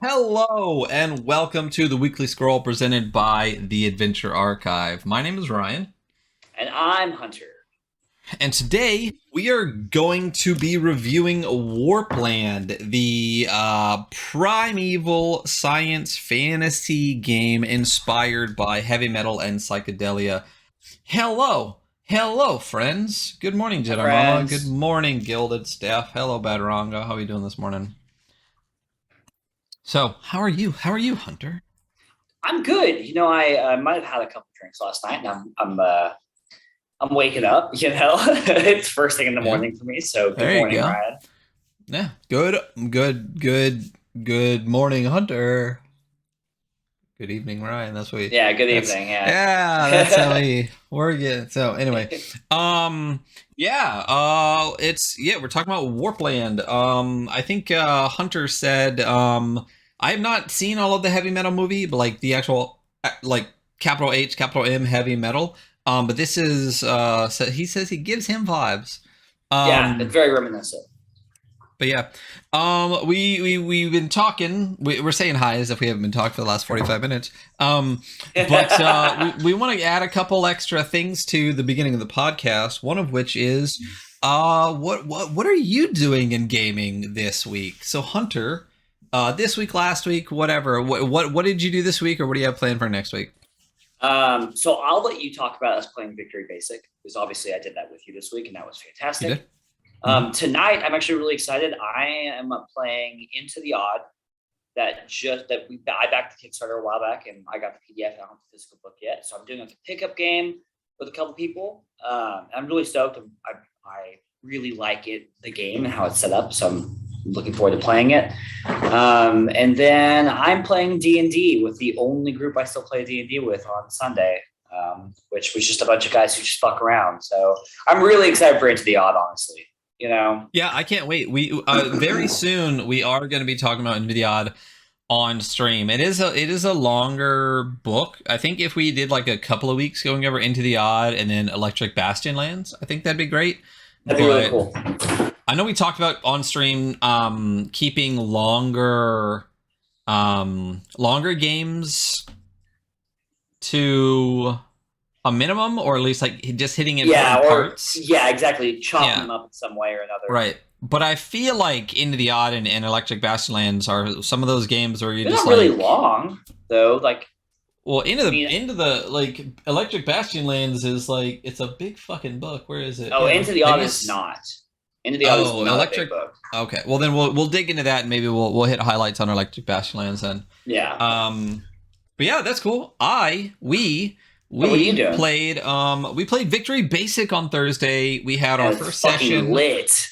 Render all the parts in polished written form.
Hello and welcome to the Weekly Scroll presented by the Adventure Archive. My name is Ryan, And I'm Hunter. and today we are going to be reviewing Warpland, the primeval science fantasy game inspired by heavy metal and psychedelia. Hello, friends. Good morning, Jedi Mama. Friends. Good morning, Gilded Staff. Hello, Badaranga. How are you doing this morning? So, how are you? How are you, Hunter? I'm good. I might have had a couple drinks last night, and I'm waking up. It's first thing in the Yeah. morning for me. So good There you morning, go. Ryan. Yeah, good morning, Hunter. Good evening, Ryan. That's what we. Yeah, good That's evening. Yeah. yeah. That's how we work it. So anyway, yeah. We're talking about Warpland. I think Hunter said I have not seen all of the heavy metal movie, but like the actual like capital H, capital M heavy metal. But this is so he says he gives him vibes. Yeah, it's very reminiscent. But yeah, we've been talking. We're saying hi as if we haven't been talking for the last 45 minutes. But we want to add a couple extra things to the beginning of the podcast. One of which is, what are you doing in gaming this week? So Hunter, this week, last week, whatever. What did you do this week, or what do you have planned for next week? So I'll let you talk about us playing Victory Basic, because obviously I did that with you this week, and that was You fantastic. did? Tonight, I'm actually really excited. I am playing Into the Odd. I backed the Kickstarter a while back, and I got the PDF. I don't have the physical book yet, so I'm doing a pickup game with a couple people. I'm really stoked. I really like the game, and how it's set up. So I'm looking forward to playing it. And then I'm playing D&D with the only group I still play D&D with on Sunday, which was just a bunch of guys who just fuck around. So I'm really excited for Into the Odd, honestly. Yeah, I can't wait. We very soon we are going to be talking about Into the Odd on stream. It is a longer book. I think if we did like a couple of weeks going over Into the Odd and then Electric Bastion Lands, I think that'd be great. That'd be really cool. I know we talked about on stream keeping longer games to a minimum, or at least like just hitting important parts. Yeah, exactly. Chopping them up in some way or another. Right. But I feel like Into the Odd and Electric Bastion Lands are some of those games where They're not really long, though. Into the like Electric Bastion Lands is like, it's a big fucking book. Where is it? Oh, Into the Odd is not. Into the Odd is not a big book. Okay. Well, then we'll dig into that, and maybe we'll hit highlights on Electric Bastion Lands then. Yeah. But yeah, that's cool. What are you doing? We played Victory Basic on Thursday. We had our first session. Lit.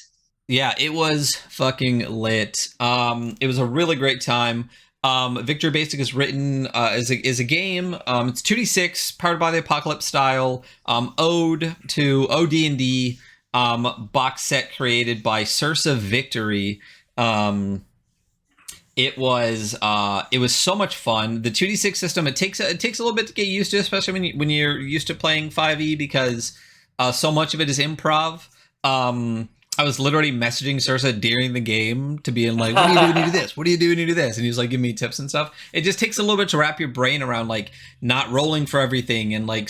Yeah, it was fucking lit. It was a really great time. Victory Basic is written as a game. It's 2d6 powered by the Apocalypse style. Ode to OD&D box set created by Sursa Victory. It was so much fun. The 2d6 system, it takes a little bit to get used to, especially when you're used to playing 5e, because so much of it is improv. I was literally messaging Sursa during the game to be like, what do you do when you do this? What do you do when you do this? And he was like, give me tips and stuff. It just takes a little bit to wrap your brain around like not rolling for everything, and like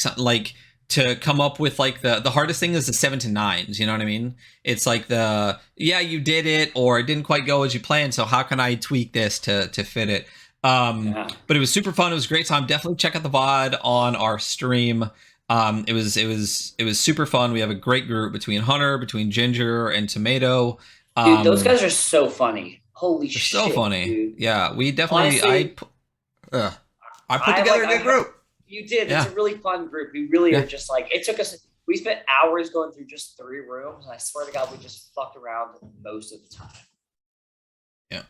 to come up with like the hardest thing is the 7 to 9s. You know what I mean? It's like you did it, or it didn't quite go as you planned, so how can I tweak this to fit it? But it was super fun. It was a great time. Definitely check out the VOD on our stream. It was super fun. We have a great group between Hunter, between Ginger, and Tomato. Dude, those guys are so funny. Holy shit! So funny. Dude. Yeah, we definitely. Honestly, I put together a good group. You did. Yeah. It's a really fun group. We really are just like, it took us. We spent hours going through just 3 rooms, and I swear to God, we just fucked around most of the time. Yeah.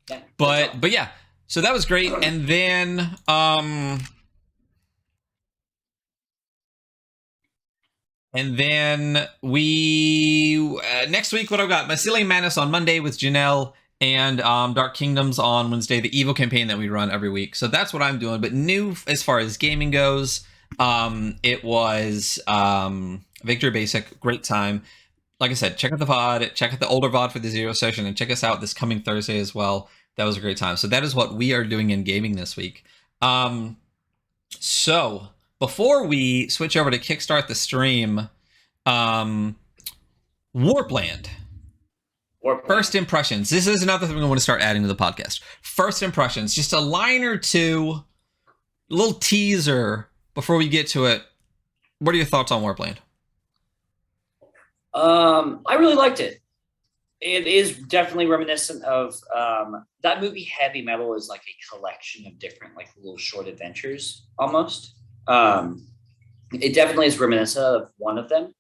Okay. Yeah. But yeah, so that was great, and then we next week, what I've got, Mycelium Madness on Monday with Janelle, and Dark Kingdoms on Wednesday, the Evo campaign that we run every week. So that's what I'm doing. But new as far as gaming goes, it was Victory Basic, great time. like I said, check out the VOD, check out the older VOD for the Zero session, and check us out this coming Thursday as well. That was a great time. So that is what we are doing in gaming this week. So before we switch over to Kickstart the stream, Warpland. First impressions. This is another thing I want to start adding to the podcast. First impressions, just a line or two, a little teaser before we get to it. What are your thoughts on Warpland? I really liked it. It is definitely reminiscent of that movie. Heavy Metal is like a collection of different like little short adventures almost. It definitely is reminiscent of one of them.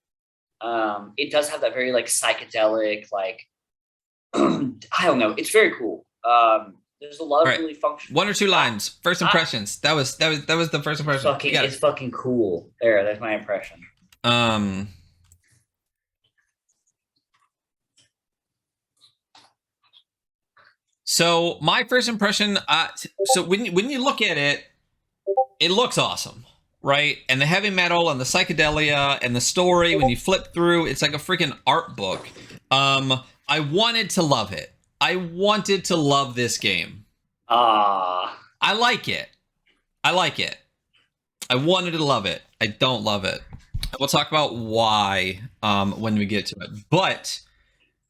It does have that very like psychedelic, like I don't know. It's very cool. There's a lot of really functional. One or two lines. First impressions. That was the first impression. It's fucking cool. That's my impression. So my first impression. So when you look at it, it looks awesome, right? And the heavy metal and the psychedelia and the story. When you flip through, it's like a freaking art book. I wanted to love it. I wanted to love this game. I like it. I wanted to love it. I don't love it. We'll talk about why when we get to it. But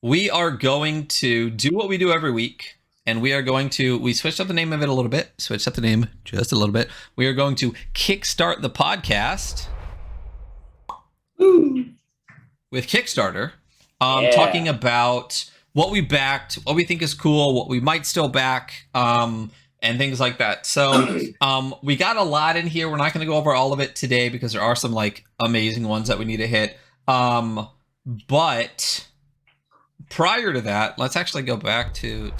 we are going to do what we do every week. And we switched up the name of it a little bit. Switched up the name just a little bit. We are going to kickstart the podcast. Ooh. With Kickstarter. Talking about what we backed, what we think is cool, what we might still back, and things like that. So we got a lot in here. We're not going to go over all of it today because there are some like amazing ones that we need to hit. But prior to that, let's actually go back to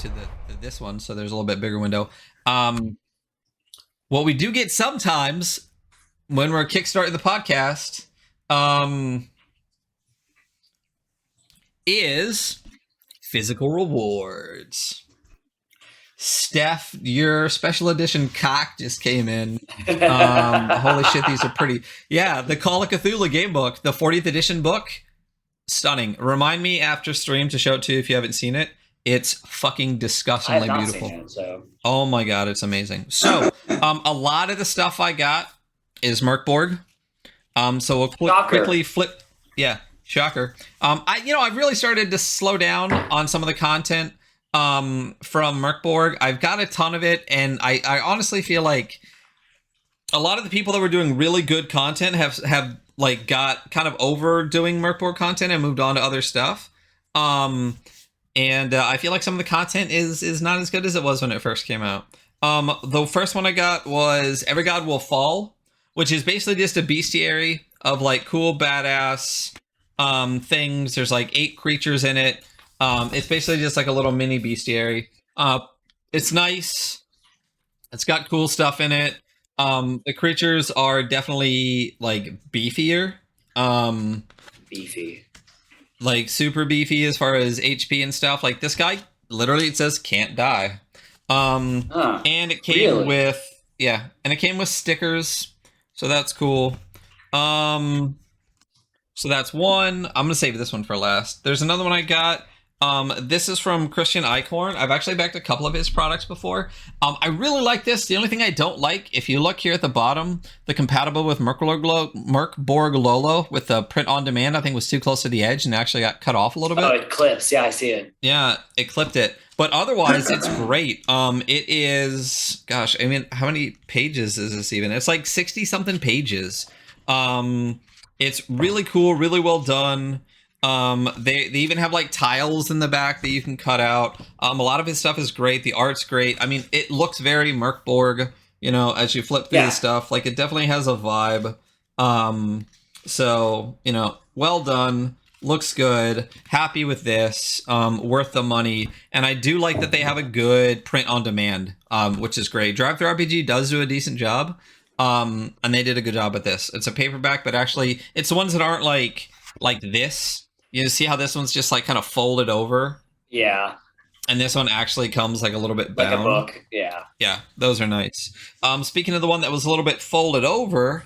this one. So there's a little bit bigger window. What we do get sometimes when we're kickstarting the podcast, is physical rewards. Steph, your special edition cock just came in. Holy shit, these are pretty. Yeah, the Call of Cthulhu game book, the 40th edition book. Stunning. Remind me after stream to show it to you if you haven't seen it. It's fucking disgustingly beautiful. Seen it, so. Oh my god, it's amazing. So, a lot of the stuff I got is Merkborg. So we'll quickly flip. Yeah. Shocker. I've really started to slow down on some of the content from Merkborg. I've got a ton of it, and I honestly feel like a lot of the people that were doing really good content have like got kind of overdoing Merkborg content and moved on to other stuff. And I feel like some of the content is not as good as it was when it first came out. The first one I got was Every God Will Fall, which is basically just a bestiary of like cool badass things. There's like 8 creatures in it. It's basically just like a little mini bestiary. It's nice. It's got cool stuff in it. The creatures are definitely like beefier. Beefy. Like super beefy as far as HP and stuff. Like this guy literally it says can't die. And it came with stickers. So that's cool. So that's one. I'm going to save this one for last. There's another one I got. This is from Christian Eichhorn. I've actually backed a couple of his products before. I really like this. The only thing I don't like, if you look here at the bottom, the compatible with Merkborg Lolo with the print on demand, I think was too close to the edge and actually got cut off a little bit. Oh, it clips. Yeah, I see it. Yeah, it clipped it. But otherwise, it's great. It is, gosh, I mean, how many pages is this even? It's like 60-something pages. It's really cool, really well done. They even have like tiles in the back that you can cut out. A lot of his stuff is great. The art's great. I mean, it looks very Merkborg, as you flip through the stuff. Like, it definitely has a vibe. So, well done. Looks good. Happy with this. Worth the money. And I do like that they have a good print on demand, which is great. Drive-Thru RPG does do a decent job. And they did a good job with this. It's a paperback, but actually it's the ones that aren't like this. You see how this one's just like kind of folded over? Yeah. And this one actually comes like a little bit bound. Like a book, yeah. Yeah, those are nice. Speaking of the one that was a little bit folded over,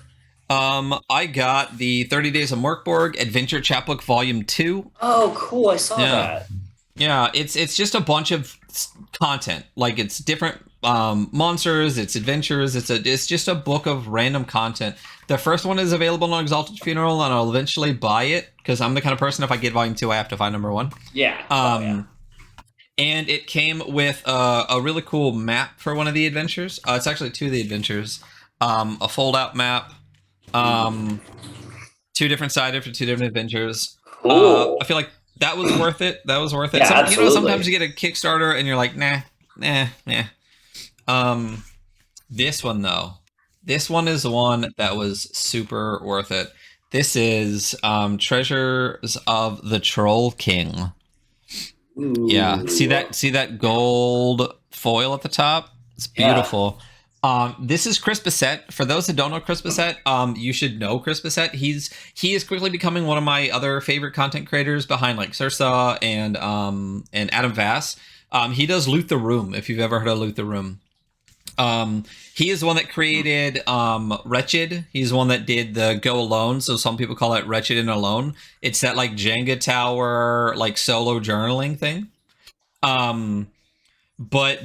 I got the 30 Days of Morkborg Adventure Chapbook Volume 2. Oh, cool! I saw Yeah. that. Yeah, it's just a bunch of content. Like, it's different monsters, it's adventures, it's just a book of random content. The first one is available on Exalted Funeral, and I'll eventually buy it because I'm the kind of person, if I get volume 2, I have to find number 1. Yeah. And it came with a really cool map for one of the adventures. It's actually 2 of the adventures. A fold-out map. 2 different sided for 2 different adventures. Cool. I feel like that was worth it. That was worth it. Yeah, absolutely. Sometimes you get a Kickstarter and you're like, nah. This one though, this one is the one that was super worth it. This is Treasures of the Troll King. Ooh. Yeah, see that gold foil at the top? It's beautiful. Yeah. This is Chris Bissett. For those that don't know Chris Bissett, you should know Chris Bissett. He is quickly becoming one of my other favorite content creators behind like Sursa and Adam Vass. He does Loot the Room, if you've ever heard of Loot the Room. He is the one that created Wretched. He's the one that did the Go Alone, so some people call it Wretched and Alone. It's that like Jenga tower, like solo journaling thing. But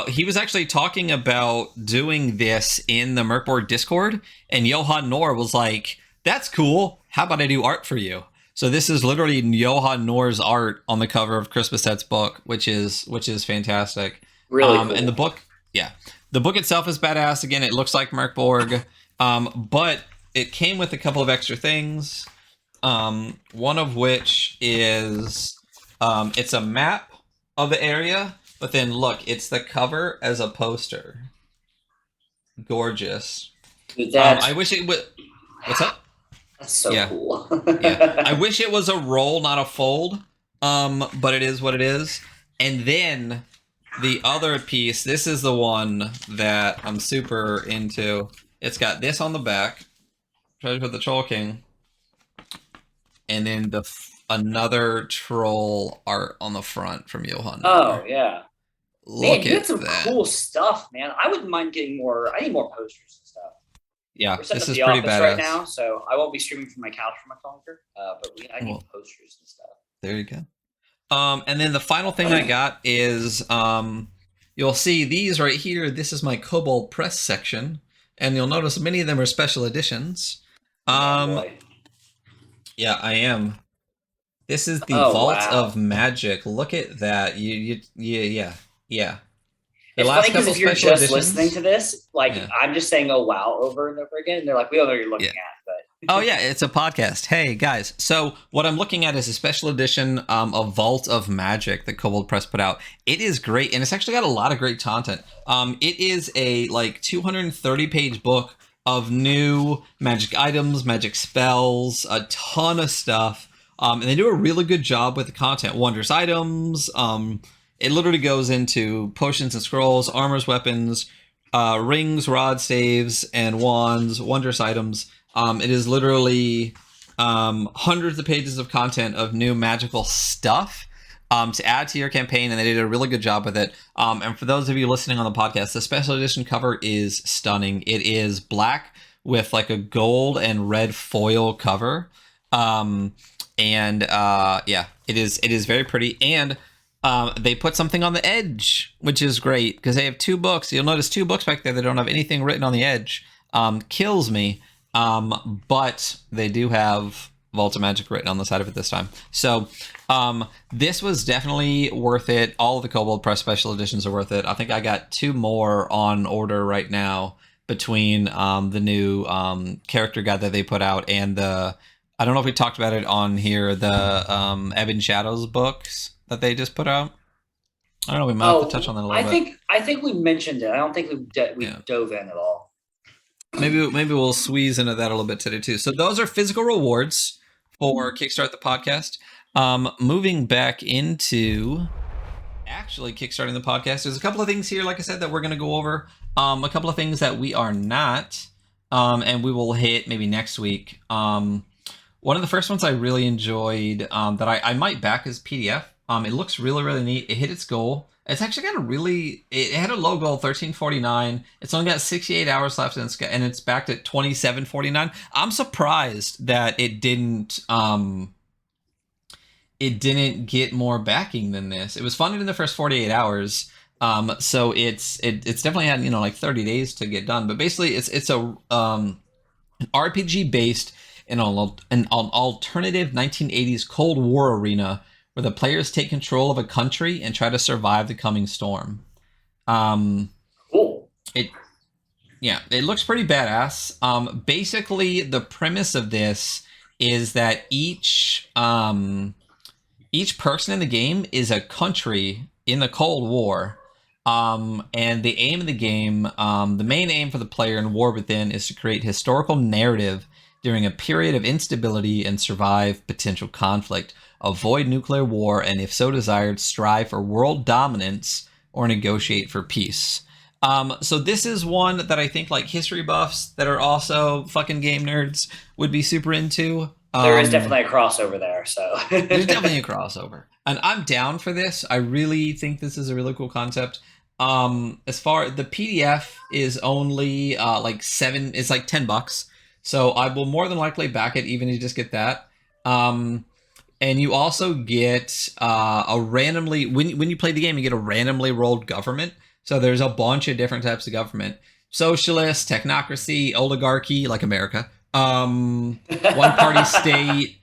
he was actually talking about doing this in the Merkborg Discord, and Johan Noor was like, "That's cool. How about I do art for you?" So this is literally Johan Noor's art on the cover of Chris Bissett's book, which is fantastic. Really cool. And the book, the book itself is badass. Again, it looks like Merkborg, but it came with a couple of extra things. One of which is it's a map of the area. But then look, it's the cover as a poster. Gorgeous. I wish it would. What's up? That's so cool. Yeah. I wish it was a roll, not a fold. But it is what it is. And then the other piece, this is the one that I'm super into. It's got this on the back, Treasure of the Troll King, and then another troll art on the front from Johan. Oh yeah. Look you at had some cool stuff, man. I wouldn't mind getting more. I need more posters and stuff. Yeah, we're setting this up is the pretty office badass right now, so I won't be streaming from my couch from my conquer. But I need posters and stuff. There you go. And then the final thing I got is you'll see these right here. This is my Kobold Press section, and you'll notice many of them are special editions. Yeah, I am. This is the Vault of Magic. Look at that. Yeah. It's funny because if you're just listening to this, like I'm just saying "oh wow" over and over again, and they're like, "We don't know what you're looking at." But oh yeah, it's a podcast. Hey guys, so what I'm looking at is a special edition of Vault of Magic that Kobold Press put out. It is great, and it's actually got a lot of great content. It is a like 230 page book of new magic items, magic spells, a ton of stuff. And they do a really good job with the content. Wondrous items. It literally goes into potions and scrolls, armors, weapons, rings, rods, staves, and wands, wondrous items. It is literally hundreds of pages of content of new magical stuff to add to your campaign, and they did a really good job with it. And for those of you listening on the podcast, the special edition cover is stunning. It is black with like a gold and red foil cover. It is very pretty, and they put something on the edge, which is great because they have 2 books. You'll notice 2 books back there that don't have anything written on the edge. Kills me, but they do have Vault of Magic written on the side of it this time. So this was definitely worth it. All of the Kobold Press special editions are worth it. I think I got 2 more on order right now between the new character guide that they put out and the, I don't know if we talked about it on here, the Ebon Shadows books that they just put out. I don't know. We might have to touch on that a little bit. I think we mentioned it. I don't think we dove in at all. Maybe we'll squeeze into that a little bit today too. So those are physical rewards for Kickstart the Podcast. Moving back into actually kickstarting the podcast, there's a couple of things here, like I said, that we're going to go over. A couple of things that we are not, and we will hit maybe next week. One of the first ones I really enjoyed that I might back as PDF It looks really, really neat. It hit its goal. It's actually got it had a low goal, 1349. It's only got 68 hours left, and it's backed at 2749. I'm surprised that it didn't get more backing than this. It was funded in the first 48 hours. So it's definitely had, like 30 days to get done. But basically it's a an RPG based in an alternative 1980s Cold War arena where the players take control of a country and try to survive the coming storm. Cool. It looks pretty badass. Basically, the premise of this is that each person in the game is a country in the Cold War. And the aim of the game, the main aim for the player in War Within is to create historical narrative during a period of instability and survive potential conflict, avoid nuclear war, and if so desired, strive for world dominance or negotiate for peace. So this is one that I think like history buffs that are also fucking game nerds would be super into. There is definitely a crossover there, so. There's definitely a crossover. And I'm down for this. I really think this is a really cool concept. As far the PDF is only it's like $10. So I will more than likely back it even if you just get that. And you also get a randomly when you play the game, you get a randomly rolled government. So there's a bunch of different types of government. Socialist, technocracy, oligarchy, like America. One party state,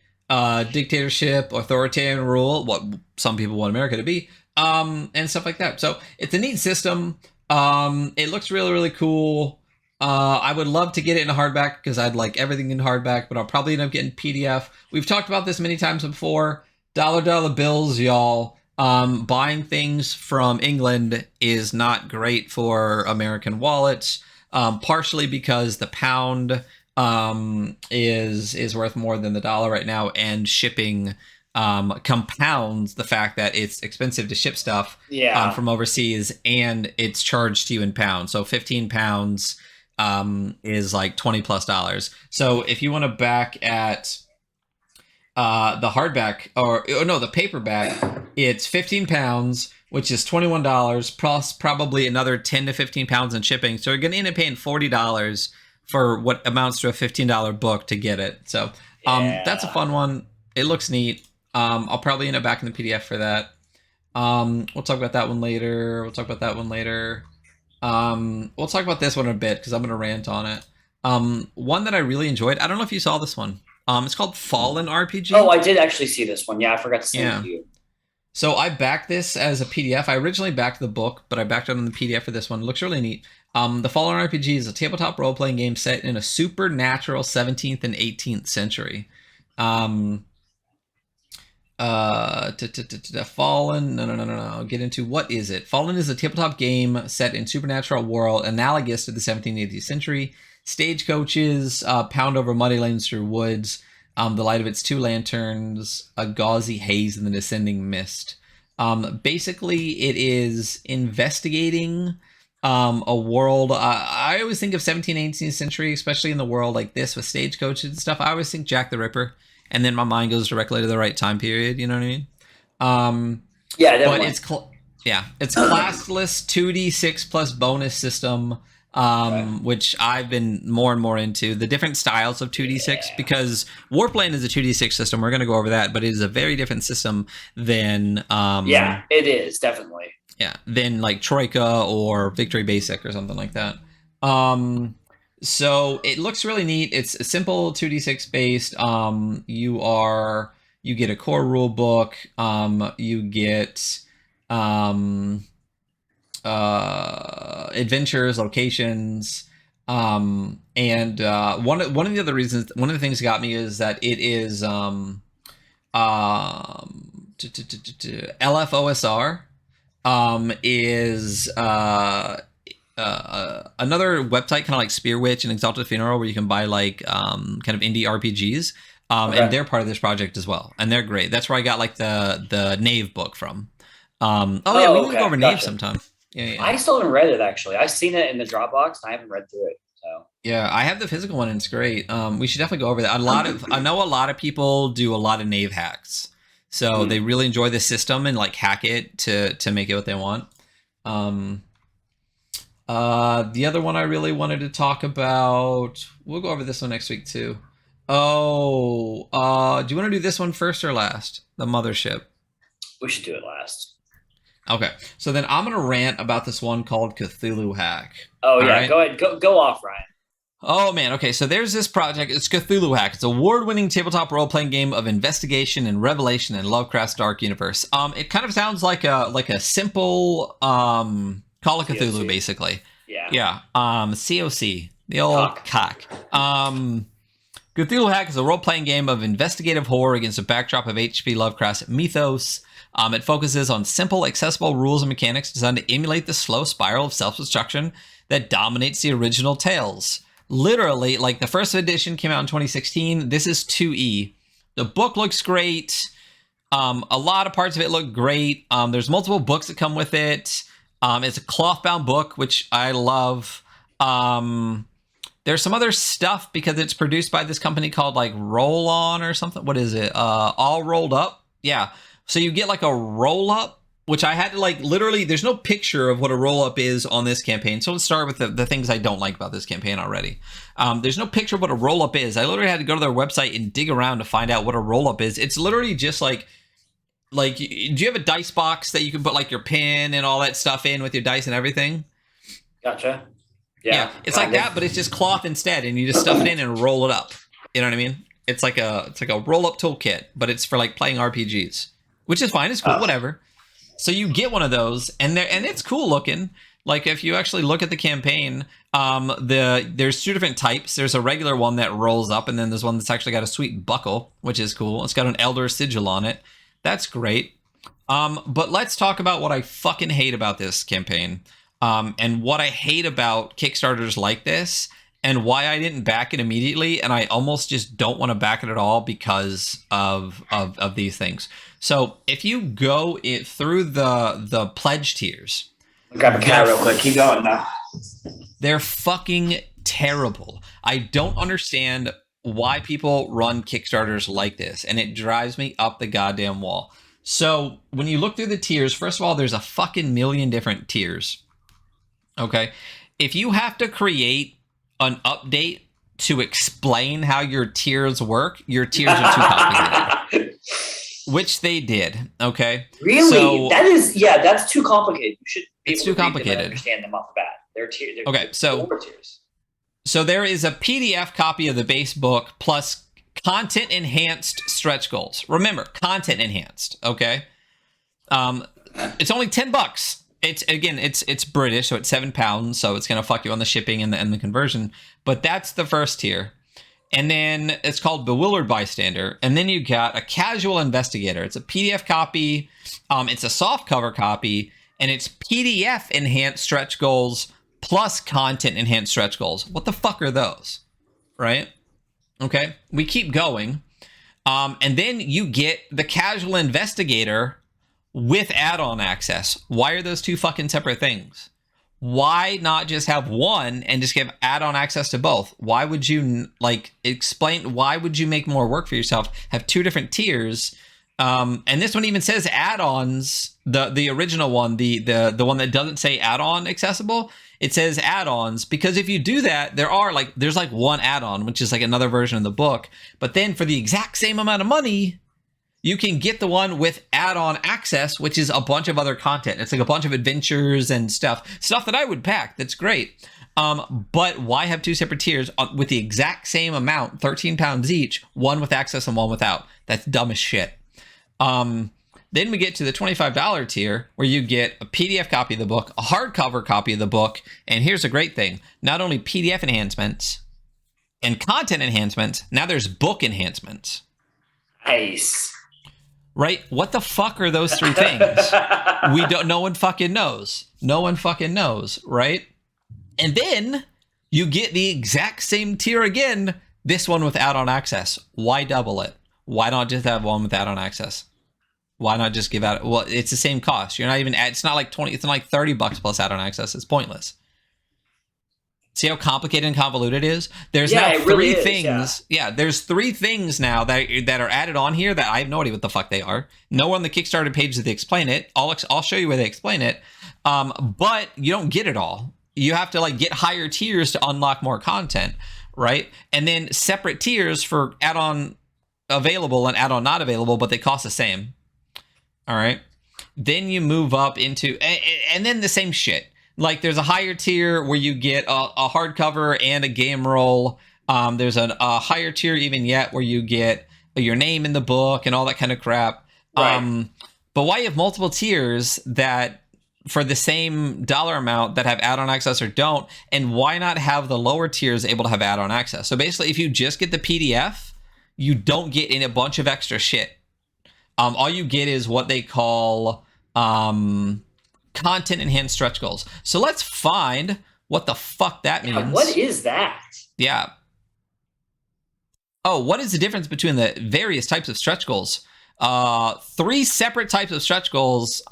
dictatorship, authoritarian rule, what some people want America to be, and stuff like that. So it's a neat system. It looks really, really cool. I would love to get it in hardback because I'd like everything in hardback, but I'll probably end up getting PDF. We've talked about this many times before. Dollar bills, y'all. Buying things from England is not great for American wallets, partially because the pound is worth more than the dollar right now, and shipping compounds the fact that it's expensive to ship stuff from overseas, and it's charged to you in pounds. So 15 pounds is like $20+. So if you want to back at the hardback the paperback, it's 15 pounds, which is $21 plus probably another 10 to 15 pounds in shipping. So you're going to end up paying $40 for what amounts to a $15 book to get it. So that's a fun one. It looks neat. I'll probably end up back in the PDF for that. We'll talk about that one later. We'll talk about this one in a bit because I'm going to rant on it. One that I really enjoyed. I don't know if you saw this one. It's called Fallen RPG. Oh, I did actually see this one. Yeah, I forgot to send it to you. So I backed this as a PDF. I originally backed the book, but I backed it on the PDF for this one. It looks really neat. The Fallen RPG is a tabletop role-playing game set in a supernatural 17th and 18th century. Fallen, no. I'll get into what is it. Fallen is a tabletop game set in supernatural world analogous to the 17th and 18th century. Stagecoaches pound over muddy lanes through woods. The light of its two lanterns, a gauzy haze in the descending mist. Basically, it is investigating a world. I always think of 17th, 18th century, especially in the world like this with stagecoaches and stuff. I always think Jack the Ripper, and then my mind goes directly to the right time period. You know what I mean? Yeah, definitely. But it's classless 2d6 plus bonus system. Which I've been more and more into the different styles of 2d6 because Warpland is a 2d6 system. We're going to go over that, but it is a very different system than it is definitely than like Troika or Victory Basic or something like that. So it looks really neat. It's a simple 2d6 based. You get a core rule book. You get adventures, locations, and one of the other reasons, one of the things that got me is that it is LFOSR is another website kind of like Spear Witch and Exalted Funeral where you can buy like kind of indie RPGs, and they're part of this project as well, and they're great. That's where I got like the Knave book from. We need to go over Knave sometime. Yeah. I still haven't read it actually. I've seen it in the Dropbox and I haven't read through it. So yeah, I have the physical one and it's great. We should definitely go over that. I know a lot of people do a lot of Knave hacks. So they really enjoy the system and like hack it to make it what they want. The other one I really wanted to talk about, we'll go over this one next week too. Do you want to do this one first or last? The Mothership. We should do it last. Okay, so then I'm gonna rant about this one called Cthulhu Hack. Oh yeah, right? Go ahead, go off, Ryan. Oh man, okay, so there's this project, it's Cthulhu Hack. It's an award-winning tabletop role-playing game of investigation and revelation in Lovecraft's dark universe. It kind of sounds like a simple Call of Cthulhu, basically. Yeah. COC, the old cock. Cthulhu Hack is a role-playing game of investigative horror against a backdrop of H.P. Lovecraft's mythos. It focuses on simple, accessible rules and mechanics designed to emulate the slow spiral of self-destruction that dominates the original tales. Literally, like the first edition came out in 2016. This is 2E. The book looks great. A lot of parts of it look great. There's multiple books that come with it. It's a cloth-bound book, which I love. There's some other stuff because it's produced by this company called like Roll On or something. What is it? All Rolled Up. Yeah. So you get like a roll up, which I had to like literally, there's no picture of what a roll up is on this campaign. So let's start with the things I don't like about this campaign already. There's no picture of what a roll up is. I literally had to go to their website and dig around to find out what a roll up is. It's literally just like, do you have a dice box that you can put like your pin and all that stuff in with your dice and everything? Gotcha. Yeah. It's like that, but it's just cloth instead, and you just stuff it in and roll it up. You know what I mean? It's like a roll up toolkit, but it's for like playing RPGs, which is fine. It's cool, whatever. So you get one of those, and it's cool looking. Like if you actually look at the campaign, there's two different types. There's a regular one that rolls up, and then there's one that's actually got a sweet buckle, which is cool. It's got an elder sigil on it. That's great. But let's talk about what I fucking hate about this campaign, and what I hate about Kickstarters like this, and why I didn't back it immediately, and I almost just don't want to back it at all because of these things. So if you go through the pledge tiers, grab a cat real quick. Keep going now. They're fucking terrible. I don't understand why people run Kickstarters like this, and it drives me up the goddamn wall. So when you look through the tiers, first of all, there's a fucking million different tiers. Okay, if you have to create an update to explain how your tiers work, your tiers are too complicated. Which they did, okay? Really? So, that's too complicated. You should be able to complicated. Understand them off the bat. They're tiers. Okay, so there is a PDF copy of the base book plus content enhanced stretch goals. Remember, content enhanced, okay? It's only $10. It's British, so it's £7, so it's gonna fuck you on the shipping and the conversion. But that's the first tier. And then it's called Bewildered Bystander. And then you got a Casual Investigator. It's a PDF copy. It's a soft cover copy. And it's PDF enhanced stretch goals plus content enhanced stretch goals. What the fuck are those? Right? Okay. We keep going. And then you get the Casual Investigator with add-on access. Why are those two fucking separate things? Why not just have one and just give add-on access to both? Why would you explain? Why would you make more work for yourself? Have two different tiers, and this one even says add-ons. The original one, the one that doesn't say add-on accessible, it says add-ons because if you do that, there's one add-on, which is like another version of the book. But then for the exact same amount of money, you can get the one with add-on access, which is a bunch of other content. It's like a bunch of adventures and stuff that I would pack. That's great. But why have two separate tiers with the exact same amount, £13 each, one with access and one without? That's dumb as shit. Then we get to the $25 tier where you get a PDF copy of the book, a hardcover copy of the book, and here's a great thing. Not only PDF enhancements and content enhancements, now there's book enhancements. Nice. Right? What the fuck are those three things? No one fucking knows. No one fucking knows, right? And then you get the exact same tier again, this one with add-on access. Why double it? Why not just have one with add-on access? Why not just give out? Well, it's the same cost. You're not even it's not like 20, it's not like $30 plus add-on access. It's pointless. See how complicated and convoluted it is? There's Yeah, now it really three is, things. Yeah, there's 3 things now that are added on here that I have no idea what the fuck they are. Nowhere on the Kickstarter page that they explain it. I'll show you where they explain it. But you don't get it all. You have to like get higher tiers to unlock more content, right? And then separate tiers for add-on available and add-on not available, but they cost the same. All right. Then you move up into, and then the same shit. Like there's a higher tier where you get a hardcover and a game roll. There's a higher tier even yet where you get your name in the book and all that kind of crap. Right. But why you have multiple tiers that for the same dollar amount that have add-on access or don't, and why not have the lower tiers able to have add-on access? So basically, if you just get the PDF, you don't get in a bunch of extra shit. All you get is what they call content enhanced stretch goals. So let's find what the fuck that means. Yeah, what is that? Yeah. Oh, what is the difference between the various types of stretch goals? 3 separate types of stretch goals.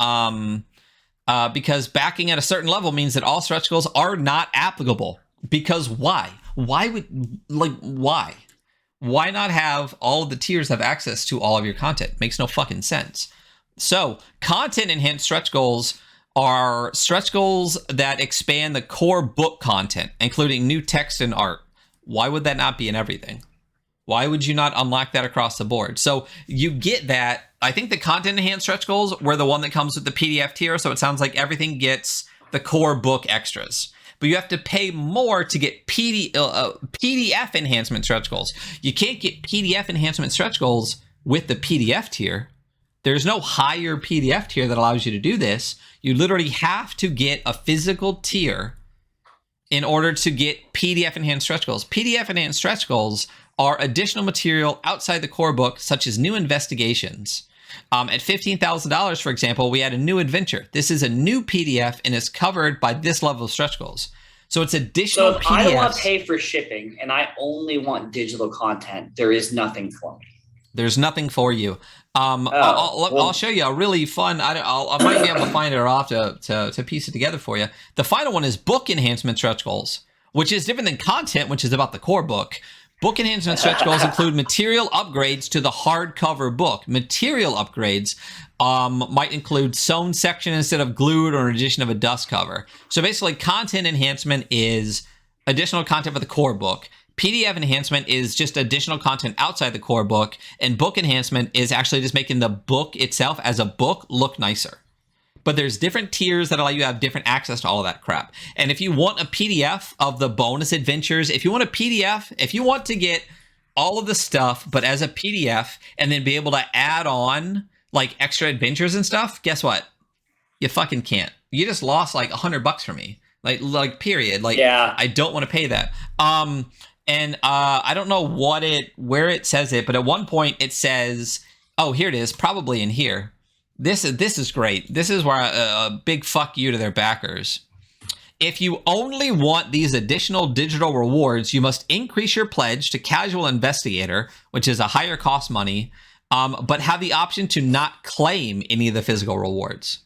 Because backing at a certain level means that all stretch goals are not applicable. Because why? Why? Why not have all of the tiers have access to all of your content? Makes no fucking sense. So, content enhanced stretch goals are stretch goals that expand the core book content, including new text and art. Why would that not be in everything? Why would you not unlock that across the board? So you get that. I think the content enhanced stretch goals were the one that comes with the PDF tier. So it sounds like everything gets the core book extras. But you have to pay more to get PDF enhancement stretch goals. You can't get PDF enhancement stretch goals with the PDF tier. There's no higher PDF tier that allows you to do this. You literally have to get a physical tier in order to get PDF enhanced stretch goals. PDF enhanced stretch goals are additional material outside the core book, such as new investigations. At $15,000, for example, we had a new adventure. This is a new PDF and is covered by this level of stretch goals. So it's additional So if PDFs. I don't want to pay for shipping and I only want digital content, there is nothing for me. There's nothing for you. I'll show you a really fun. I might be able to find it or off to piece it together for you. The final one is book enhancement stretch goals, which is different than content, which is about the core book. Book enhancement stretch goals include material upgrades to the hardcover book. Material upgrades might include sewn section instead of glued or an addition of a dust cover. So basically, content enhancement is additional content for the core book. PDF enhancement is just additional content outside the core book, and book enhancement is actually just making the book itself as a book look nicer. But there's different tiers that allow you to have different access to all of that crap. And if you want a PDF of the bonus adventures, if you want a PDF, if you want to get all of the stuff, but as a PDF, and then be able to add on like extra adventures and stuff, guess what? You fucking can't. You just lost like $100 for me. Like period. Like, yeah. I don't want to pay that. And I don't know where it says it, but at one point it says, oh, here it is, probably in here. This is great. This is where a big fuck you to their backers. If you only want these additional digital rewards, you must increase your pledge to Casual Investigator, which is a higher cost money, but have the option to not claim any of the physical rewards.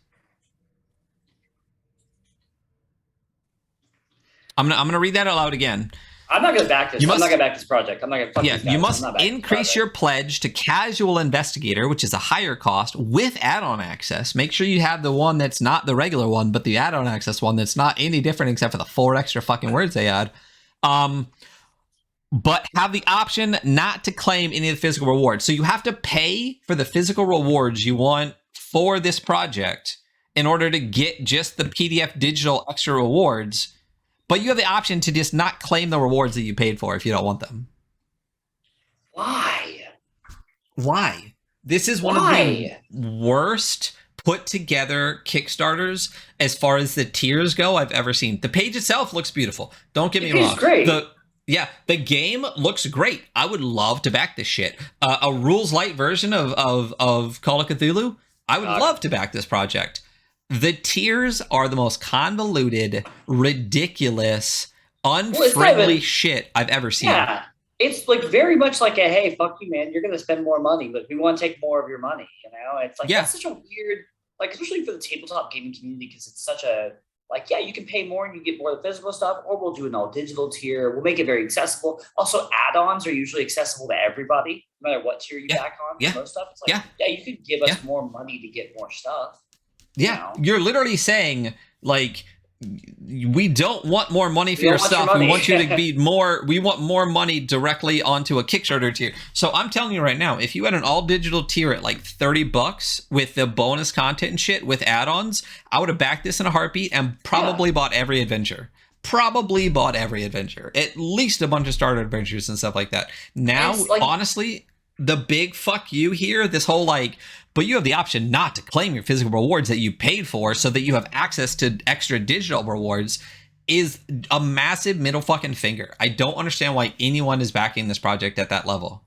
I'm gonna read that aloud again. I'm not going to back this. I'm not going to back this project. I'm not going to fuck these guys. You must increase your pledge to Casual Investigator, which is a higher cost, with add-on access. Make sure you have the one that's not the regular one, but the add-on access one that's not any different except for the 4 extra fucking words they add. But have the option not to claim any of the physical rewards. So you have to pay for the physical rewards you want for this project in order to get just the PDF digital extra rewards. But you have the option to just not claim the rewards that you paid for if you don't want them. Why? This is one of the worst put together Kickstarters as far as the tiers go I've ever seen. The page itself looks beautiful. Don't get me wrong. It's great. The game looks great. I would love to back this shit. A rules light version of Call of Cthulhu. I would love to back this project. The tiers are the most convoluted, ridiculous, unfriendly shit I've ever seen. Yeah, it's like very much like a, hey, fuck you, man, you're going to spend more money, but we want to take more of your money, you know? It's like, that's such a weird, like, especially for the tabletop gaming community, because it's such a, like, yeah, you can pay more and you get more of the physical stuff, or we'll do an all digital tier. We'll make it very accessible. Also, add-ons are usually accessible to everybody, no matter what tier you back on. Most stuff. It's like, yeah, you could give us more money to get more stuff. Yeah, you're literally saying, like, we don't want more money for your stuff. We want you to be more. We want more money directly onto a Kickstarter tier. So I'm telling you right now, if you had an all digital tier at like $30 with the bonus content and shit with add-ons, I would have backed this in a heartbeat and probably bought every adventure. At least a bunch of starter adventures and stuff like that. Now, like, honestly, the big fuck you here, this whole like, but you have the option not to claim your physical rewards that you paid for so that you have access to extra digital rewards, is a massive middle fucking finger. I don't understand why anyone is backing this project at that level.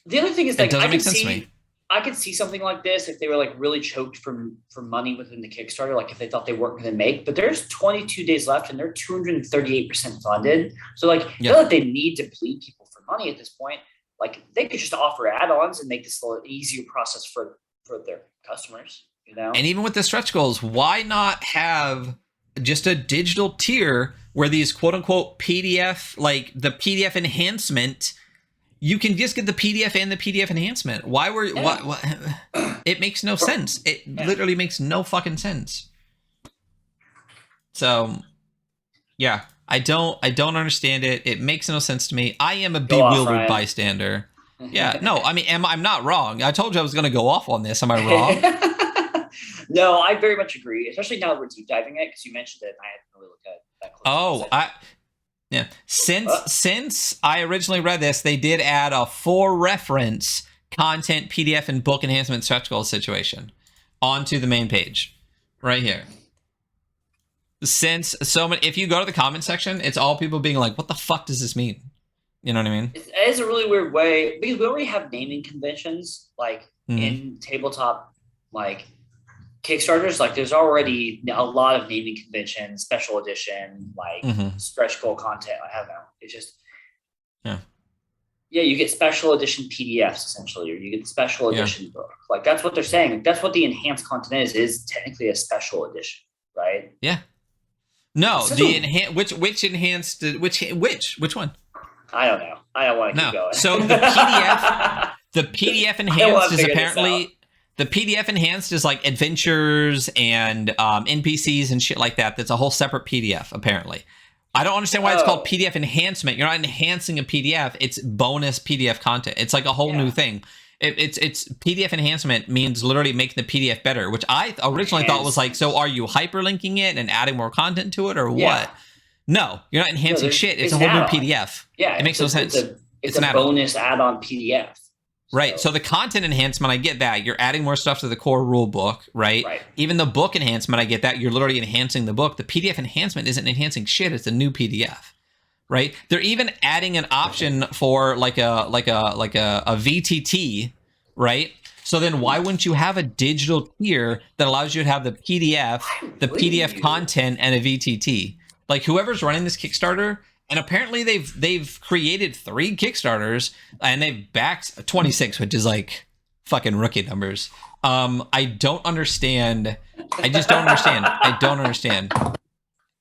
The other thing is, like, it doesn't make sense to me. I could see something like this if they were like really choked for money within the Kickstarter, like if they thought they weren't going to make, but there's 22 days left and they're 238% funded. So like, feel like they need to plead people for money at this point. Like, they could just offer add-ons and make this a little easier process for their customers, you know? And even with the stretch goals, why not have just a digital tier where these quote unquote PDF, like the PDF enhancement, you can just get the PDF and the PDF enhancement. Why it makes no sense. It literally makes no fucking sense. So yeah, I don't understand it. It makes no sense to me. I am a bewildered bystander. Yeah, no, I mean, I'm not wrong. I told you I was going to go off on this. Am I wrong? No, I very much agree, especially now that we're deep diving it, because you mentioned it and I hadn't really looked at that close. Since I originally read this, they did add a for reference content PDF and book enhancement stretch goal situation onto the main page right here. Since so many, if you go to the comment section, it's all people being like, what the fuck does this mean? You know what I mean? It's a really weird way, because we already have naming conventions, like in tabletop, like Kickstarters. Like, there's already a lot of naming conventions, special edition, like stretch goal content. I don't know. It's just, you get special edition PDFs essentially, or you get the special edition book. Like, that's what they're saying. That's what the enhanced content is technically a special edition, right? Yeah. No, which enhanced, which one? I don't know. I don't want to keep going. So the PDF enhanced is apparently, the PDF enhanced is like adventures and NPCs and shit like that. That's a whole separate PDF, apparently. I don't understand why it's called PDF enhancement. You're not enhancing a PDF. It's bonus PDF content. It's like a whole new thing. It's PDF enhancement means literally making the PDF better, which I originally thought was like, so are you hyperlinking it and adding more content to it or what? No, you're not enhancing shit. It's a whole new PDF. Yeah, it makes no sense. It's a bonus add-on PDF. Right. So the content enhancement, I get that. You're adding more stuff to the core rule book, right? Even the book enhancement, I get that. You're literally enhancing the book. The PDF enhancement isn't enhancing shit. It's a new PDF, right? They're even adding an option for like a VTT, right? So then why wouldn't you have a digital tier that allows you to have the PDF content and a VTT? Like, whoever's running this Kickstarter, and apparently they've created 3 Kickstarters and they've backed 26, which is like fucking rookie numbers. I don't understand. I just don't understand. I don't understand.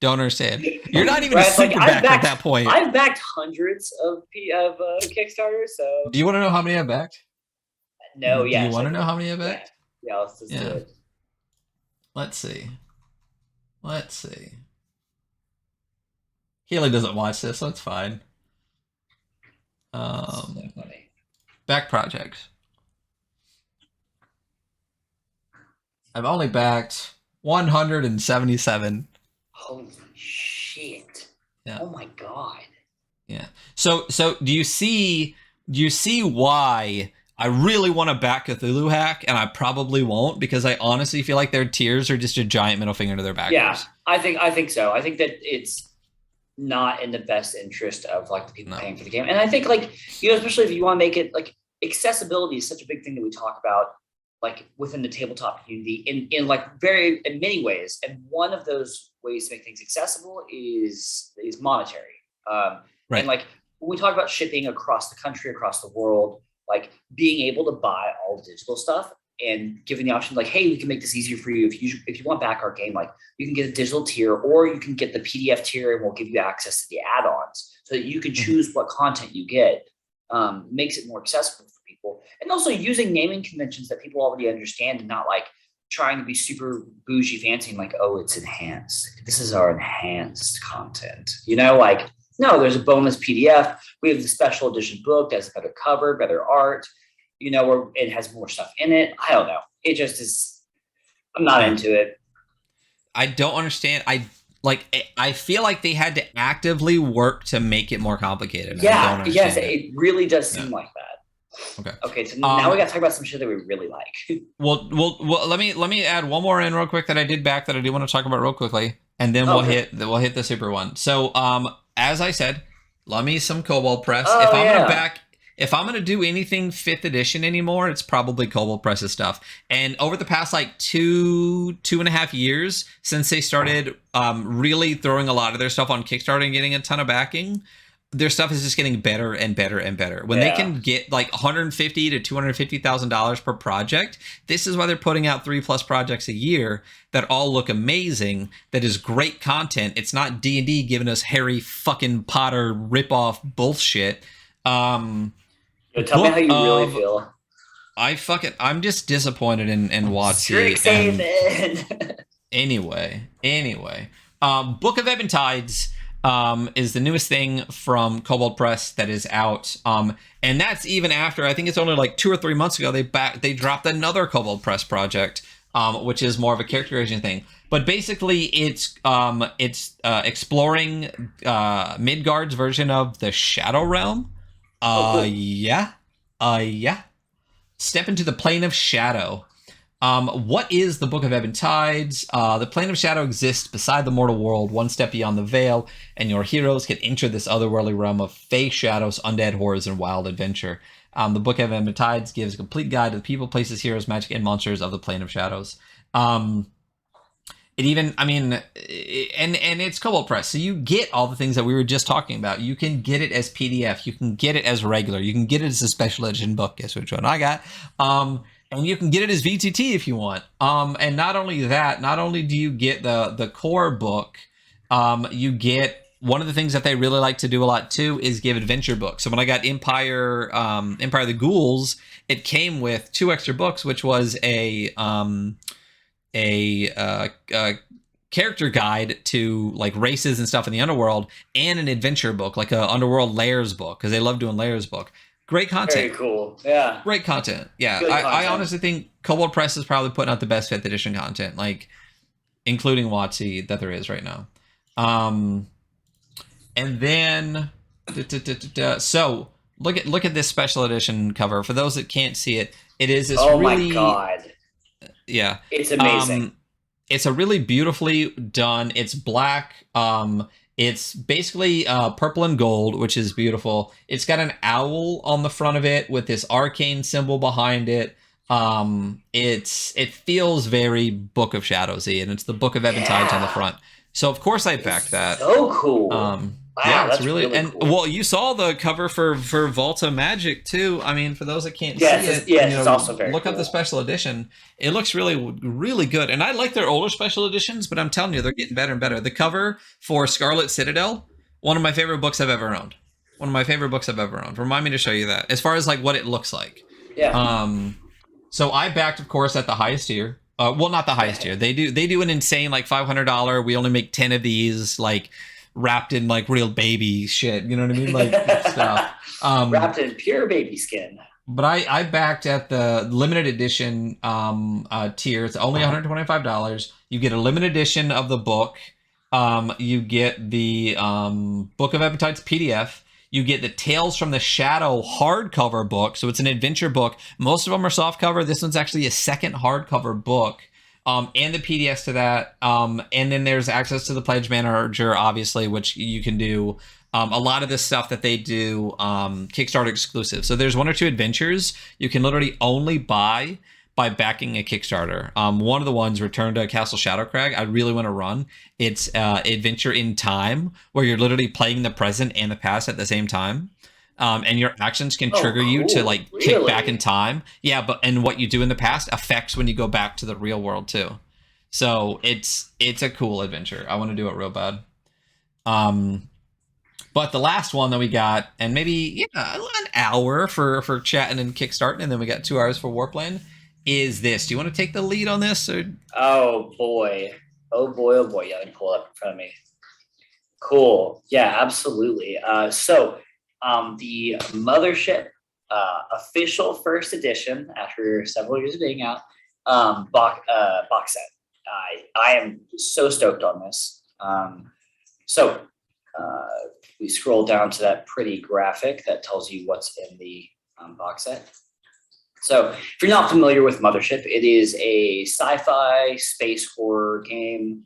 Don't understand. You're not even a super backed at that point. I've backed hundreds of Kickstarters. So do you want to know how many I've backed? No, Do you want to know how many I've backed? Yeah, let's just do it. Let's see. Haley doesn't watch this, so it's fine. Back projects. I've only backed 177. Holy shit. Yeah. Oh my god. Yeah. So do you see why I really want to back Cthulhu Hack, and I probably won't, because I honestly feel like their tiers are just a giant middle finger to their backers. Yeah, I think so. I think that it's not in the best interest of like the people paying for the game. And I think, like, you know, especially if you want to make it, like, accessibility is such a big thing that we talk about, like, within the tabletop community in many ways. And one of those ways to make things accessible is monetary. And like, when we talk about shipping across the country, across the world, like, being able to buy all digital stuff and giving the option like, hey, we can make this easier for you. If you want back our game, like you can get a digital tier or you can get the PDF tier and we'll give you access to the add-ons so that you can choose what content you get. Makes it more accessible for people. And also using naming conventions that people already understand and not like trying to be super bougie fancy and like, oh, it's enhanced. This is our enhanced content. Like, no, there's a bonus PDF. We have the special edition book that has a better cover, better art, or it has more stuff in it. I don't know. It just is, I'm not into it. I don't understand. I feel like they had to actively work to make it more complicated. Yeah, yes, it really does seem like that. Okay, so now we got to talk about some shit that we really like. Well, let me add one more in real quick that I did back that I do want to talk about real quickly, and then we'll hit the super one. So, as I said, love me some Kobold Press. If I'm gonna do anything 5th edition anymore, it's probably Kobold Press's stuff. And over the past like 2.5 years since they started really throwing a lot of their stuff on Kickstarter and getting a ton of backing, their stuff is just getting better and better and better. When they can get like $150,000 to $250,000 per project, this is why they're putting out 3+ projects a year that all look amazing. That is great content. It's not D&D giving us Harry fucking Potter ripoff bullshit. Tell me how you really feel. I'm just disappointed in WotC. Anyway, Book of Ebb and Tides is the newest thing from Kobold Press that is out. And that's even after, I think it's only like 2 or 3 months ago, they dropped another Kobold Press project, which is more of a character creation thing. But basically, it's exploring Midgard's version of the Shadow Realm. Yeah. Step into the plane of shadow. What is the Book of Ebb and Tides? The plane of shadow exists beside the mortal world, one step beyond the veil, and your heroes can enter this otherworldly realm of fey shadows, undead horrors, and wild adventure. The Book of Ebb and Tides gives a complete guide to the people, places, heroes, magic, and monsters of the plane of shadows. And it's Kobold Press, so you get all the things that we were just talking about. You can get it as PDF, you can get it as regular, you can get it as a special edition book. Guess which one I got? And you can get it as VTT if you want. And not only that, not only do you get the core book, you get one of the things that they really like to do a lot too is give adventure books. So when I got Empire of the Ghouls, it came with 2 extra books, which was a character guide to like races and stuff in the underworld, and an adventure book, like a Underworld Layers book, because they love doing Layers book. Great content. Very cool. Yeah. Great content. Yeah. I honestly think Kobold Press is probably putting out the best 5th edition content, like including WotC, that there is right now. And then so look at this special edition cover. For those that can't see it, it is this really, my God. Yeah. It's amazing. It's a really beautifully done. It's black. It's basically purple and gold, which is beautiful. It's got an owl on the front of it with this arcane symbol behind it. It feels very Book of Shadows-y, and it's the Book of Ebb and Tides on the front. So of course I backed that. So cool. Wow, it's really cool. Well, you saw the cover for Volta Magic too. I mean, for those that can't see it, it's also very look cool. up the special edition. It looks really, really good. And I like their older special editions, but I'm telling you, they're getting better and better. The cover for Scarlet Citadel, one of my favorite books I've ever owned. Remind me to show you that. As far as like what it looks like. Yeah. So I backed, of course, at the highest tier. Well, not the highest tier. They do an insane like $500. We only make 10 of these, like wrapped in like real baby shit. You know what I mean? Like stuff. Wrapped in pure baby skin. But I backed at the limited edition tier. It's only $125. You get a limited edition of the book. You get the Book of Ebb and Tides PDF. You get the Tales from the Shadow hardcover book. So it's an adventure book. Most of them are softcover. This one's actually a second hardcover book. And the PDFs to that. And then there's access to the Pledge Manager, obviously, which you can do. A lot of this stuff that they do Kickstarter exclusive. So there's 1 or 2 adventures you can literally only buy by backing a Kickstarter. One of the ones, Return to Castle Shadowcrag, I really want to run. It's Adventure in Time, where you're literally playing the present and the past at the same time. And your actions can Oh, trigger you to like kick back really? in time. Yeah, but and what you do in the past affects when you go back to the real world too. So it's a cool adventure. I want to do it real bad. Um, but the last one that we got, and maybe an hour for chatting and kickstarting, and then we got 2 hours for Warpland. Is this? Do you want to take the lead on this? Or Oh boy. Oh boy. Oh boy. Yeah, let me pull it up in front of me. Cool. Yeah, absolutely. The Mothership official first edition, after several years of being out, box set. I am so stoked on this. So we scroll down to that pretty graphic that tells you what's in the box set. So if you're not familiar with Mothership, it is a sci-fi space horror game.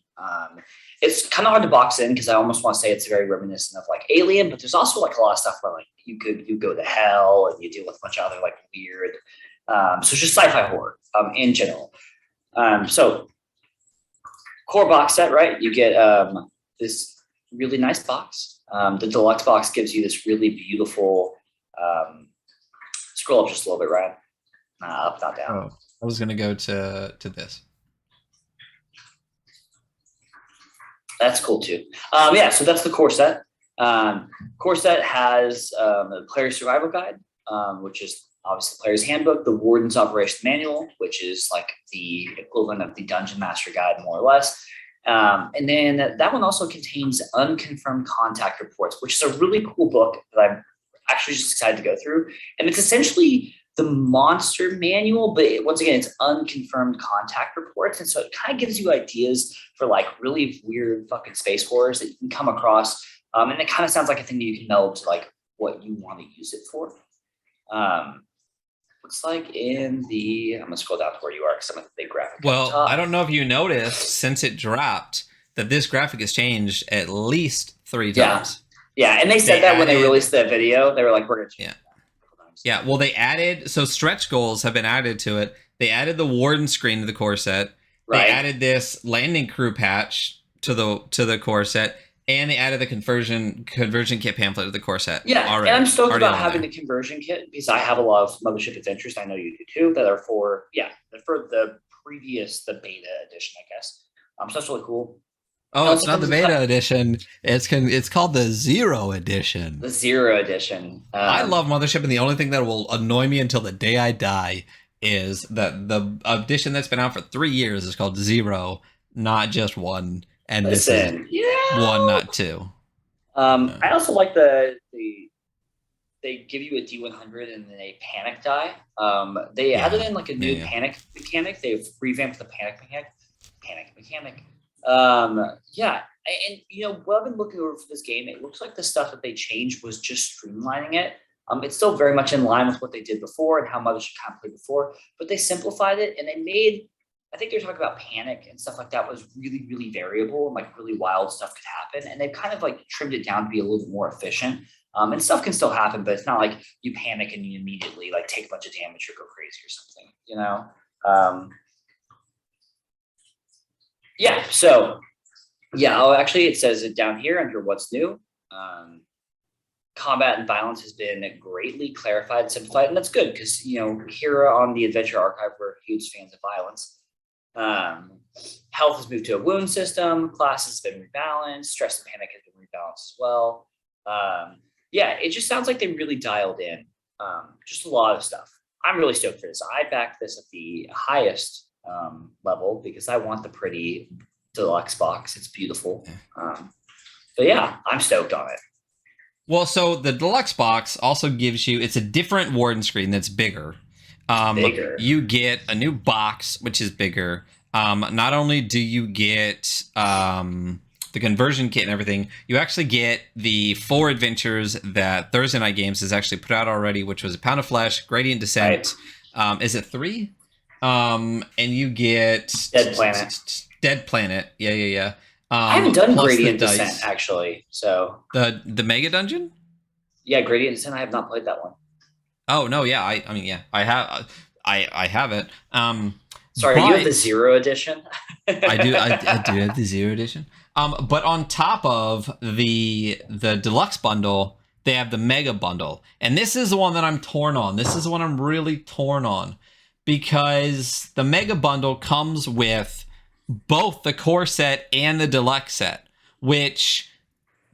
It's kind of hard to box in because I almost want to say it's very reminiscent of like Alien, but there's also like a lot of stuff where like you go to hell and you deal with a bunch of other like weird. So it's just sci-fi horror in general. So core box set, right? You get this really nice box. The deluxe box gives you this really beautiful. Scroll up just a little bit, Ryan. Up, not down. oh, I was gonna go to this. That's cool too. So that's the core set. Core set has the player survival guide, which is obviously the player's handbook, the warden's operation manual, which is like the equivalent of the dungeon master guide, more or less. And then that one also contains unconfirmed contact reports, which is a really cool book that I'm actually just excited to go through. And it's essentially the monster manual, but once again, it's unconfirmed contact reports. And so it kind of gives you ideas for like really weird fucking space horrors that you can come across. And it kind of sounds like a thing that you can meld to like what you want to use it for. Looks like I'm gonna scroll down to where you are because I'm at the big graphic. Well, I don't know if you noticed since it dropped that this graphic has changed at least 3 times. Yeah, and they said that when they released that video, they were like, "We're gonna change." Yeah, well, they added stretch goals have been added to it. They added the warden screen to the core set. They added this landing crew patch to the core set, and they added the conversion kit pamphlet to the core set. Yeah, already, and I'm stoked about having the conversion kit because I have a lot of Mothership adventures. I know you do too. That are for the beta edition, I guess. So that's really cool. Oh, it's not the beta edition. It's called the Zero edition. The Zero edition. I love Mothership, and the only thing that will annoy me until the day I die is that the edition that's been out for 3 years is called Zero, not just 1. And this is 1, not 2. I also like they give you a D100 and then a panic die. They added in like a new panic mechanic. They've revamped the panic mechanic. And what I've been looking over for this game, it looks like the stuff that they changed was just streamlining it. It's still very much in line with what they did before and how Mothership kind of played before, but they simplified it and they made, I think you're talking about panic and stuff like that was really, really variable and like really wild stuff could happen. And they've kind of like trimmed it down to be a little bit more efficient. And stuff can still happen, but it's not like you panic and you immediately like take a bunch of damage or go crazy or something, it says it down here under what's new. Combat and violence has been greatly clarified and simplified, and that's good because here on the Adventure Archive we're huge fans of violence. Health has moved to a wound system, class has been rebalanced, stress and panic has been rebalanced as well. It just sounds like they really dialed in just a lot of stuff. I'm really stoked for this. I backed this at the highest level because I want the pretty deluxe box. It's beautiful. I'm stoked on it. Well, so the deluxe box also gives you, it's a different warden screen that's bigger. You get a new box, which is bigger. Not only do you get the conversion kit and everything, you actually get the 4 adventures that Thursday Night Games has actually put out already, which was A Pound of Flesh, Gradient Descent. Right. Is it 3? And you get Dead Planet. Yeah. I haven't done Gradient Descent actually. So the mega dungeon? Yeah, Gradient Descent. I have not played that one. Oh no, yeah. I have. I have it. Sorry, you have the Zero edition. I do have the Zero edition. But on top of the deluxe bundle, they have the Mega Bundle. And this is the one that I'm torn on. This is the one I'm really torn on. Because the Mega Bundle comes with both the core set and the deluxe set, which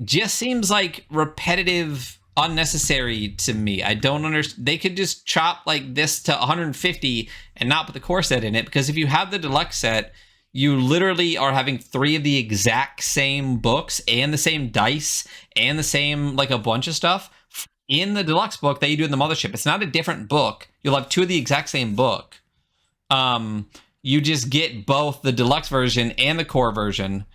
just seems like repetitive, unnecessary to me. I don't understand. They could just chop like this to 150 and not put the core set in it, because if you have the deluxe set, you literally are having 3 of the exact same books and the same dice and the same, like, a bunch of stuff in the deluxe book that you do in the mothership. It's not a different book. You'll have 2 of the exact same book. You just get both the deluxe version and the core version.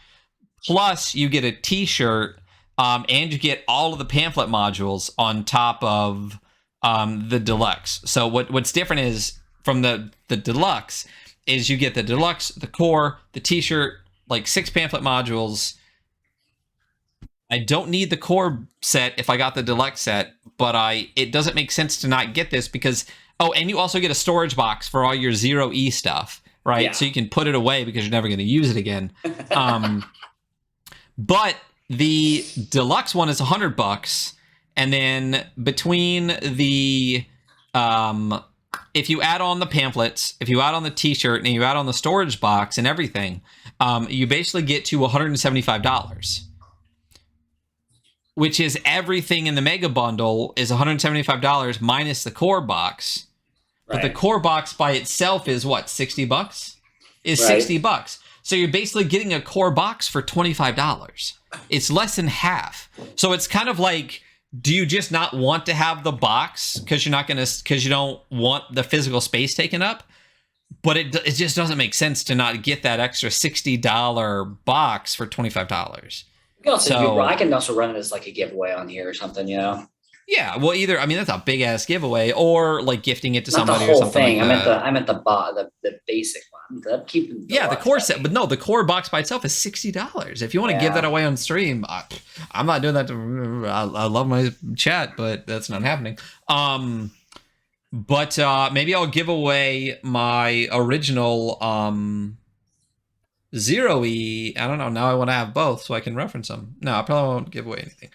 Plus, you get a t-shirt, and you get all of the pamphlet modules on top of the deluxe. So what's different is from the deluxe is you get the deluxe, the core, the t-shirt, like 6 pamphlet modules. I don't need the core set if I got the deluxe set, but it doesn't make sense to not get this because, and you also get a storage box for all your 0E stuff, right? Yeah. So you can put it away because you're never going to use it again. But the deluxe one is $100, and then between the if you add on the pamphlets, if you add on the t-shirt, and you add on the storage box and everything, you basically get to $175. Which is everything in the Mega Bundle is $175 minus the core box. But the core box by itself is what, $60? Is $60. So you're basically getting a core box for $25. It's less than half. So it's kind of like, do you just not want to have the box because you don't want the physical space taken up? But it just doesn't make sense to not get that extra $60 box for $25. I can also run it as like a giveaway on here or something, you know? Yeah, well, either, I mean, that's a big ass giveaway, or like gifting it to not somebody the whole or something. Thing. Like that. I meant the basic one. I'm keeping the core set, but no, the core box by itself is $60. If you want to give that away on stream, I'm not doing that. I love my chat, but that's not happening. But maybe I'll give away my original 0E. I don't know. Now I want to have both so I can reference them. No, I probably won't give away anything.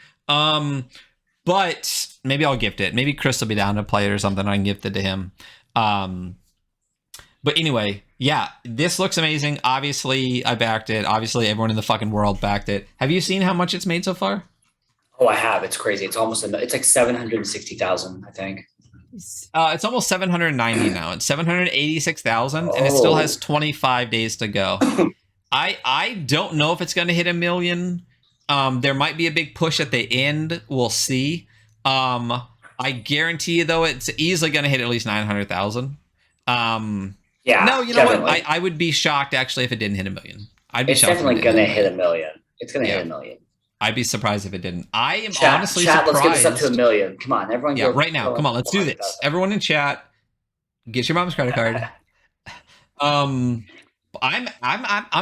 But maybe I'll gift it. Maybe Chris will be down to play it or something. I can gift it to him. But anyway, yeah, this looks amazing. Obviously, I backed it. Obviously, everyone in the fucking world backed it. Have you seen how much it's made so far? Oh, I have. It's crazy. It's like 760,000, I think. It's almost 790 now. It's 786,000, and it still has 25 days to go. I don't know if it's going to hit 1 million. There might be a big push at the end. We'll see. I guarantee you, though, it's easily going to hit at least 900,000. Yeah. No, you know what? I would be shocked, actually, if it didn't hit 1 million. It's definitely going to hit 1 million. It's going to hit 1 million. I'd be surprised if it didn't. I am honestly surprised. Let's get this up to 1 million. Come on, everyone. Yeah, right now. Come on, let's do this. Everyone in chat, get your mom's credit card. I'm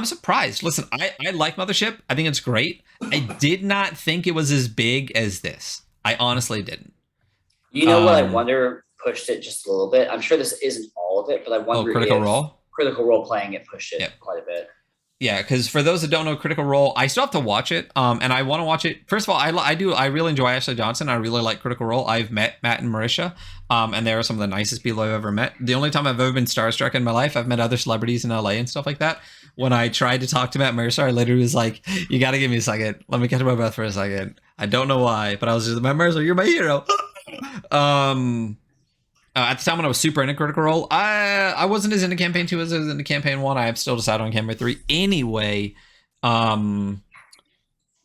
surprised. Listen, I like Mothership. I think it's great. I did not think it was as big as this. I honestly didn't. You know what? I wonder pushed it just a little bit. I'm sure this isn't all of it, but I wonder if Critical Role playing it pushed it quite a bit. Yeah, because for those that don't know Critical Role, I still have to watch it, and I want to watch it. First of all, I really enjoy Ashley Johnson. I really like Critical Role. I've met Matt and Marisha, and they are some of the nicest people I've ever met. The only time I've ever been starstruck in my life, I've met other celebrities in LA and stuff like that. When I tried to talk to Matt and Marisha, I literally was like, "You got to give me a second. Let me catch my breath for a second." I don't know why, but I was just, Matt Marisha, you're my hero. At the time when I was super into Critical Role, I wasn't as into Campaign 2 as I was into Campaign 1. I have still decided on Campaign 3. Anyway,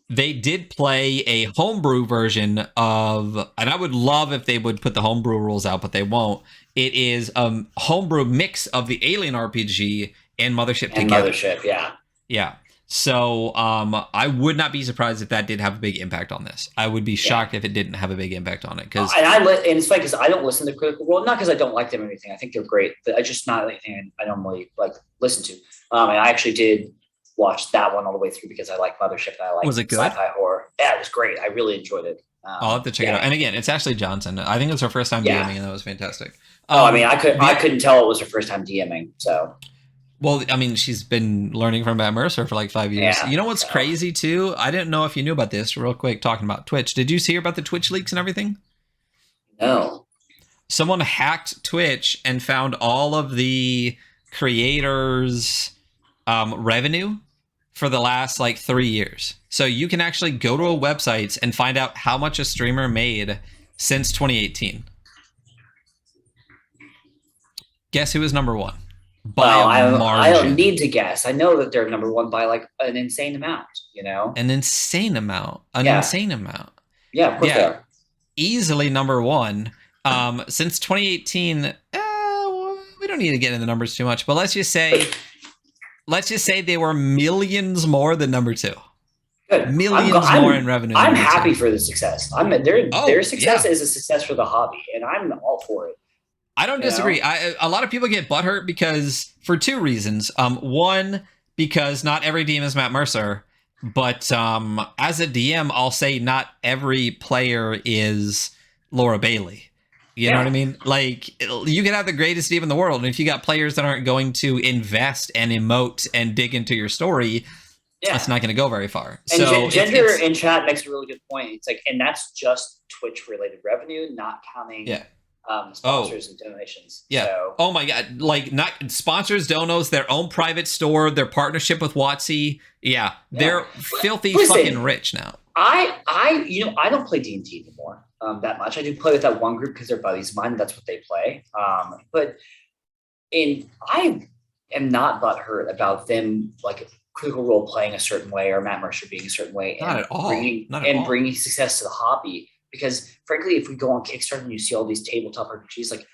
they did play a homebrew version of, and I would love if they would put the homebrew rules out, but they won't. It is a homebrew mix of the Alien RPG and Mothership together. Mothership, yeah. Yeah. So I would not be surprised if that did have a big impact on this. I would be shocked if it didn't have a big impact on it. And it's funny because I don't listen to Critical Role, not because I don't like them or anything. I think they're great. But I just not anything I normally like listen to. And I actually did watch that one all the way through because I like Mothership. And I like sci-fi horror. Yeah, it was great. I really enjoyed it. I'll have to check it out. And again, it's Ashley Johnson. I think it was her first time DMing, and that was fantastic. I couldn't tell it was her first time DMing. So. Well, I mean, she's been learning from Matt Mercer for like 5 years. Yeah, You know what's crazy too? I didn't know if you knew about this. Real quick, talking about Twitch. Did you hear about the Twitch leaks and everything? No. Someone hacked Twitch and found all of the creators' revenue for the last like 3 years. So you can actually go to a website and find out how much a streamer made since 2018. Guess who is number one? By a margin. I don't need to guess. I know that they're number one by like an insane amount, you know? An insane amount. Insane amount. Yeah, of course they are. Easily number one. Since 2018, we don't need to get into the numbers too much, but let's just say they were millions more than number two. Good. Millions more in revenue. I'm happy for the success. Their success is a success for the hobby, and I'm all for it. I don't disagree. A lot of people get butthurt because for two reasons. One, because not every DM is Matt Mercer, but as a DM, I'll say not every player is Laura Bailey. You know what I mean? Like, you can have the greatest DM in the world, and if you got players that aren't going to invest and emote and dig into your story, it's not going to go very far. And so Gender in chat makes a really good point. It's like, and that's just Twitch-related revenue, not counting sponsors and donations. Yeah. So. Oh my God! Like, not sponsors, donos, their own private store, their partnership with WotC. Yeah, they're filthy fucking rich now. I don't play D&D anymore that much. I do play with that one group because they're buddies of mine. That's what they play. But I am not butthurt about them like Critical Role playing a certain way or Matt Mercer being a certain way. Not at all. Bringing success to the hobby. Because frankly, if we go on Kickstarter and you see all these tabletop RPGs, like,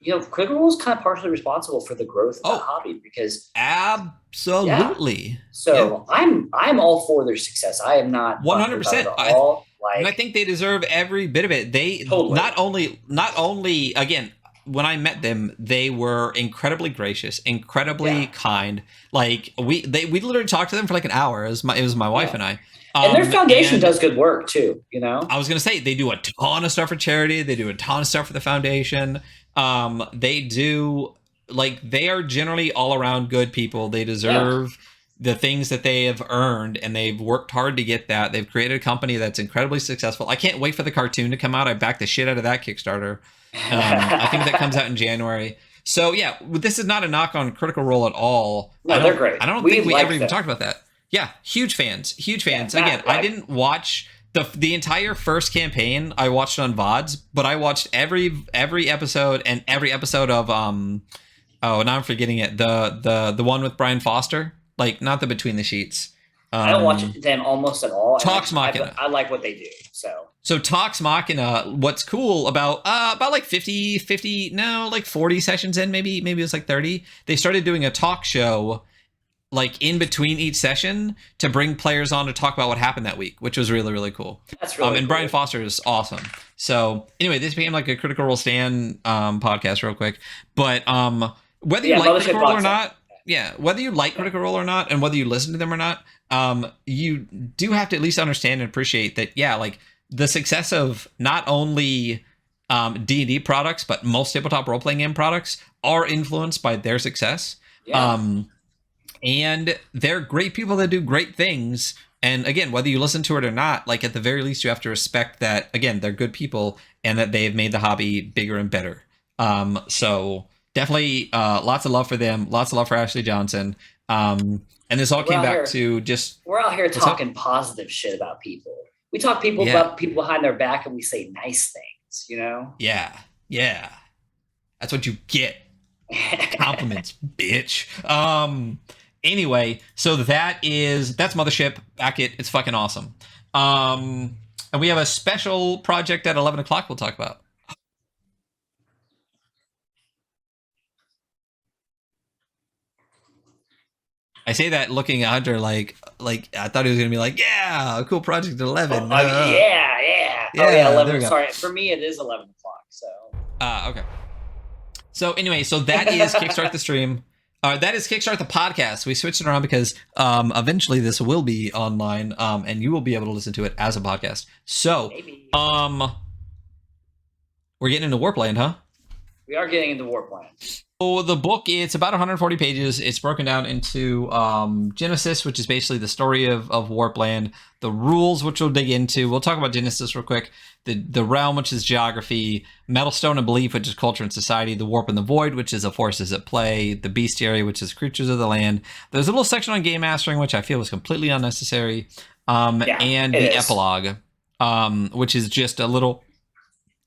you know, Critical Role is kind of partially responsible for the growth of the hobby because absolutely. Yeah. So I'm all for their success. I am not 100%. And I think they deserve every bit of it. They not only again, when I met them, they were incredibly gracious, incredibly kind. Like we literally talked to them for like an hour. It was my wife and I. And their foundation does good work too, you know? I was going to say, they do a ton of stuff for charity. They do a ton of stuff for the foundation. They are generally all around good people. They deserve the things that they have earned, and they've worked hard to get that. They've created a company that's incredibly successful. I can't wait for the cartoon to come out. I backed the shit out of that Kickstarter. I think that comes out in January. So yeah, this is not a knock on Critical Role at all. No, they're great. I don't think we ever even talked about that. Yeah, huge fans. Again, I didn't watch the entire first campaign. I watched it on VODs, but I watched every episode and every episode of now I'm forgetting it. The one with Brian Foster, like not the Between the Sheets. I don't watch them almost at all. Talks Machina. I like what they do. So Talks Machina, what's cool about like 40 sessions in, maybe it was like 30. They started doing a talk show like in between each session to bring players on to talk about what happened that week, which was really, really cool. That's really and cool. Brian Foster is awesome. So anyway, this became like a Critical Role Stan podcast real quick. But whether you like Critical Role or not, whether you like Critical Role or not, and whether you listen to them or not, you do have to at least understand and appreciate that, like the success of not only D&D products, but most tabletop role-playing game products are influenced by their success. Yeah. And they're great people that do great things. And again, whether you listen to it or not, like at the very least, you have to respect that, again, they're good people and that they've made the hobby bigger and better. So definitely lots of love for them. Lots of love for Ashley Johnson. And this all came back to just... We're out here talking positive shit about people. We talk about people behind their back and we say nice things, you know? Yeah. That's what you get. Compliments, bitch. Anyway, so that's Mothership. Back it. It's fucking awesome. And we have a special project at 11 o'clock we'll talk about. I say that looking at Hunter like I thought he was going to be like, a cool project at 11. Yeah. 11. Sorry, for me it is 11 o'clock. So. Okay. So anyway, that is Kickstart the Stream. That is Kickstart the Podcast. We switched it around because eventually this will be online, and you will be able to listen to it as a podcast. So, we're getting into Warpland, huh? We are getting into Warpland. So the book, it's about 140 pages. It's broken down into Genesis, which is basically the story of Warpland, the rules, which we'll dig into. We'll talk about Genesis real quick. The realm, which is geography, metal, stone, and belief, which is culture and society, the warp and the void, which is the forces at play, the bestiary, which is creatures of the land. There's a little section on game mastering, which I feel was completely unnecessary, and the epilogue, which is just a little...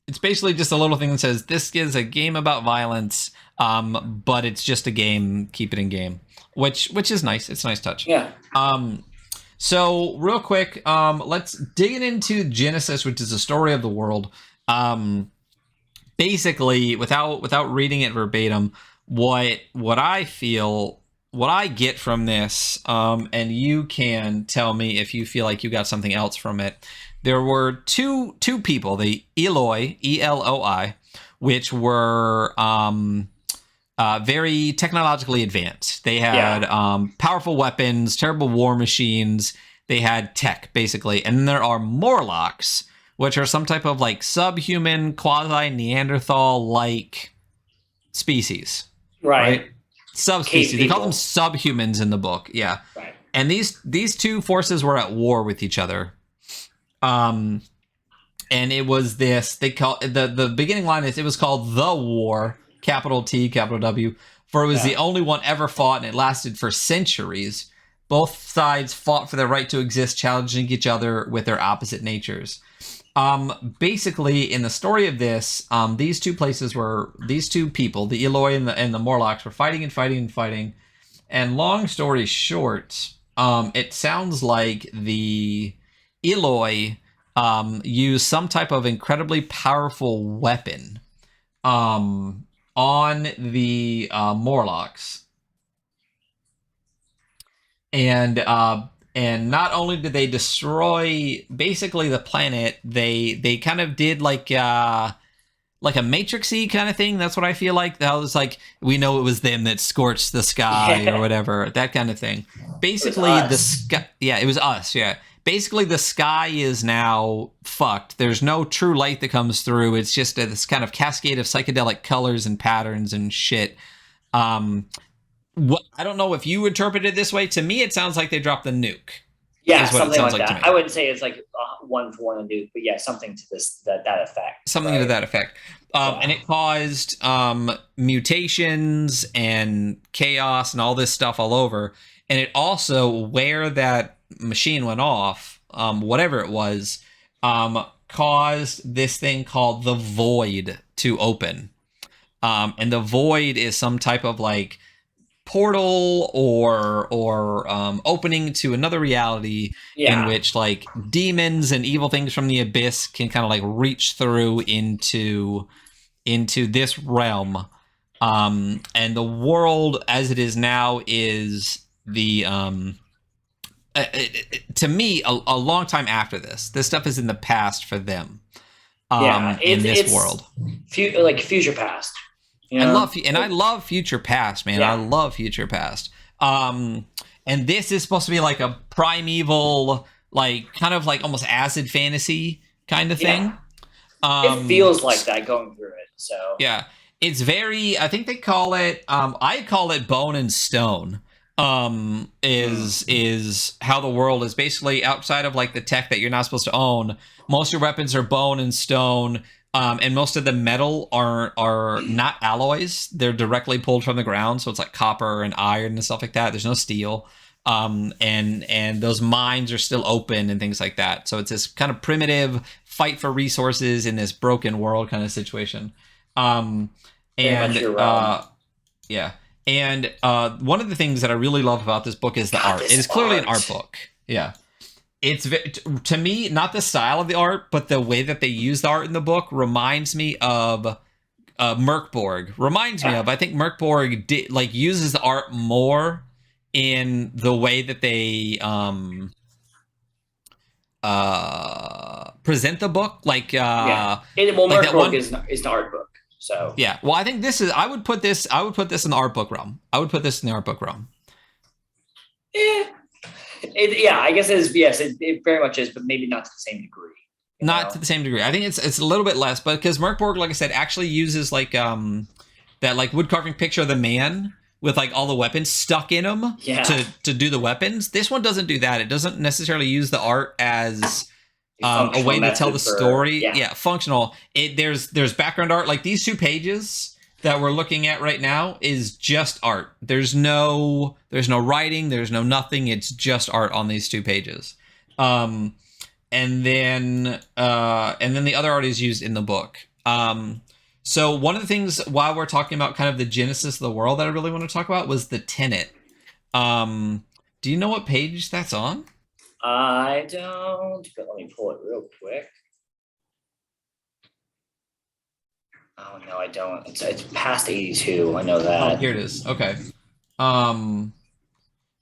It's basically just a little thing that says, this is a game about violence, but it's just a game, keep it in game, which is nice. It's a nice touch. Yeah. So real quick, let's dig into Genesis, which is the story of the world. Basically, without reading it verbatim, what I get from this, and you can tell me if you feel like you got something else from it. There were two people, the Eloi, E-L-O-I, which were very technologically advanced. They had powerful weapons, terrible war machines. They had tech, basically. And then there are Morlocks, which are some type of like subhuman, quasi-Neanderthal-like species. Right. Subspecies. They call them subhumans in the book. Yeah. Right. And these two forces were at war with each other. And it was this, they call the beginning line is, it was called The War, capital T, capital W, for it was the only one ever fought, and it lasted for centuries. Both sides fought for their right to exist, challenging each other with their opposite natures. Basically, in the story of this, these two people, the Eloi and the Morlocks, were fighting and fighting and fighting. And long story short, it sounds like the Eloi used some type of incredibly powerful weapon on the Morlocks, and not only did they destroy basically the planet, they kind of did like a Matrix-y kind of thing. That's what I feel like. That was like, we know it was them that scorched the sky or whatever, that kind of thing. Basically, the sky. Yeah, it was us. Yeah. Basically, the sky is now fucked. There's no true light that comes through. It's just this kind of cascade of psychedelic colors and patterns and shit. I don't know if you interpret it this way. To me, it sounds like they dropped the nuke. Yeah, something like that. I wouldn't say it's like one for one a nuke, but yeah, something to that effect. Something to that effect. And it caused mutations and chaos and all this stuff all over. And it also, where that machine went off, whatever it was, caused this thing called the void to open. And the void is some type of like portal or opening to another reality in which like demons and evil things from the abyss can kind of like reach through into this realm. And the world as it is now is the to me a long time after this stuff is in the past for them. In this world, like future past. You know? I love future past, man. I love future past. And this is supposed to be like a primeval, like kind of like almost acid fantasy kind of thing. It feels like that going through it. So yeah, it's very. I think they call it. I call it bone and stone. Is how the world is basically outside of like the tech that you're not supposed to own. Most of your weapons are bone and stone. And most of the metal are not alloys. They're directly pulled from the ground. So it's like copper and iron and stuff like that. There's no steel. And those mines are still open and things like that. So it's this kind of primitive fight for resources in this broken world kind of situation. And one of the things that I really love about this book is the art. It is clearly an art book. Yeah. It's, to me, not the style of the art, but the way that they use the art in the book reminds me of Merkborg. I think Merkborg uses the art more in the way that they present the book. Merkborg is an art book. So yeah, well, I think I would put this in the art book realm. Yeah. I guess it is. Yes, it very much is, but maybe not to the same degree. To the same degree. I think it's a little bit less, but because Merkborg, like I said, actually uses like that like wood carving picture of the man with like all the weapons stuck in him to do the weapons. This one doesn't do that. It doesn't necessarily use the art as a way to tell the story. Functional. There's background art. Like these 2 pages that we're looking at right now is just art. There's no writing. There's no nothing. It's just art on these 2 pages. And then the other art is used in the book. So one of the things while we're talking about kind of the genesis of the world that I really want to talk about was the tenet. Do you know what page that's on? I don't, but let me pull it real quick. Oh no, I don't. It's past 82. I know that. Oh, here it is. Okay.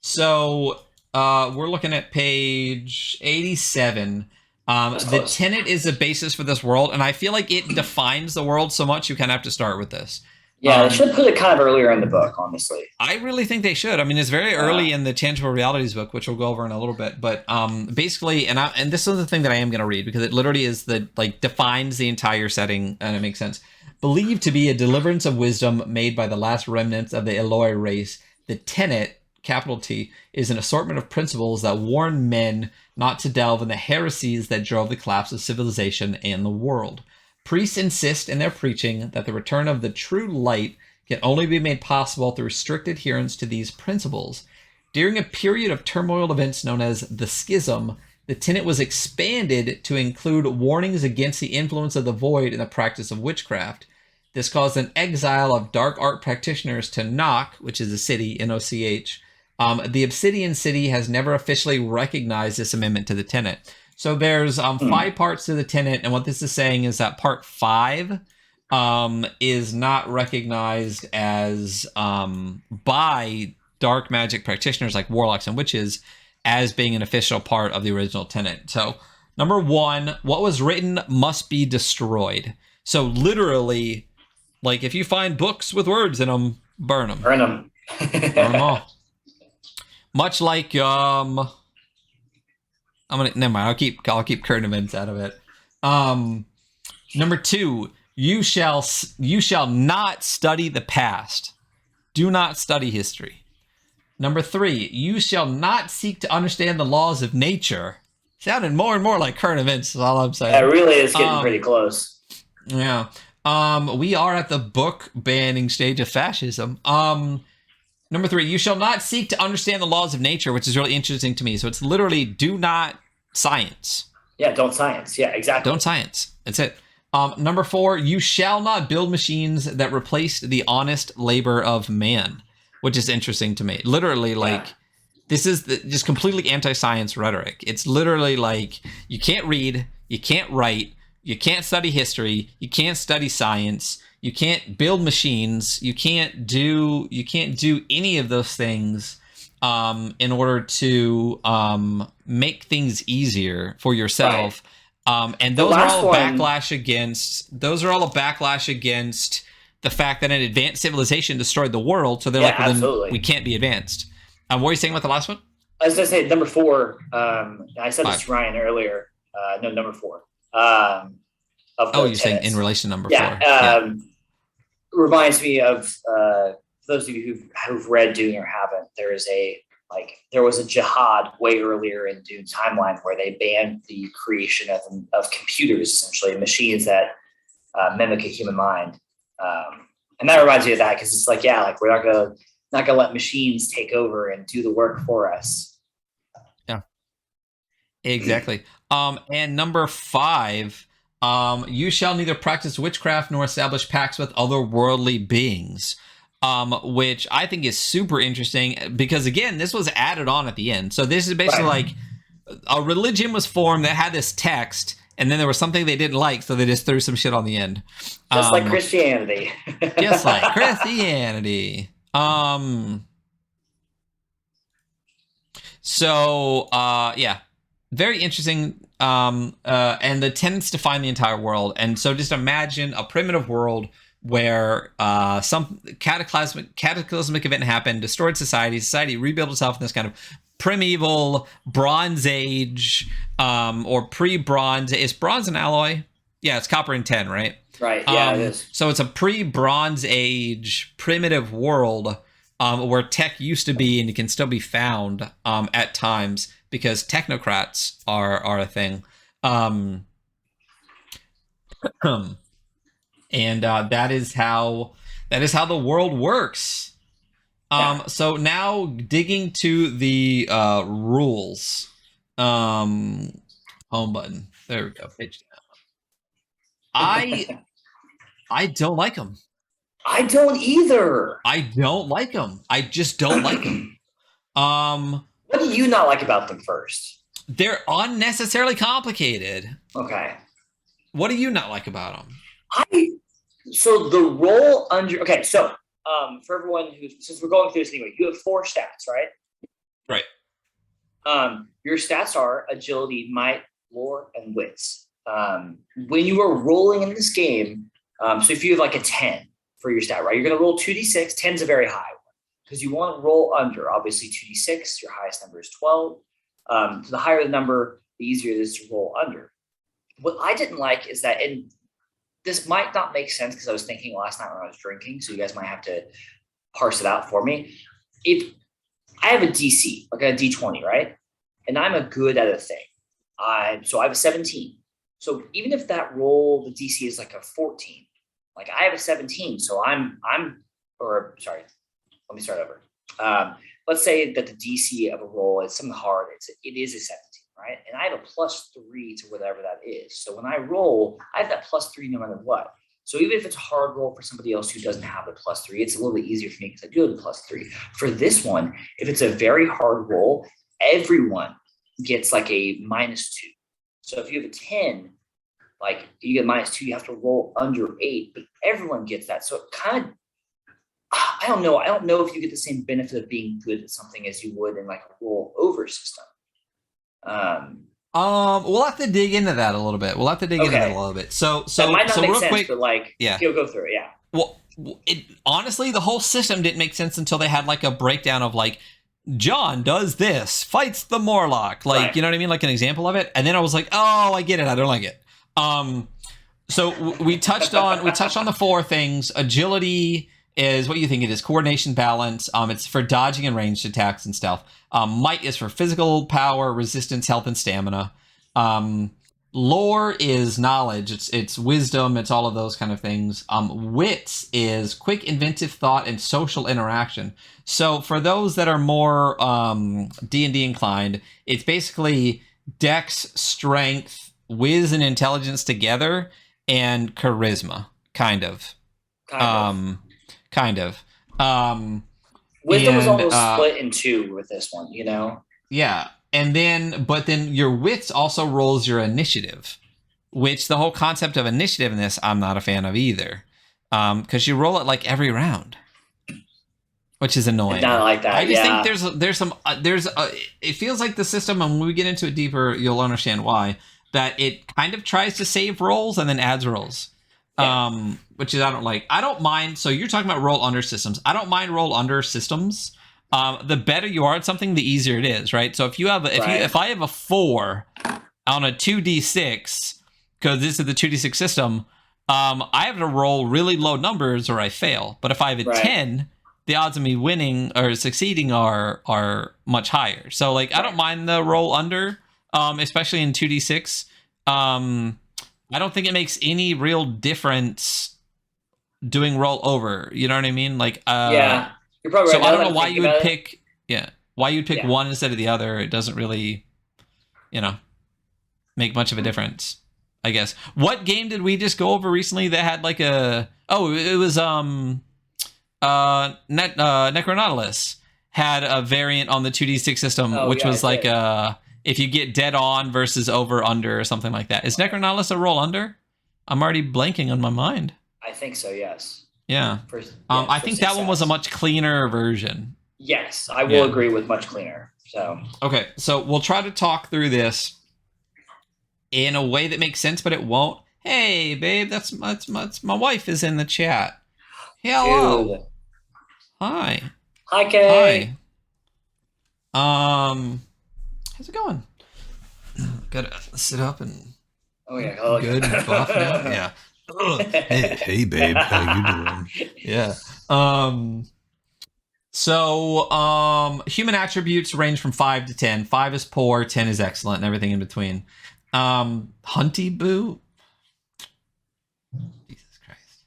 So we're looking at page 87. The tenet is the basis for this world, and I feel like it defines the world so much you kind of have to start with this. Yeah, they should put it kind of earlier in the book, honestly. I really think they should. I mean, it's very early in the Tangible Realities book, which we'll go over in a little bit. But basically, and this is the thing that I am going to read because it literally is defines the entire setting, and it makes sense. Believed to be a deliverance of wisdom made by the last remnants of the Eloi race, the tenet, capital T, is an assortment of principles that warn men not to delve in the heresies that drove the collapse of civilization and the world. Priests insist in their preaching that the return of the true light can only be made possible through strict adherence to these principles. During a period of turmoil events known as the Schism, the tenet was expanded to include warnings against the influence of the void in the practice of witchcraft. This caused an exile of dark art practitioners to Nock, which is a city, N-O-C-H. The Obsidian City has never officially recognized this amendment to the tenet. So there's 5 parts to the tenet, and what this is saying is that part 5 is not recognized as by dark magic practitioners like warlocks and witches as being an official part of the original tenet. So number 1, what was written must be destroyed. So literally, like if you find books with words in them, burn them. Burn them. Burn them all. Much like never mind. I'll keep current events out of it. Number 2, you shall not study the past. Do not study history. Number 3, you shall not seek to understand the laws of nature. Sounding more and more like current events is all I'm saying. It really is getting pretty close. Yeah. We are at the book banning stage of fascism. Number 3, you shall not seek to understand the laws of nature, which is really interesting to me. So it's literally do not science. Yeah, don't science. Yeah, exactly. Don't science. That's it. Number 4, you shall not build machines that replace the honest labor of man, which is interesting to me. Literally, this is just completely anti-science rhetoric. It's literally like you can't read, you can't write, you can't study history, you can't study science, you can't build machines, you can't do any of those things in order to make things easier for yourself. Right. And those are all a backlash against the fact that an advanced civilization destroyed the world. So they're like, well, then we can't be advanced. What were you saying about the last one? I was going to say number 4. I said this to Ryan earlier. No, number 4. You're saying in relation to number 4. Reminds me of those of you who've read Dune or haven't. There was a jihad way earlier in Dune's timeline where they banned the creation of computers, essentially machines that mimic a human mind. And that reminds me of that because it's like, we're not gonna let machines take over and do the work for us. Yeah, exactly. And number 5. You shall neither practice witchcraft nor establish pacts with otherworldly beings, which I think is super interesting because, again, this was added on at the end. So this is basically like a religion was formed that had this text, and then there was something they didn't like, so they just threw some shit on the end. Just like Christianity. Just like Christianity. Very interesting. And the tenets define the entire world. And so just imagine a primitive world where some cataclysmic event happened, destroyed society rebuilt itself in this kind of primeval Bronze Age or pre-Bronze. Is bronze an alloy? Yeah, it's copper and tin, right? Right. Yeah, it is. So it's a pre-Bronze Age primitive world where tech used to be and it can still be found at times because technocrats are a thing. And that is how the world works. So now digging to the rules. Home button. There we go. Page down. I don't like them. I don't either. I don't like them. I just don't like them. What do you not like about them first? They're unnecessarily complicated. Okay. What do you not like about them? So the roll under. Okay, so for everyone since we're going through this anyway, you have 4 stats, right? Right. Your stats are agility, might, lore, and wits. When you are rolling in this game, so if you have like a 10 for your stat, right, you're going to roll 2d6. 10 is a very high one because you want to roll under. Obviously, 2d6, your highest number is 12. So the higher the number, the easier it is to roll under. What I didn't like is that, and this might not make sense because I was thinking last night when I was drinking, so you guys might have to parse it out for me. If I have a DC, like a D20, right, and I'm a good at a thing, so I have a 17. So even if that roll, the DC is like a 14, like I have a 17, so sorry, let me start over. Let's say that the DC of a roll is something hard. It is a 17, right? And I have a +3 to whatever that is. So when I roll, I have that +3 no matter what. So even if it's a hard roll for somebody else who doesn't have the +3, it's a little bit easier for me because I do have the +3. For this one, if it's a very hard roll, everyone gets like a -2. So if you have a 10, like you get -2, you have to roll under 8, but everyone gets that. So it kind of, I don't know. I don't know if you get the same benefit of being good at something as you would in like a roll over system. We'll have to dig into that a little bit. So that might not make real sense, quick, but like, yeah, go through it. Yeah. Well, honestly, the whole system didn't make sense until they had like a breakdown of like, John does this, fights the Morlock, like, right. You know what I mean, like an example of it, and then I was like, oh, I get it. I don't like it. So we touched on the 4 things. Agility is what you think it is. Coordination, balance. It's for dodging and ranged attacks and stealth. Might is for physical power, resistance, health, and stamina. Lore is knowledge. It's wisdom. It's all of those kind of things. Wits is quick, inventive thought and social interaction. So for those that are more D&D inclined, it's basically dex, strength, whiz, and intelligence together, and charisma, kind of. Wisdom was almost split in 2 with this one, you know? Yeah. But then your wits also rolls your initiative, which the whole concept of initiative in this, I'm not a fan of either. Because you roll it like every round, which is annoying. It's not like that. I just think it feels like the system, and when we get into it deeper, you'll understand why, that it kind of tries to save rolls and then adds rolls. Yeah. Which is, I don't like. I don't mind. So you're talking about roll under systems. I don't mind roll under systems. The better you are at something, the easier it is, right? So if I have a 4 on a 2d6, because this is the 2d6 system, I have to roll really low numbers or I fail. But if I have a 10, the odds of me winning or succeeding are much higher. So like, I don't mind the roll under, especially in 2d6. I don't think it makes any real difference doing roll over. You know what I mean? Like, yeah. You're probably right. So I don't know why you would pick, one instead of the other. It doesn't really, make much of a difference, I guess. What game did we just go over recently that had like it was Necronautilus had a variant on the 2d6 system, which was like if you get dead on versus over under or something like that. Is Necronautilus a roll under? I'm already blanking on my mind. I think so, yes. Yeah. I think that one was a much cleaner version. Yes, I will agree with much cleaner. So okay, so we'll try to talk through this in a way that makes sense, but it won't. Hey, babe, that's my wife is in the chat. Hello. Dude. Hi. Hi, Kay. Hi. How's it going? Gotta sit up and. Oh yeah. Oh, good buff now. Yeah. Hey, babe, how you doing? Yeah. So human attributes range from 5 to 10. 5 is poor, 10 is excellent, and everything in between. Hunty Boo. Jesus Christ.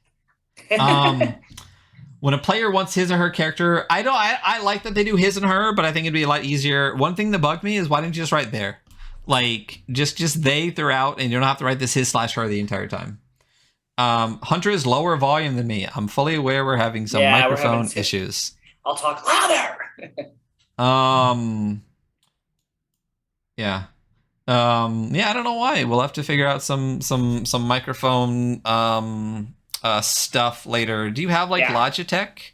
When a player wants his or her character, I like that they do his and her, but I think it'd be a lot easier. One thing that bugged me is why didn't you just write there? Like just they throughout, and you don't have to write this his/her the entire time. Hunter is lower volume than me. I'm fully aware we're having some microphone issues. I'll talk louder. Yeah. I don't know why. We'll have to figure out some microphone stuff later. Do you have Logitech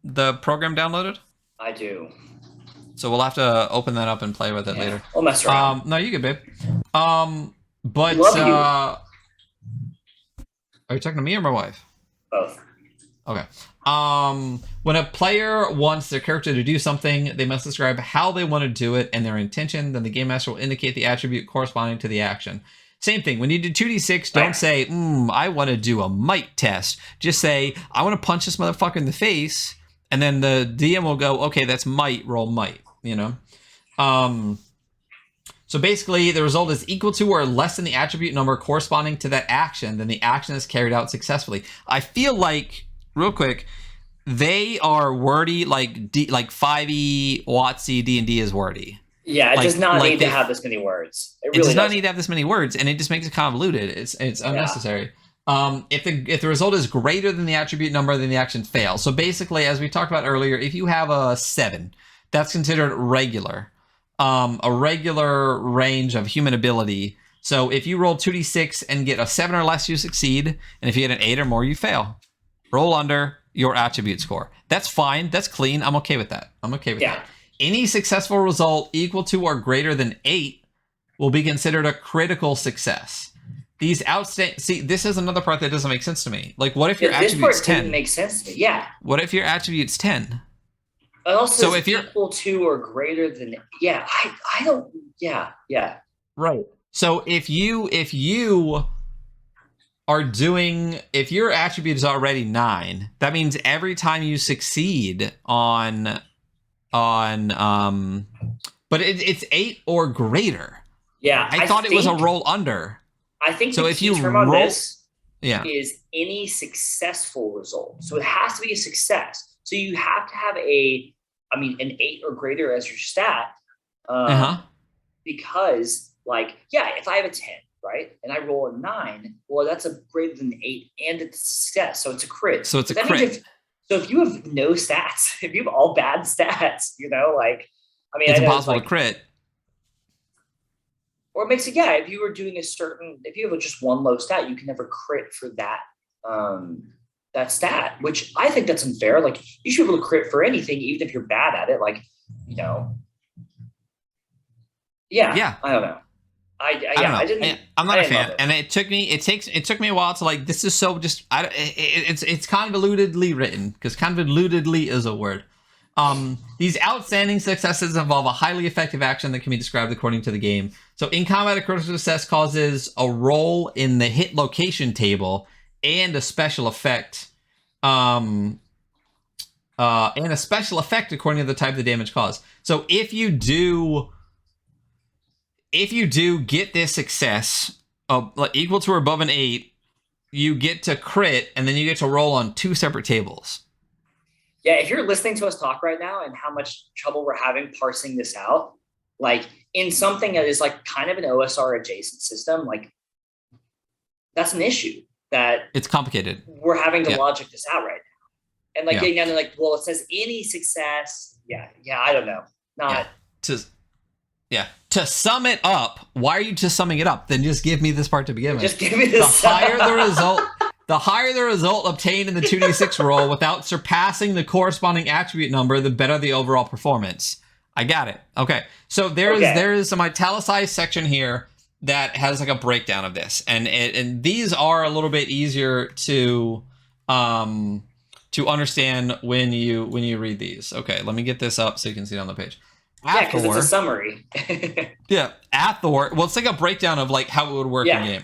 the program downloaded? I do. So we'll have to open that up and play with it later. We'll mess around. No, you good, babe. But Love you. Are you talking to me or my wife? Both. Okay. When a player wants their character to do something, they must describe how they want to do it and their intention. Then the game master will indicate the attribute corresponding to the action. Same thing. When you do 2d6, don't say, I want to do a might test. Just say, I want to punch this motherfucker in the face. And then the DM will go, okay, that's might, roll might, you know? So basically, the result is equal to or less than the attribute number corresponding to that action. Then the action is carried out successfully. I feel like, real quick, they are wordy like 5e, WotC, D&D is wordy. Yeah, it does not need to have this many words. It really does not need to have this many words, and it just makes it convoluted. It's unnecessary. If the result is greater than the attribute number, then the action fails. So basically, as we talked about earlier, if you have a 7, that's considered regular. A regular range of human ability. So if you roll 2d6 and get a 7 or less, you succeed. And if you get an 8 or more, you fail. Roll under your attribute score. That's fine. That's clean. I'm okay with that. That. Any successful result equal to or greater than 8 will be considered a critical success. These outstanding... See, this is another part that doesn't make sense to me. Like, what if your attribute's 10? Didn't make sense to me. Yeah. What if your attribute's 10? It also so if you're equal to or greater than... Yeah, I don't... Yeah. Right. So if you are doing... If your attribute is already 9, that means every time you succeed on but it's 8 or greater. Yeah, I thought it was a roll under. I think so. The If you term on roll, this is any successful result. So it has to be a success. So you have to have an 8 or greater as your stat. Because if I have a 10, right, and I roll a 9, well, that's a greater than 8, and it's a success. So it's a crit. So it's a crit. So if you have no stats, if you have all bad stats, it's impossible to crit. Or it makes it, if you were doing if you have just one low stat, you can never crit for that stat, which I think that's unfair. Like, you should be able to crit for anything, even if you're bad at it. I don't know. I'm not a fan, and it took me a while to this is so just it's convolutedly written, because convolutedly is a word. These outstanding successes involve a highly effective action that can be described according to the game. So in combat, a critical success causes a roll in the hit location table and a special effect, according to the type of the damage caused. So if you do get this success equal to or above an 8, you get to crit, and then you get to roll on 2 separate tables. Yeah, if you're listening to us talk right now and how much trouble we're having parsing this out, in something that is kind of an OSR adjacent system, that's an issue that it's complicated. We're having to logic this out right now. And getting down to well, it says any success. Yeah, I don't know. To sum it up, why are you just summing it up? Then just give me this part to begin with. Just give me this. The higher the result obtained in the 2d6 roll without surpassing the corresponding attribute number, the better the overall performance. I got it. Okay. So there is some italicized section here that has a breakdown of this, and these are a little bit easier to understand when you read these. Okay, let me get this up so you can see it on the page. Yeah, because it's a summary. Yeah, Athor. Well, it's like a breakdown of like how it would work in game.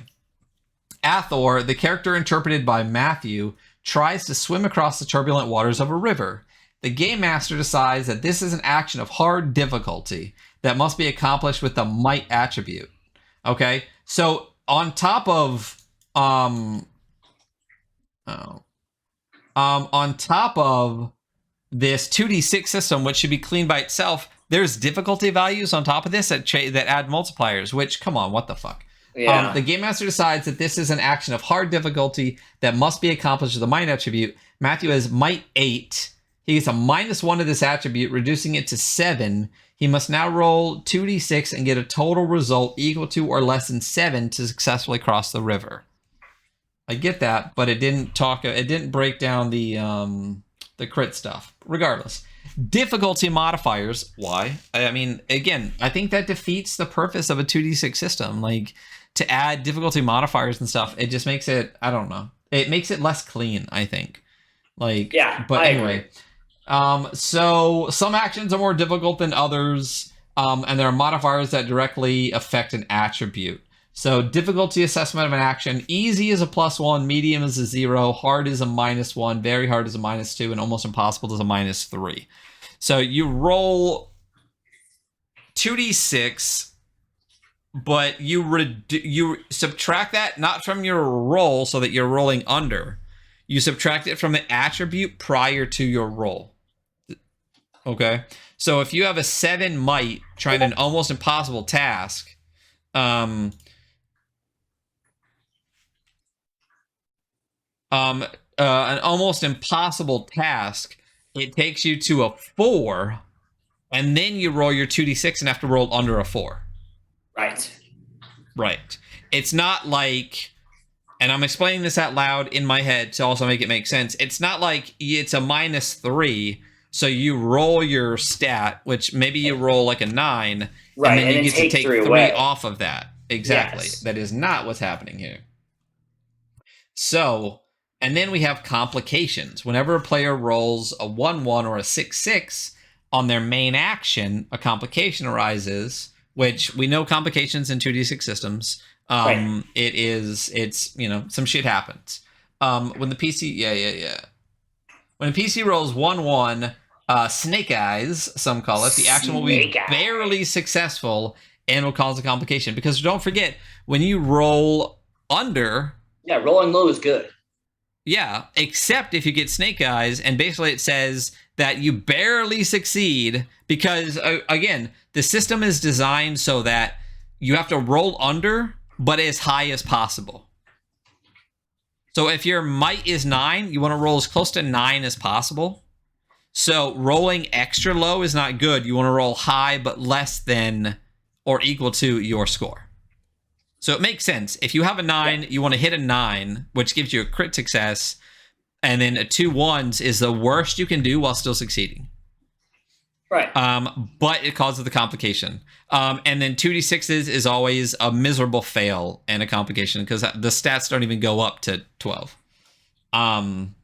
Athor, the character interpreted by Matthew, tries to swim across the turbulent waters of a river. The game master decides that this is an action of hard difficulty that must be accomplished with the might attribute. Okay, so on top of on top of this 2d6 system, which should be clean by itself, there's difficulty values on top of this that add multipliers. Which, come on, what the fuck? Yeah. The game master decides that this is an action of hard difficulty that must be accomplished with the might attribute. Matthew has might 8. He gets a -1 to this attribute, reducing it to 7. He must now roll 2d6 and get a total result equal to or less than 7 to successfully cross the river. I get that, but it didn't break down the crit stuff. Regardless, difficulty modifiers. Why? I mean, again, I think that defeats the purpose of a 2d6 system. Like, to add difficulty modifiers and stuff, it just makes it, I don't know, it makes it less clean, I think. Like, yeah, but anyway. So some actions are more difficult than others, and there are modifiers that directly affect an attribute. So difficulty assessment of an action: easy is a +1, medium is a 0, hard is a -1, very hard is a -2, and almost impossible is a -3. So you roll 2d6, but you subtract that not from your roll so that you're rolling under. You subtract it from the attribute prior to your roll. Okay, so if you have a 7 might trying an almost impossible task, an almost impossible task, it takes you to a 4, and then you roll your 2d6 and have to roll under a 4. Right. It's not like, and I'm explaining this out loud in my head to also make it make sense. It's not like it's a -3, so you roll your stat, which maybe you roll like a 9, right, and then you get to take 3 away. off of that. Exactly. Yes. That is not what's happening here. So, and then we have complications. Whenever a player rolls a 1-1 or a 6-6 on their main action, a complication arises, which we know complications in 2d6 systems. Right. It's some shit happens. When the PC, when a PC rolls 1-1, snake eyes, some call it, the action will be barely successful and will cause a complication. Because don't forget, when you roll under, rolling low is good. Yeah, except if you get snake eyes, and basically it says that you barely succeed because, again, the system is designed so that you have to roll under, but as high as possible. So if your might is 9, you want to roll as close to 9 as possible. So rolling extra low is not good. You want to roll high, but less than or equal to your score. So it makes sense. If you have a 9, you want to hit a 9, which gives you a crit success. And then a 2 1s is the worst you can do while still succeeding. Right. But it causes the complication. And then 2d6s is always a miserable fail and a complication because the stats don't even go up to 12. And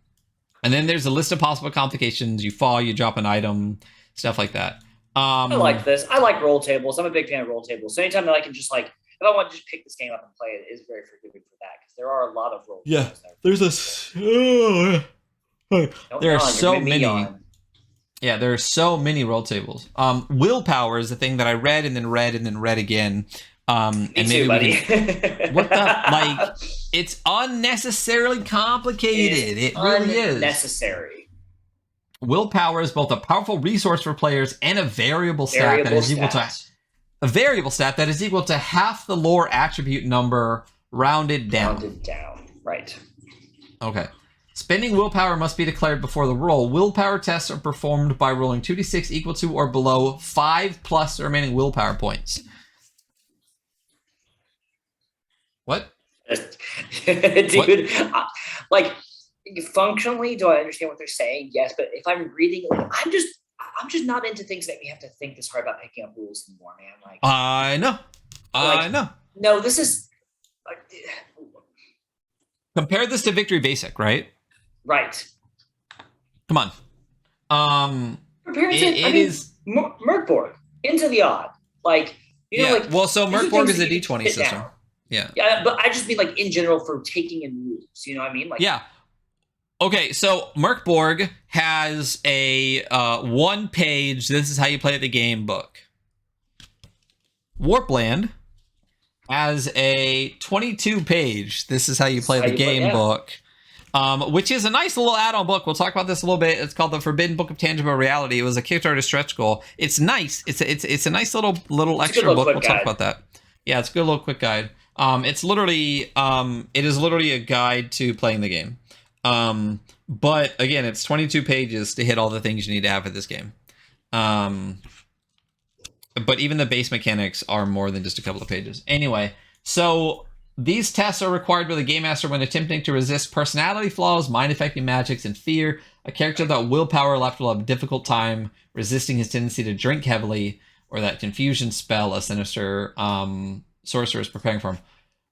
then there's a list of possible complications. You fall, you drop an item, stuff like that. I like this. I like roll tables. I'm a big fan of roll tables. So anytime that I can just if I want to just pick this game up and play it, is very forgiving for that because there are a lot of roll tables there. There are so many. Yeah, there are so many roll tables. Willpower is the thing that I read and then read and then read again. Me too, buddy. What the it's unnecessarily complicated. It really is unnecessary. Willpower is both a powerful resource for players and a variable stat that is equal to a variable stat that is equal to half the lore attribute number rounded down. Rounded down, right? Okay. Spending willpower must be declared before the roll. Willpower tests are performed by rolling 2d6 equal to or below 5 plus the remaining willpower points. What? Dude, what? Functionally, do I understand what they're saying? Yes, but if I'm reading, I'm just not into things that we have to think this hard about picking up rules anymore, man. I know. No, this is. Compare this to Victory Basic, right? Right. Come on. Compare it is Merkborg. Into the Odd. Like, well, so these are Merkborg things is a that you can D20 fit system. down. Yeah. Yeah, but I just mean like in general for taking in rules. You know what I mean? Like, yeah. Okay, so Merkborg has a 1-page, this is how you play the game book. Warpland has a 22-page, this is how you play the game book, which is a nice little add-on book. We'll talk about this a little bit. It's called The Forbidden Book of Tangible Reality. It was a Kickstarter stretch goal. It's nice. It's a nice little extra book. We'll talk about that. Yeah, it's a good little quick guide. It is literally a guide to playing the game. But again, it's 22 pages to hit all the things you need to have for this game. But even the base mechanics are more than just a couple of pages. Anyway, so these tests are required by the Game Master when attempting to resist personality flaws, mind-affecting magics, and fear. A character without willpower left will have a difficult time resisting his tendency to drink heavily, or that confusion spell a sinister sorcerer is preparing for him.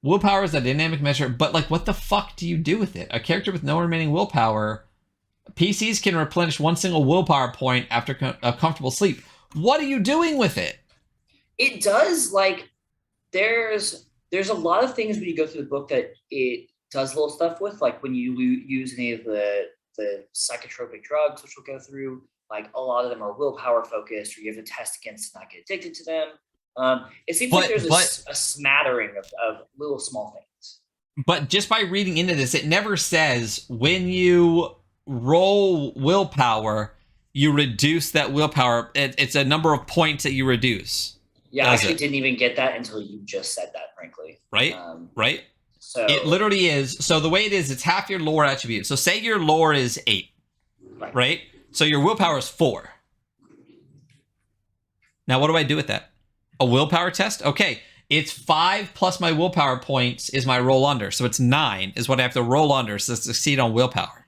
Willpower is a dynamic measure, but like, what the fuck do you do with it? A character with no remaining willpower, PCs can replenish one single willpower point after a comfortable sleep. What are you doing with it? It does, like, there's a lot of things when you go through the book that it does little stuff with, like when you use any of the psychotropic drugs, which we'll go through. Like, a lot of them are willpower focused, or you have to test against to not get addicted to them. It seems like there's a smattering of little small things. But just by reading into this, it never says when you roll willpower, you reduce that willpower. It's a number of points that you reduce. Yeah, I actually didn't even get that until you just said that, frankly. Right? Right? So it literally is. So the way it is, it's half your lore attribute. So say your lore is 8, right? So your willpower is 4. Now, what do I do with that? A willpower test? Okay, it's 5 plus my willpower points is my roll under. So it's 9 is what I have to roll under to succeed on willpower.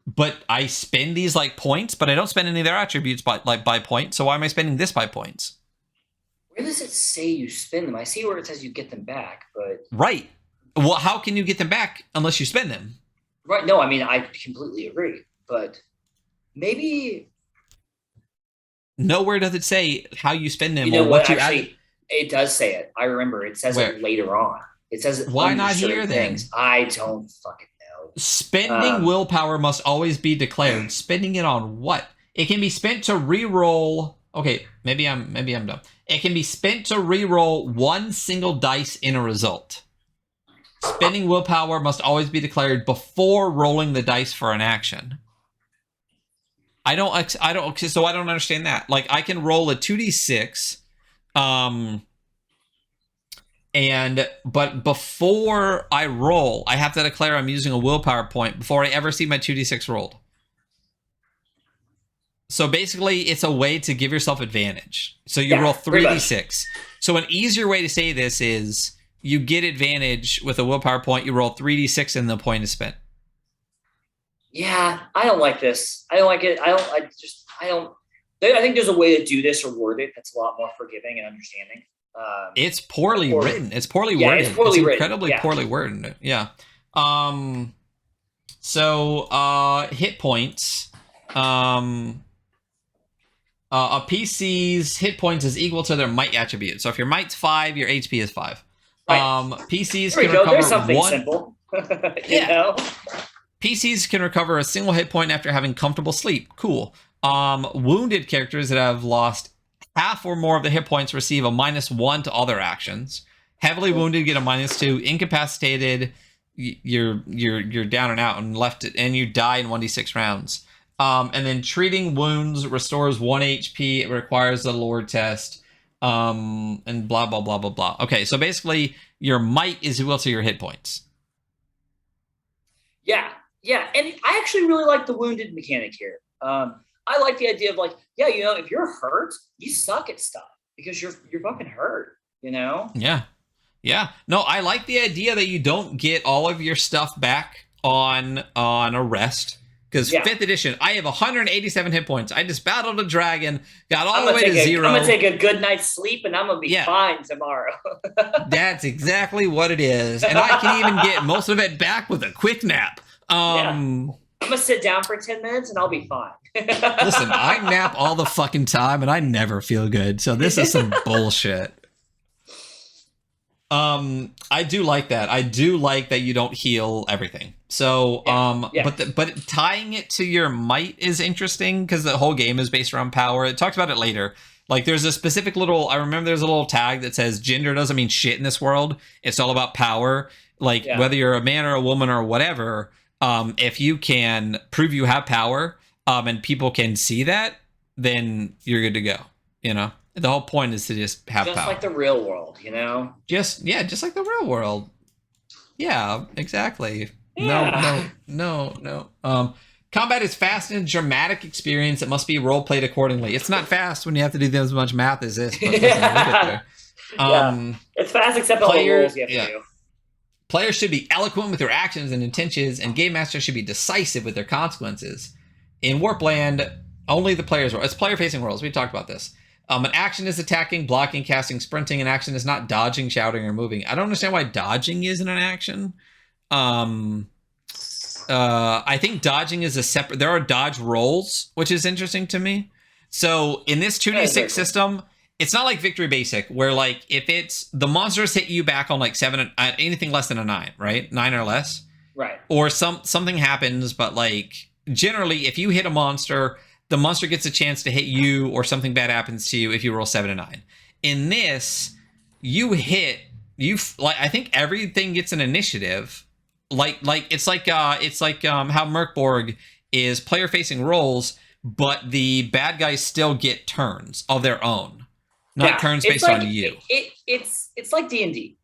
But I spend these like points, but I don't spend any of their attributes by points. So why am I spending this by points? Where does it say you spend them? I see where it says you get them back, but... Right. Well, how can you get them back unless you spend them? Right. No, I mean, I completely agree. But maybe... Nowhere does it say how you spend them. You know what? Actually, it does say it. I remember. It says it later on. It says it. Why not here then? I don't fucking know. Spending willpower must always be declared. Spending it on what? It can be spent to re-roll. Okay, maybe I'm dumb. It can be spent to re-roll one single dice in a result. Spending willpower must always be declared before rolling the dice for an action. I don't understand that. Like, I can roll a 2d6, but before I roll, I have to declare I'm using a willpower point before I ever see my 2d6 rolled. So basically, it's a way to give yourself advantage. So you roll 3d6. So an easier way to say this is you get advantage with a willpower point. You roll 3d6 and the point is spent. Yeah, I don't like this. I don't like it. I think there's a way to do this or word it that's a lot more forgiving and understanding. It's poorly written. It's poorly worded. It's incredibly poorly worded. Yeah. So hit points. A PC's hit points is equal to their might attribute. So if your might's 5, your HP is 5. Right. PCs there can recover There's something simple. you know? PCs can recover a single hit point after having comfortable sleep. Cool. Wounded characters that have lost half or more of the hit points receive a -1 to all their actions. Heavily wounded get a -2. Incapacitated, you're down and out and left it, and you die in 1d6 rounds. And then treating wounds restores 1 HP. It requires a lore test. And blah blah blah blah blah. Okay, so basically your might is equal to your hit points. Yeah, and I actually really like the wounded mechanic here. I like the idea of like, yeah, you know, if you're hurt, you suck at stuff because you're fucking hurt, you know? Yeah. No, I like the idea that you don't get all of your stuff back on a rest. Because 5th edition, I have 187 hit points. I just battled a dragon, got all the way to 0. I'm going to take a good night's sleep, and I'm going to be fine tomorrow. That's exactly what it is. And I can even get most of it back with a quick nap. I'm gonna sit down for 10 minutes and I'll be fine. Listen, I nap all the fucking time and I never feel good. So this is some bullshit. I do like that. I do like that you don't heal everything. So, but tying it to your might is interesting because the whole game is based around power. It talks about it later. Like there's a specific I remember there's a little tag that says gender doesn't mean shit in this world. It's all about power. Like whether you're a man or a woman or whatever, if you can prove you have power, and people can see that, then you're good to go. You know, the whole point is to just have power. Just like the real world, you know? Just like the real world. Yeah, exactly. Yeah. No. Combat is fast and a dramatic experience. It must be role played accordingly. It's not fast when you have to do as much math as this. But listen, we'll get there. It's fast except all the rules you have to do. Players should be eloquent with their actions and intentions, and game masters should be decisive with their consequences. In Warpland, only the players roll. It's player-facing roles. We talked about this. An action is attacking, blocking, casting, sprinting. An action is not dodging, shouting, or moving. I don't understand why dodging isn't an action. I think dodging is a separate. There are dodge rolls, which is interesting to me. So in this 2d6 system, it's not like Victory Basic, where like if it's the monsters hit you back on like 7, anything less than a 9, right? 9 or less, right? Or something happens, but like generally, if you hit a monster, the monster gets a chance to hit you, or something bad happens to you if you roll 7 and 9. In this, I think everything gets an initiative. Like it's like how Merkborg is player facing roles, but the bad guys still get turns of their own, not turns based on you. It's like D&D.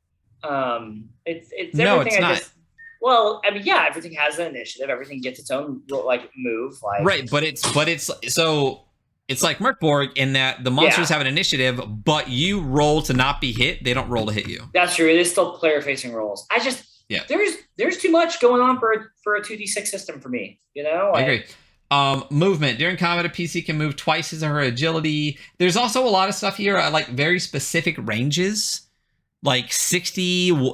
It's no, it's not. Well, I mean, yeah, everything has an initiative. Everything gets its own like move. Like right, but it's like Merkborg in that the monsters have an initiative, but you roll to not be hit. They don't roll to hit you. That's true. It is still player facing roles. There's too much going on for a 2d6 system for me. You know, I agree. Movement during combat, a PC can move twice as her agility. There's also a lot of stuff here, like very specific ranges. Like 60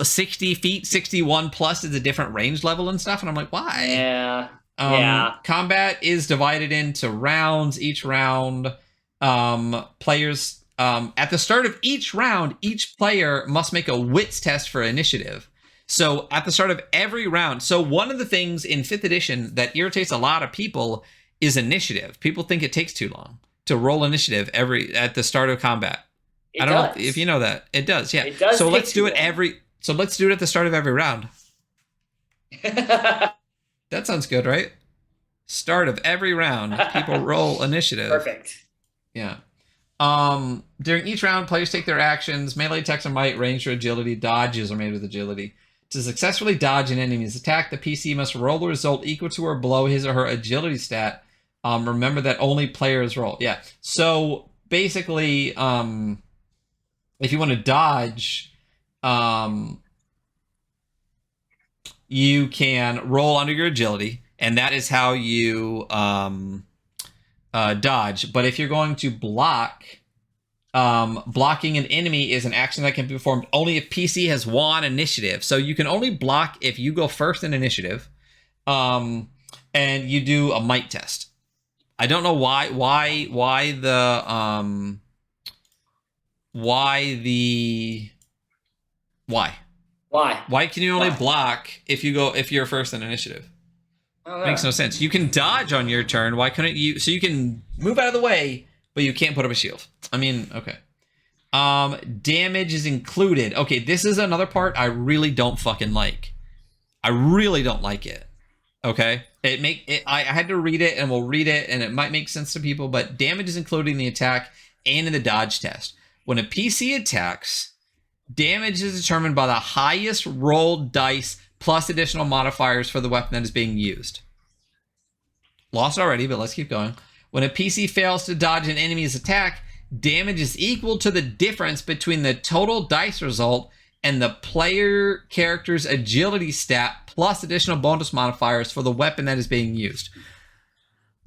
feet, 61 plus is a different range level and stuff. And I'm like, why? Yeah. Combat is divided into rounds. Each round, players, at the start of each round, each player must make a wits test for initiative. So at the start of every round. So one of the things in 5th edition that irritates a lot of people is initiative. People think it takes too long to roll initiative at the start of combat. I don't know if you know that. It does, yeah. It does. So let's do it let's do it at the start of every round. That sounds good, right? Start of every round, people roll initiative. Perfect. Yeah. During each round, players take their actions. Melee attacks are might, ranged or agility. Dodges are made with agility. To successfully dodge an enemy's attack, the PC must roll a result equal to or below his or her agility stat. Remember that only players roll. Yeah. So basically, if you want to dodge, you can roll under your agility, and that is how you dodge. But if you're going to block, blocking an enemy is an action that can be performed only if PC has won initiative. So you can only block if you go first in initiative, and you do a might test. I don't know why can you only block if you're first in initiative? Makes no sense. You can dodge on your turn. Why couldn't you? So you can move out of the way, but you can't put up a shield. I mean, okay. Damage is included. Okay, this is another part I really don't fucking like. I really don't like it. Okay, I had to read it, and we'll read it, and it might make sense to people. But damage is included in the attack and in the dodge test. When a PC attacks, damage is determined by the highest rolled dice plus additional modifiers for the weapon that is being used. Lost already, but let's keep going. When a PC fails to dodge an enemy's attack, damage is equal to the difference between the total dice result and the player character's agility stat plus additional bonus modifiers for the weapon that is being used.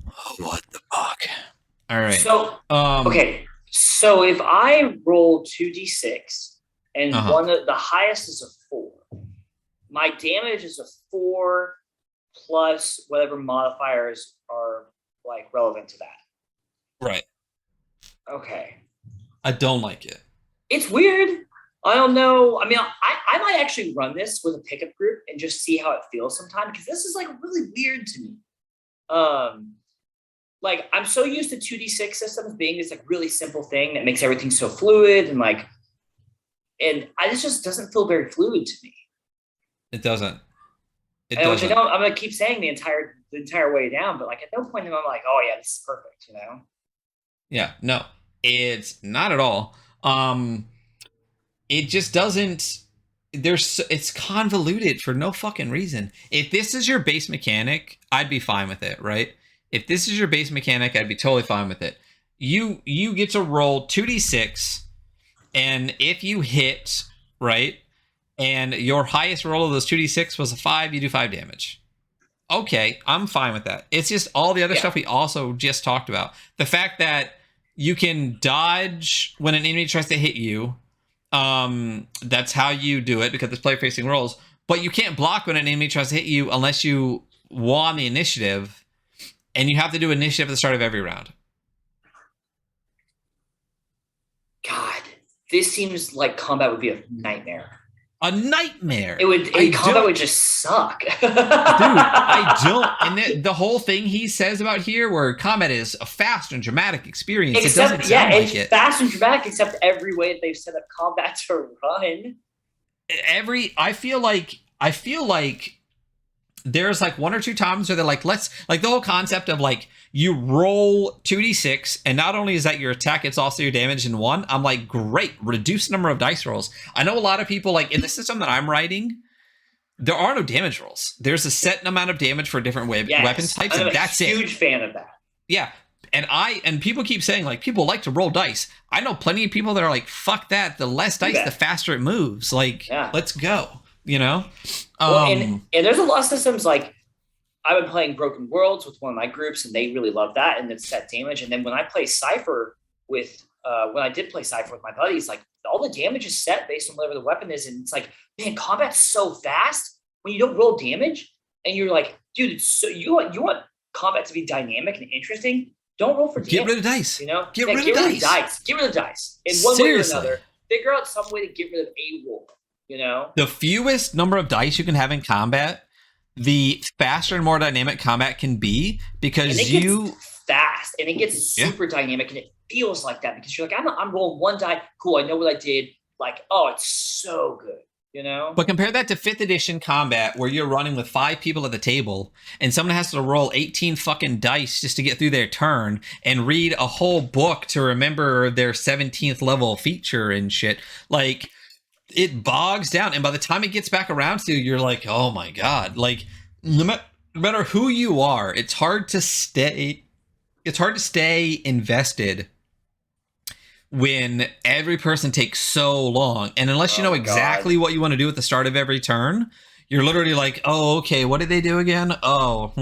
Oh, what the fuck? All right. So, okay. So if I roll 2d6 and one of the highest is a 4, my damage is a 4 plus whatever modifiers are like relevant to that. Right. Okay. I don't like it. It's weird. I don't know. I mean, I might actually run this with a pickup group and just see how it feels sometime, because this is like really weird to me. Like I'm so used to 2d6 systems being this like really simple thing that makes everything so fluid and this just doesn't feel very fluid to me. It doesn't. Which I know I'm gonna keep saying the entire way down, but like at no point am I like, oh yeah, this is perfect, you know? Yeah, no, it's not at all. It just doesn't. It's convoluted for no fucking reason. If this is your base mechanic, I'd be fine with it, right? If this is your base mechanic, I'd be totally fine with it. You get to roll 2d6, and if you hit, right, and your highest roll of those 2d6 was a 5, you do 5 damage. Okay, I'm fine with that. It's just all the other stuff we also just talked about. The fact that you can dodge when an enemy tries to hit you. That's how you do it because it's player-facing rolls. But you can't block when an enemy tries to hit you unless you won the initiative. And you have to do initiative at the start of every round. God, this seems like combat would be a nightmare. A nightmare. Combat would just suck. Dude, I don't. And the whole thing he says about here, where combat is a fast and dramatic experience, it doesn't sound like it. It's fast and dramatic, except every way that they've set up combat to run. I feel like there's like 1 or 2 times where they're like, the whole concept of like you roll 2d6 and not only is that your attack, it's also your damage in 1. I'm like, great, reduce the number of dice rolls. I know a lot of people like in the system that I'm writing, there are no damage rolls. There's a set amount of damage for different weapon types, and that's it. I'm a huge fan of that. Yeah. And people keep saying like people like to roll dice. I know plenty of people that are like, fuck that. The less dice, the faster it moves. Like, let's go. You know? And there's a lot of systems like I've been playing Broken Worlds with one of my groups, and they really love that, and it's set damage. And then when I play Cypher with when I did play Cypher with my buddies, like all the damage is set based on whatever the weapon is, and it's like, man, combat's so fast when you don't roll damage, and you're like, dude, it's so you want combat to be dynamic and interesting. Don't roll for damage. Get rid of dice. You know, get rid of dice. Get rid of dice in one way or another. Figure out some way to get rid of a roll. You know, the fewest number of dice you can have in combat, the faster and more dynamic combat can be, because gets fast and it gets super dynamic, and it feels like that because you're like, I'm rolling 1 die. Cool, I know what I did. Like, oh, it's so good. You know, but compare that to 5th edition combat where you're running with 5 people at the table and someone has to roll 18 fucking dice just to get through their turn and read a whole book to remember their 17th level feature and shit. Like, it bogs down, and by the time it gets back around to you, you're like, oh my god. Like, no matter who you are, it's hard to stay invested when every person takes so long. And unless you know exactly what you want to do at the start of every turn, you're literally like, oh, okay, what did they do again? Oh,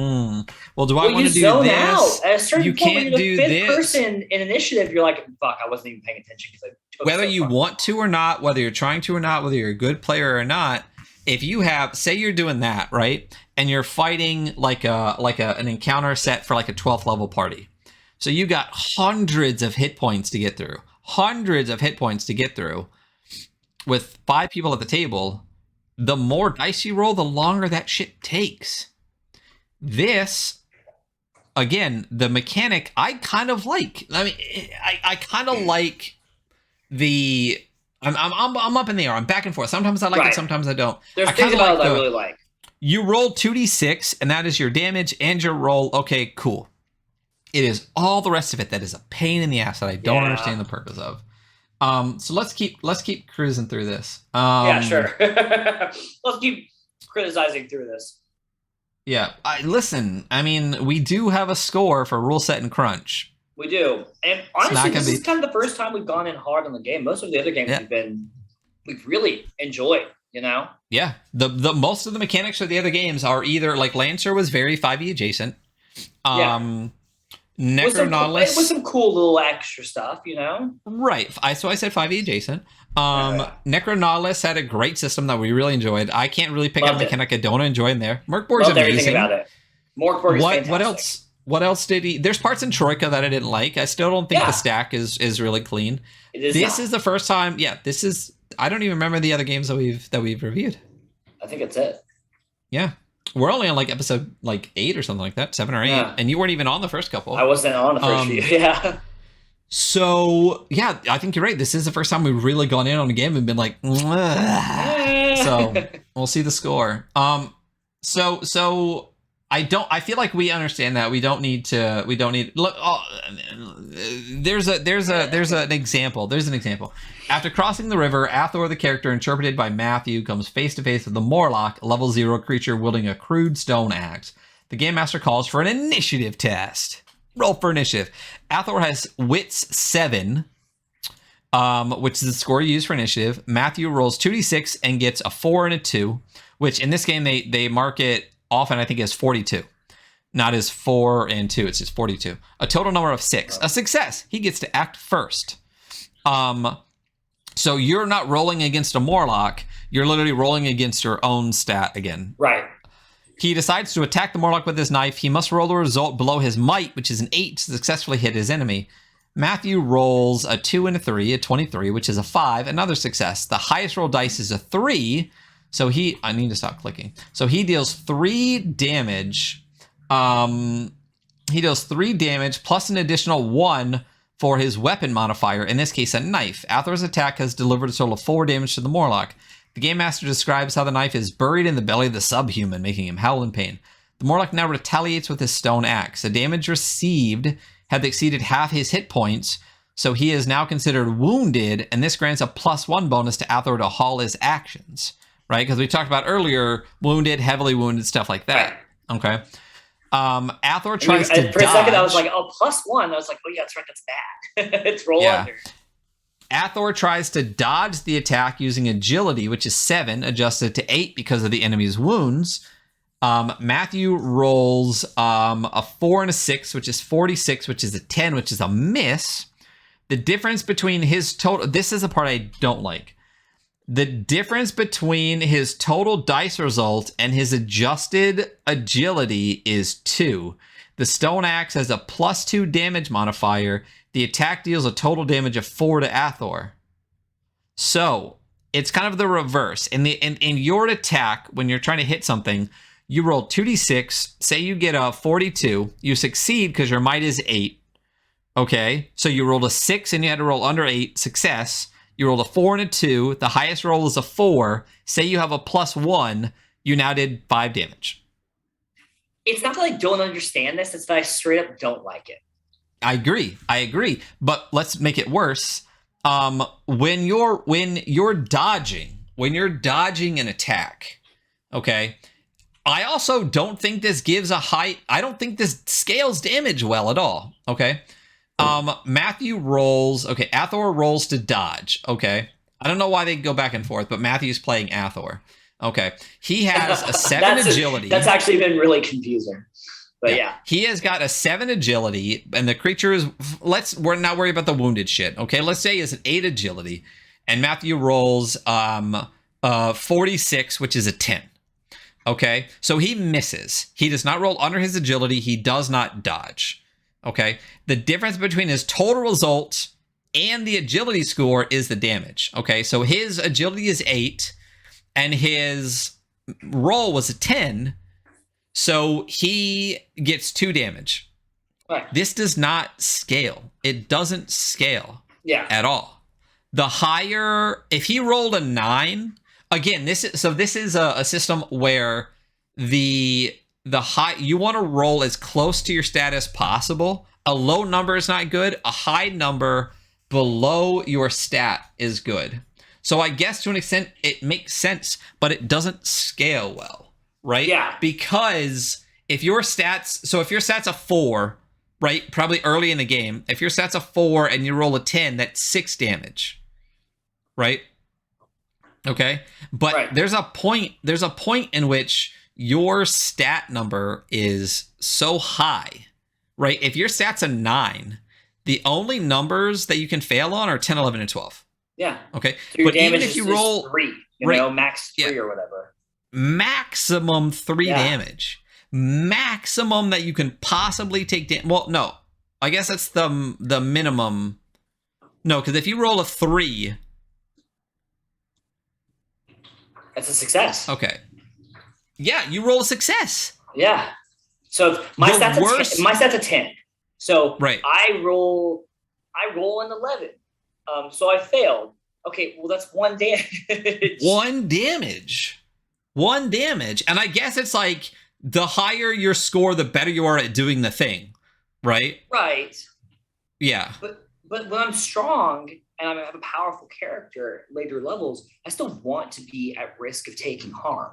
well, do I want to do zone this? Out. At a certain you point, can't when you're the do 5th this. person in initiative, you're like, fuck, I wasn't even paying attention because I took whether you want to or not, whether you're trying to or not, whether you're a good player or not, if you have, say you're doing that, right? And you're fighting an encounter set for like a 12th level party. So you got hundreds of hit points to get through. With 5 people at the table. The more dice you roll, the longer that shit takes. This, again, the mechanic I kind of like. I mean, I kind of like the. I'm up in the air. I'm back and forth. Sometimes I like it. Sometimes I don't. There's things about it I really like. You roll 2d6, and that is your damage and your roll. Okay, cool. It is all the rest of it that is a pain in the ass that I don't understand the purpose of. So let's keep cruising through this. Yeah, sure. Let's keep criticizing through this. Yeah, I mean, we do have a score for rule set and crunch. We do, and honestly, this is kind of the first time we've gone in hard on the game. Most of the other games we've really enjoyed. You know? Yeah, the most of the mechanics of the other games are either like Lancer was very 5e adjacent. Necronautilus with some cool little extra stuff, you know? Right. So I said 5e adjacent. Yeah. Necronautilus had a great system that we really enjoyed. I can't really pick out a mechanic I don't enjoy in there. Merkborg's Loved amazing. everything about it. Morkborg is fantastic. What else did he? There's parts in Troika that I didn't like. I still don't think the stack is really clean. This is the first time. Yeah, this is. I don't even remember the other games that we've reviewed. I think it's it. Yeah. We're only on like episode like 8 or something like that, 7 or 8, and you weren't even on the first couple. I wasn't on the first few. Yeah. So yeah, I think you're right. This is the first time we've really gone in on a game and been like, so we'll see the score. So I feel like we understand that we don't need look. There's an example. There's an example. After crossing the river, Athor, the character interpreted by Matthew, comes face to face with the Morlock, a level 0 creature wielding a crude stone axe. The game master calls for an initiative test. Roll for initiative. Athor has wits 7, which is the score you use for initiative. Matthew rolls 2d6 and gets a 4 and a 2, which in this game they mark it often, I think, as 42. Not as 4 and 2, it's just 42. A total number of 6. A success. He gets to act first. So you're not rolling against a Morlock. You're literally rolling against your own stat again. Right. He decides to attack the Morlock with his knife. He must roll the result below his might, which is an 8, to successfully hit his enemy. Matthew rolls a 2 and a 3, a 23, which is a 5, another success. The highest roll dice is a 3, so I need to stop clicking. So he deals 3 damage. He deals 3 damage plus an additional 1 for his weapon modifier, in this case a knife. Athor's attack has delivered a total of 4 damage to the Morlock. The Game Master describes how the knife is buried in the belly of the subhuman, making him howl in pain. The Morlock now retaliates with his stone axe. The damage received had exceeded half his hit points, so he is now considered wounded, and this grants a +1 bonus to Athor to haul his actions, right? Because we talked about earlier, wounded, heavily wounded, stuff like that. Okay. Athor tries to dodge. For a second, I was like, oh, +1. I was like, oh, yeah, that's right, that's bad. It's roll under. Athor tries to dodge the attack using agility, which is 7, adjusted to 8 because of the enemy's wounds. Matthew rolls a 4 and a 6, which is 46, which is a 10, which is a miss. The difference between his total... This is the part I don't like. The difference between his total dice result and his adjusted agility is 2. The stone axe has a +2 damage modifier. The attack deals a total damage of 4 to Athor. So it's kind of the reverse. In your attack, when you're trying to hit something, you roll 2d6. Say you get a 42. You succeed because your might is 8. Okay, so you rolled a 6 and you had to roll under 8. Success. You rolled a 4 and a 2. The highest roll is a 4. Say you have a +1. You now did 5 damage. It's not that I don't understand this. It's that I straight up don't like it. I agree. But let's make it worse. When you're dodging an attack, okay, I also don't think this gives a high... I don't think this scales damage well at all, okay? Matthew rolls... Okay, Athor rolls to dodge, okay? I don't know why they go back and forth, but Matthew's playing Athor. Okay, he has a 7 agility. That's actually been really confusing. But yeah. He has got a 7 agility, and the creature is... We're not worried about the wounded shit, okay? Let's say it's an 8 agility, and Matthew rolls 46, which is a 10. Okay, so he misses. He does not roll under his agility. He does not dodge. Okay, the difference between his total result and the agility score is the damage. Okay, so his agility is 8, and his roll was a 10, so he gets 2 damage. Right. This does not scale. It doesn't scale at all. The higher, if he rolled a 9... Again, this is a system where the high, you want to roll as close to your stat as possible. A low number is not good. A high number below your stat is good. So I guess to an extent it makes sense, but it doesn't scale well, right? Yeah. Because if your stat's a 4, right? Probably early in the game. If your stat's a 4 and you roll a 10, that's 6 damage, right? Okay, but there's a point in which your stat number is so high, right? If your stat's a 9, the only numbers that you can fail on are 10, 11, and 12. Yeah. Okay. So your but even damage if you roll 3, max 3 or whatever. Maximum 3 damage. Maximum that you can possibly take damage. Well, no. I guess that's the minimum. No, because if you roll a 3, that's a success. Okay. Yeah, you roll a success. Yeah. So my stat's a 10. So I roll an 11. So I failed. Okay, well that's 1 damage. 1 damage. 1 damage. And I guess it's like the higher your score, the better you are at doing the thing, right? Right. Yeah. But when I'm strong and I have a powerful character at later levels, I still want to be at risk of taking harm.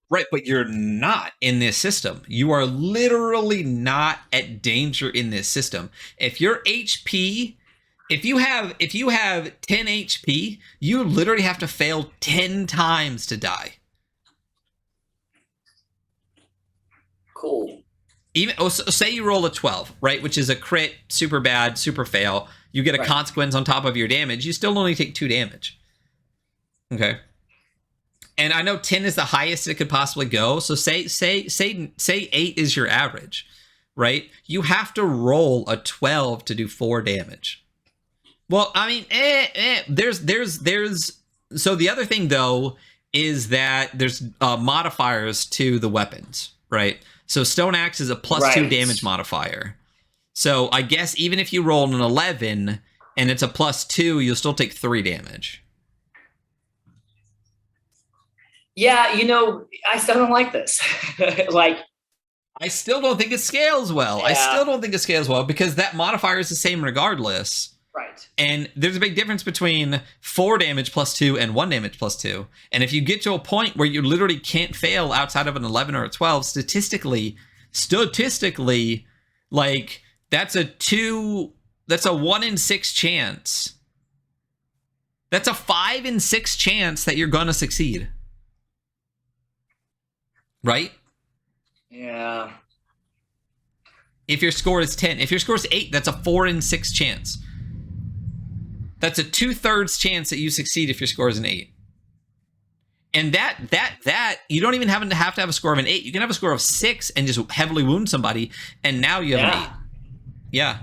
Right, but you're not in this system. You are literally not at danger in this system. If your HP, if you have 10 HP, you literally have to fail 10 times to die. Cool. So say you roll a 12, right, which is a crit, super bad, super fail. You get a consequence on top of your damage. You still only take 2 damage. Okay. And I know 10 is the highest it could possibly go. So say 8 is your average, right? You have to roll a 12 to do 4 damage. Well, I mean, there's. So the other thing though is that there's modifiers to the weapons, right? So Stone Axe is a +2 damage modifier. So I guess even if you roll an 11 and it's a +2, you'll still take 3 damage. Yeah, I still don't like this. I still don't think it scales well. Yeah. I still don't think it scales well because that modifier is the same regardless. Right. And there's a big difference between 4 damage +2 and 1 damage +2. And if you get to a point where you literally can't fail outside of an 11 or a 12, statistically, like that's a 1 in 6 chance. That's a 5 in 6 chance that you're going to succeed. Right? Yeah. If your score is 10. If your score is 8, that's a 4 in 6 chance. That's a 2/3 chance that you succeed if your score is an 8. And that you don't even have to have a score of an 8. You can have a score of 6 and just heavily wound somebody, and now you have an 8. Yeah.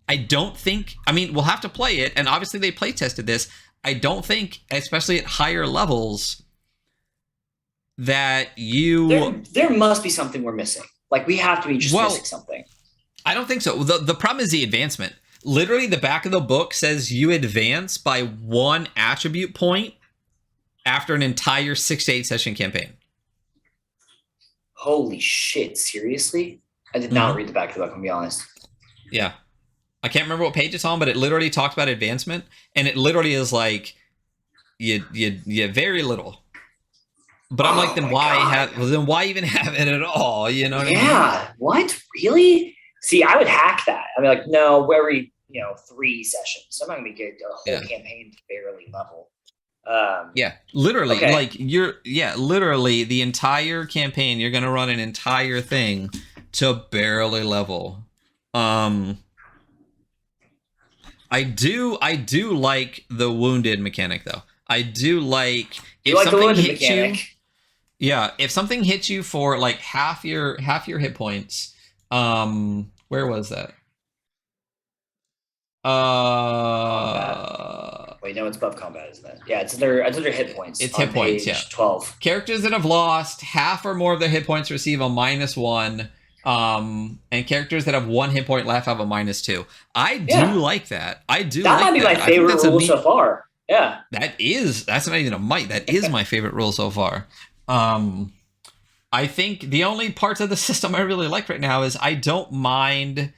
I don't think, I mean, we'll have to play it, and obviously they play tested this. I don't think, especially at higher levels, that there must be something we're missing. Like we have to be just missing something. I don't think so. The problem is the advancement. Literally, the back of the book says you advance by 1 attribute point after an entire 6 to 8 session campaign. Holy shit! Seriously? I did not read the back of the book. I'm gonna be honest. Yeah, I can't remember what page it's on, but it literally talks about advancement, and it literally is like you very little. But I'm like, then why even have it at all? You know what I mean? Yeah. What? Really? See, I would hack that. I'd be like, no, every 3 sessions. I'm not gonna get a whole campaign to barely level. Literally, literally the entire campaign. You're gonna run an entire thing to barely level. I do like the wounded mechanic though. I do like if something hits you. Yeah, if something hits you for like half your hit points, where was that? Wait, no, it's above combat, isn't it? Yeah, it's under hit points. It's hit points, yeah. 12. Characters that have lost half or more of their hit points receive a -1. And characters that have 1 hit point left have a -2. I do like that. That might be my favorite rule so far. Yeah. That's not even a might. That is my favorite rule so far. I think the only parts of the system I really like right now is I don't mind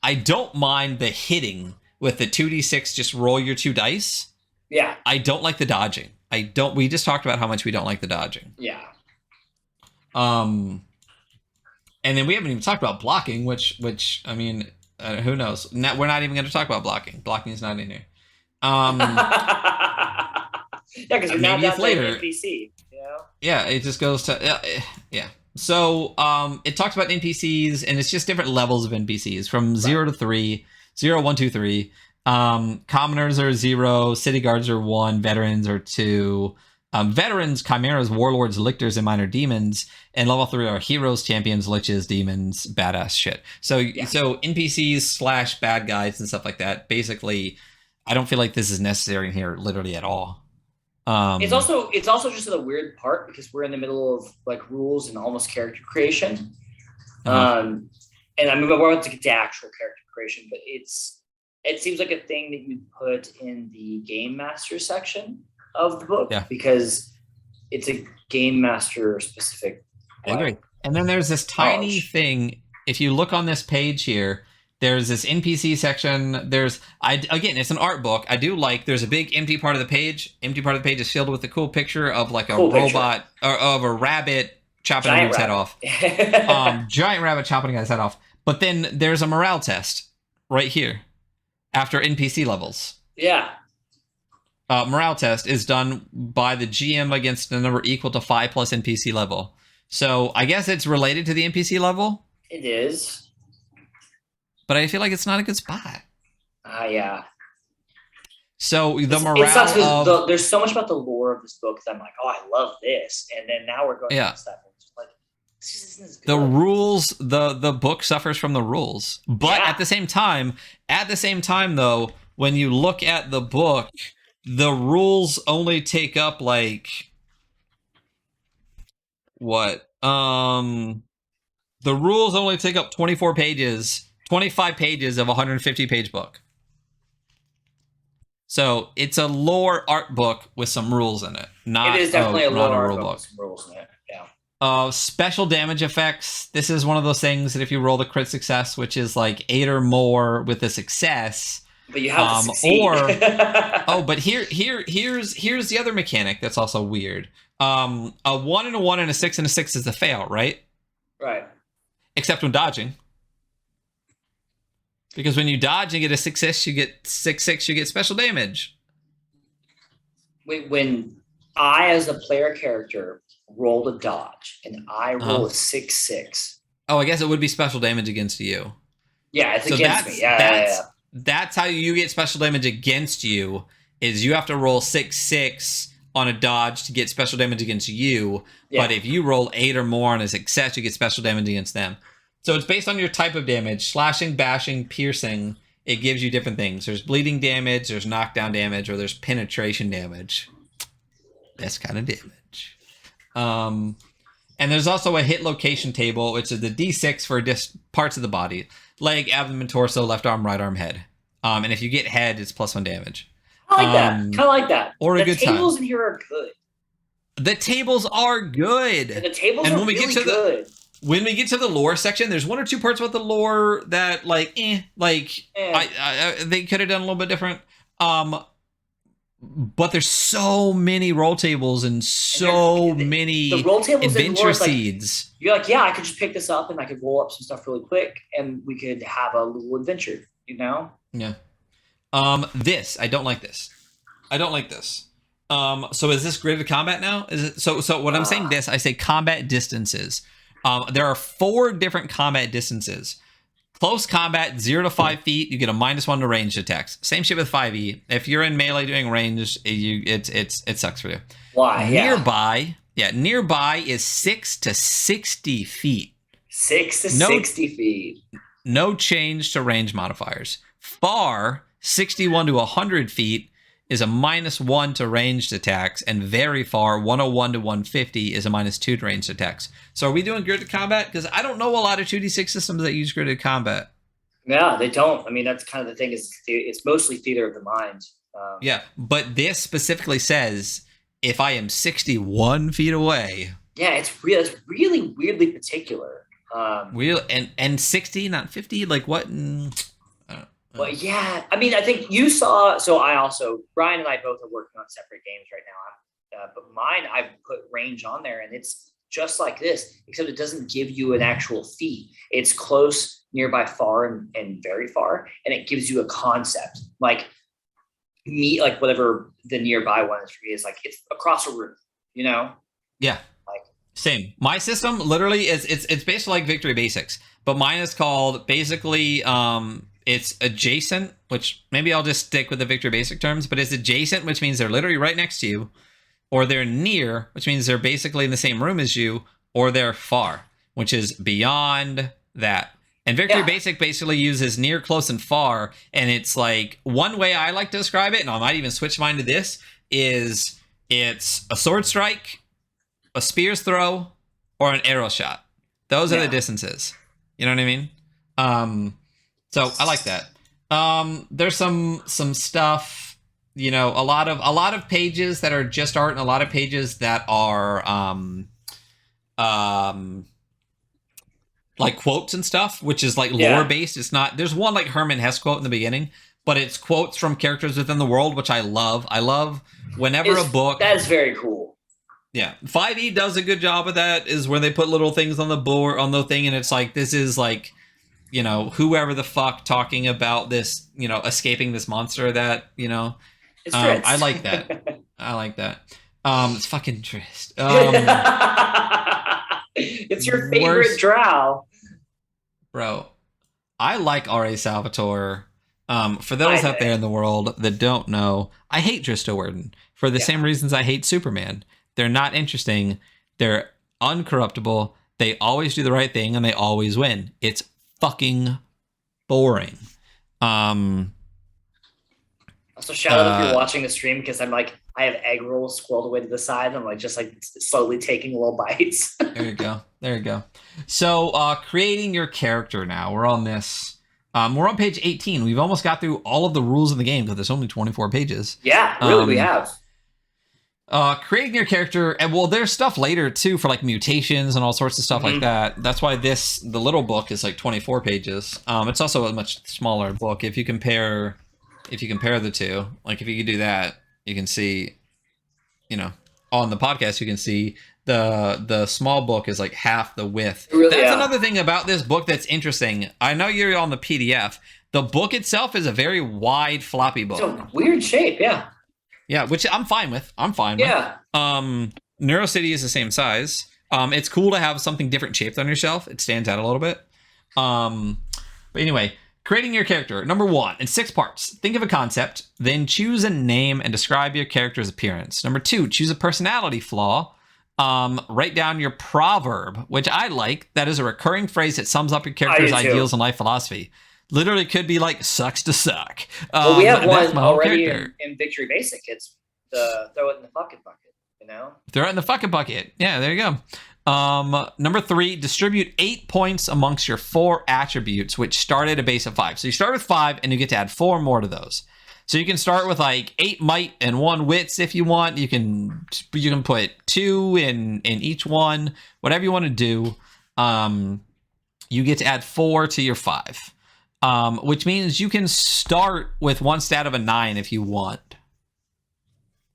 the hitting with the 2d6, just roll your 2 dice. Yeah. I don't like the dodging. We just talked about how much we don't like the dodging. Yeah. And then we haven't even talked about blocking, which I mean, who knows? We're not even going to talk about blocking. Blocking is not in here. Yeah, because you're not down to NPC. Yeah, it just goes to yeah. So it talks about NPCs, and it's just different levels of NPCs from 0 to 3, 0, 1, 2, 3. Commoners are 0, city guards are 1, veterans are 2. Veterans, chimeras, warlords, lictors, and minor demons. And level 3 are heroes, champions, liches, demons, badass shit. So NPCs slash bad guys and stuff like that. Basically, I don't feel like this is necessary in here literally at all. It's also just a weird part because we're in the middle of like rules and almost character creation. And I mean, we're about to get to actual character creation, but it seems like a thing that you put in the game master section of the book because it's a game master specific. I agree. And then there's this tiny thing. If you look on this page here, there's this NPC section. Again, it's an art book. I do like, there's a big empty part of the page. Empty part of the page is filled with a cool picture of like a robot or of a rabbit chopping a dude's head off. Giant rabbit chopping a guy's head off. But then there's a morale test right here after NPC levels. Yeah. Morale test is done by the GM against a number equal to 5 plus NPC level. So I guess it's related to the NPC level. It is. But I feel like it's not a good spot. Yeah. So the morale it sucks because there's so much about the lore of this book that I'm like, oh, I love this. And then now we're going to stuff. Like, this isn't as good. The rules, the book suffers from the rules. But at the same time though, when you look at the book, the rules only take up like what? The rules only take up 25 pages of a 150-page book. So it's a lore art book with some rules in it. It is definitely a lore art book with some rules in it. Yeah. Special damage effects. This is one of those things that if you roll the crit success, which is like 8 or more with a success, but you have to succeed. But here's the other mechanic that's also weird. A 1 and a 1 and a 6 and a 6 is a fail, right? Right. Except when dodging. Because when you dodge and get a 6-6, you get 6-6, you get special damage. Wait, when I, as a player character, rolled a dodge and I roll a 6-6. Oh, I guess it would be special damage against you. Yeah, it's against me. Yeah. That's how you get special damage against you, is you have to roll 6-6 on a dodge to get special damage against you. Yeah. But if you roll 8 or more on a success, you get special damage against them. So it's based on your type of damage. Slashing, bashing, piercing. It gives you different things. There's bleeding damage, there's knockdown damage, or there's penetration damage. That's kind of damage. And there's also a hit location table, which is the D6 for parts of the body. Leg, abdomen, torso, left arm, right arm, head. And if you get head, it's +1 damage. I like that. Kind of like that. Or a good time. The tables in here are good. The tables are good. And the tables are really good. When we get to the lore section, there's 1 or 2 parts about the lore that they could have done a little bit different. But there's so many roll tables and so many the roll tables adventure seeds. You're like, yeah, I could just pick this up and I could roll up some stuff really quick and we could have a little adventure, you know? Yeah. I don't like this. So is this gridded combat now? Is it so when I'm saying this, I say combat distances. There are 4 different combat distances. Close combat, 0 to 5 feet, you get a -1 to ranged attacks. Same shit with 5e. If you're in melee doing ranged, it sucks for you. Why? Nearby is 6 to 60 feet. 6 to 60 feet. No change to range modifiers. Far, 61 to 100 feet is a -1 to ranged attacks, and very far, 101 to 150 is a -2 to ranged attacks. So are we doing gridded combat? Because I don't know a lot of 2d6 systems that use gridded combat. Yeah, they don't. I mean, that's kind of the thing. It's mostly theater of the mind. Yeah, but this specifically says if I am 61 feet away. Yeah, it's really weirdly particular. And 60, not 50. Like what? Well, yeah. I mean, I think you saw. So Brian and I both are working on separate games right now. But mine, I've put range on there, and it's just like this, except it doesn't give you an actual feat. It's close, nearby, far, and very far, and it gives you a concept. Like whatever the nearby one is for me is like it's across a room. You know? Yeah. Like Same. My system literally is it's basically like Victory Basics, but mine is called basically it's adjacent, which maybe I'll just stick with the Victory Basic terms, but it's adjacent, which means they're literally right next to you, or they're near, which means they're basically in the same room as you, or they're far, which is beyond that. And Victory Basic basically uses near, close, and far, and it's like one way I like to describe it, and I might even switch mine to this, is it's a sword strike, a spear's throw, or an arrow shot. Those are the distances. You know what I mean? So I like that. There's some stuff, you know, a lot of pages that are just art, and a lot of pages that are like quotes and stuff, which is like lore based. It's not. There's one like Herman Hesse quote in the beginning, but it's quotes from characters within the world, which I love. I love whenever a book. That is very cool. Yeah, 5e does a good job of that. Is where they put little things on the board on the thing, and it's like this is like, you know, whoever the fuck talking about this, you know, escaping this monster that, you know, I like that. I like that. It's fucking Trist. It's your favorite drow, bro. I like R.A. Salvatore. For those out there in the world that don't know, I hate Tristo Worden for the same reasons I hate Superman. They're not interesting. They're uncorruptible. They always do the right thing, and they always win. It's fucking boring. Also, shout out if you're watching the stream, because I'm like, I have egg rolls scrolled away to the side. I'm like, just like slowly taking little bites. There you go. There you go. So, creating your character now. We're on this. We're on page 18. We've almost got through all of the rules of the game because there's only 24 pages. Yeah, really, we have. Creating your character, and well, there's stuff later too for like mutations and all sorts of stuff like that. That's why the little book is like 24 pages. It's also a much smaller book. If you compare the two, like if you could do that, you can see, you know, on the podcast you can see the small book is like half the width. Really, that's another thing about this book that's interesting. I know you're on the PDF. The book itself is a very wide floppy book. It's a weird shape, yeah. Yeah, which I'm fine with. Yeah. NeuroCity is the same size. It's cool to have something different shaped on your shelf. It stands out a little bit. But anyway, creating your character. Number 1, in 6 parts. Think of a concept, then choose a name and describe your character's appearance. Number 2, choose a personality flaw. Write down your proverb, which I like. That is a recurring phrase that sums up your character's ideals and life philosophy. Literally could be like sucks to suck. Well, we have one already in Victory Basic. It's the throw it in the fucking bucket, you know? Throw it in the fucking bucket. Yeah, there you go. Number 3, distribute 8 points amongst your 4 attributes, which start at a base of 5. So you start with 5 and you get to add 4 more to those. So you can start with like 8 might and 1 wits if you want. You can put 2 in each one, whatever you want to do. You get to add 4 to your 5. Which means you can start with 1 stat of a 9 if you want.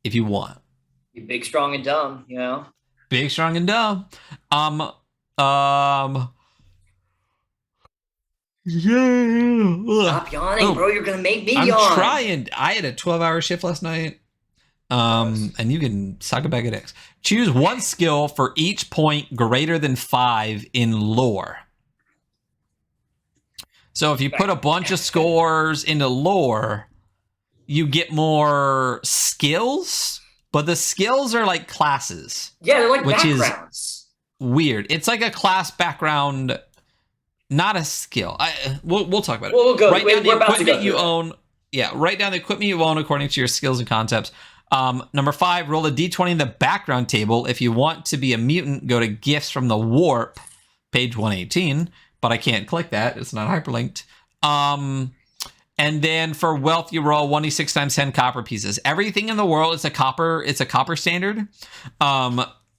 You're big, strong, and dumb, you know? Big, strong, and dumb. Stop yawning, bro. You're going to make me yawn. I'm trying. I had a 12-hour shift last night. And you can suck a bag of dicks. Choose 1 skill for each point greater than 5 in lore. So if you put a bunch of scores into lore, you get more skills, but the skills are like classes. Yeah, they're like which backgrounds. Is weird. It's like a class background, not a skill. We'll talk about it. We'll go. Write down the equipment you own. Yeah, write down the equipment you own according to your skills and concepts. Number 5, roll a d20 in the background table. If you want to be a mutant, go to gifts from the warp, page 118. But I can't click that. It's not hyperlinked. And then for wealth, you roll 1d6 times 10 copper pieces. Everything in the world is a copper standard.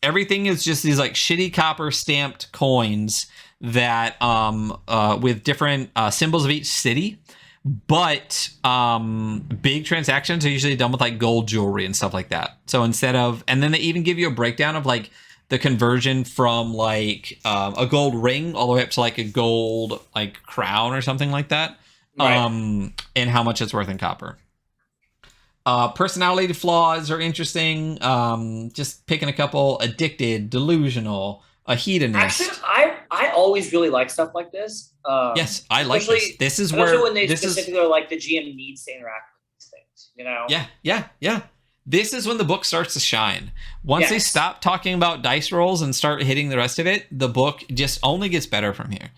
Everything is just these like shitty copper stamped coins that with different symbols of each city. But big transactions are usually done with like gold jewelry and stuff like that. So instead of, and then they even give you a breakdown of like the conversion from like a gold ring all the way up to like a gold like crown or something like that, right. And how much it's worth in copper. Personality flaws are interesting. Just picking a couple: addicted, delusional, a hedonist. Actually, I always really like stuff like this. Yes, I like this. This is especially where when they specifically are like the GM needs to interact with these things. You know? Yeah. This is when the book starts to shine. Once they stop talking about dice rolls and start hitting the rest of it, the book just only gets better from here.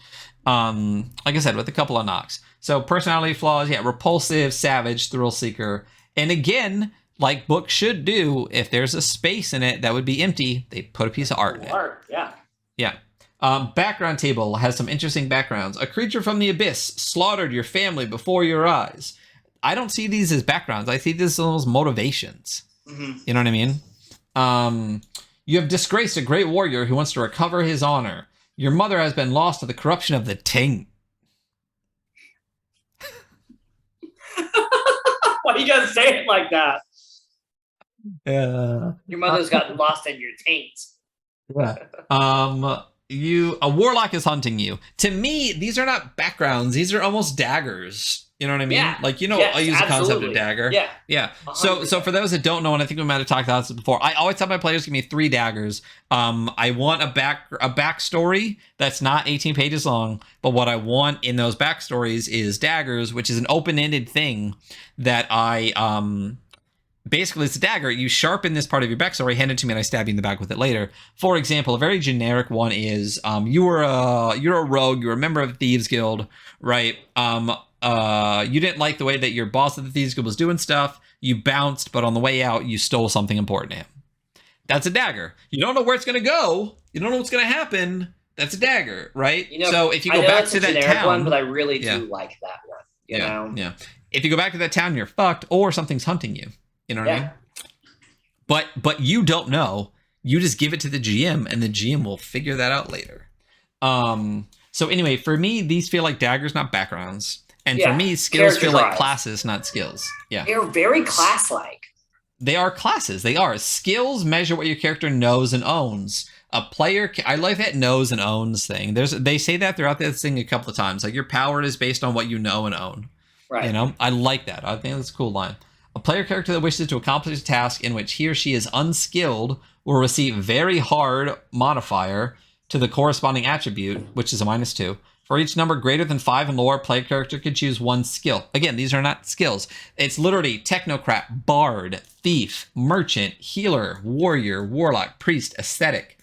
Like I said, with a couple of knocks. So personality flaws, repulsive, savage, thrill seeker. And again, like books should do, if there's a space in it that would be empty, they put a piece of art in it. Yeah. Background table has some interesting backgrounds. A creature from the abyss slaughtered your family before your eyes. I don't see these as backgrounds. I see these as motivations. Mm-hmm. You know what I mean? You have disgraced a great warrior who wants to recover his honor. Your mother has been lost to the corruption of the taint. Why do you guys say it like that? Yeah. Your mother's gotten lost in your taint. Yeah. A warlock is hunting you. To me, these are not backgrounds. These are almost daggers. You know what I mean? Yeah. Like, yes, I use the concept of dagger. Yeah. So for those that don't know, and I think we might have talked about this before, I always tell my players, give me 3 daggers. I want a backstory that's not 18 pages long, but what I want in those backstories is daggers, which is an open-ended thing that basically it's a dagger. You sharpen this part of your backstory, hand it to me, and I stab you in the back with it later. For example, a very generic one is you're a rogue, you're a member of the Thieves Guild, right? You didn't like the way that your boss of the Thieves Guild was doing stuff. You bounced, but on the way out, you stole something important to him. That's a dagger. You don't know where it's going to go. You don't know what's going to happen. That's a dagger, right? So if you go back to that town, one, but I really do like that one. You know? Yeah. If you go back to that town, you're fucked, or something's hunting you. You know what I mean? But you don't know. You just give it to the GM, and the GM will figure that out later. So anyway, for me, these feel like daggers, not backgrounds. And for me, skills feel like classes, not skills. Yeah. They're very class-like. They are classes. They are. Skills measure what your character knows and owns. A player, I like that knows and owns thing. They say that throughout this thing a couple of times. Like, your power is based on what you know and own. Right. You know, I like that. I think that's a cool line. A player character that wishes to accomplish a task in which he or she is unskilled will receive very hard modifier to the corresponding attribute, which is a -2. For each number greater than 5 and lower, player character could choose 1 skill. Again, these are not skills. It's literally technocrat, bard, thief, merchant, healer, warrior, warlock, priest, ascetic.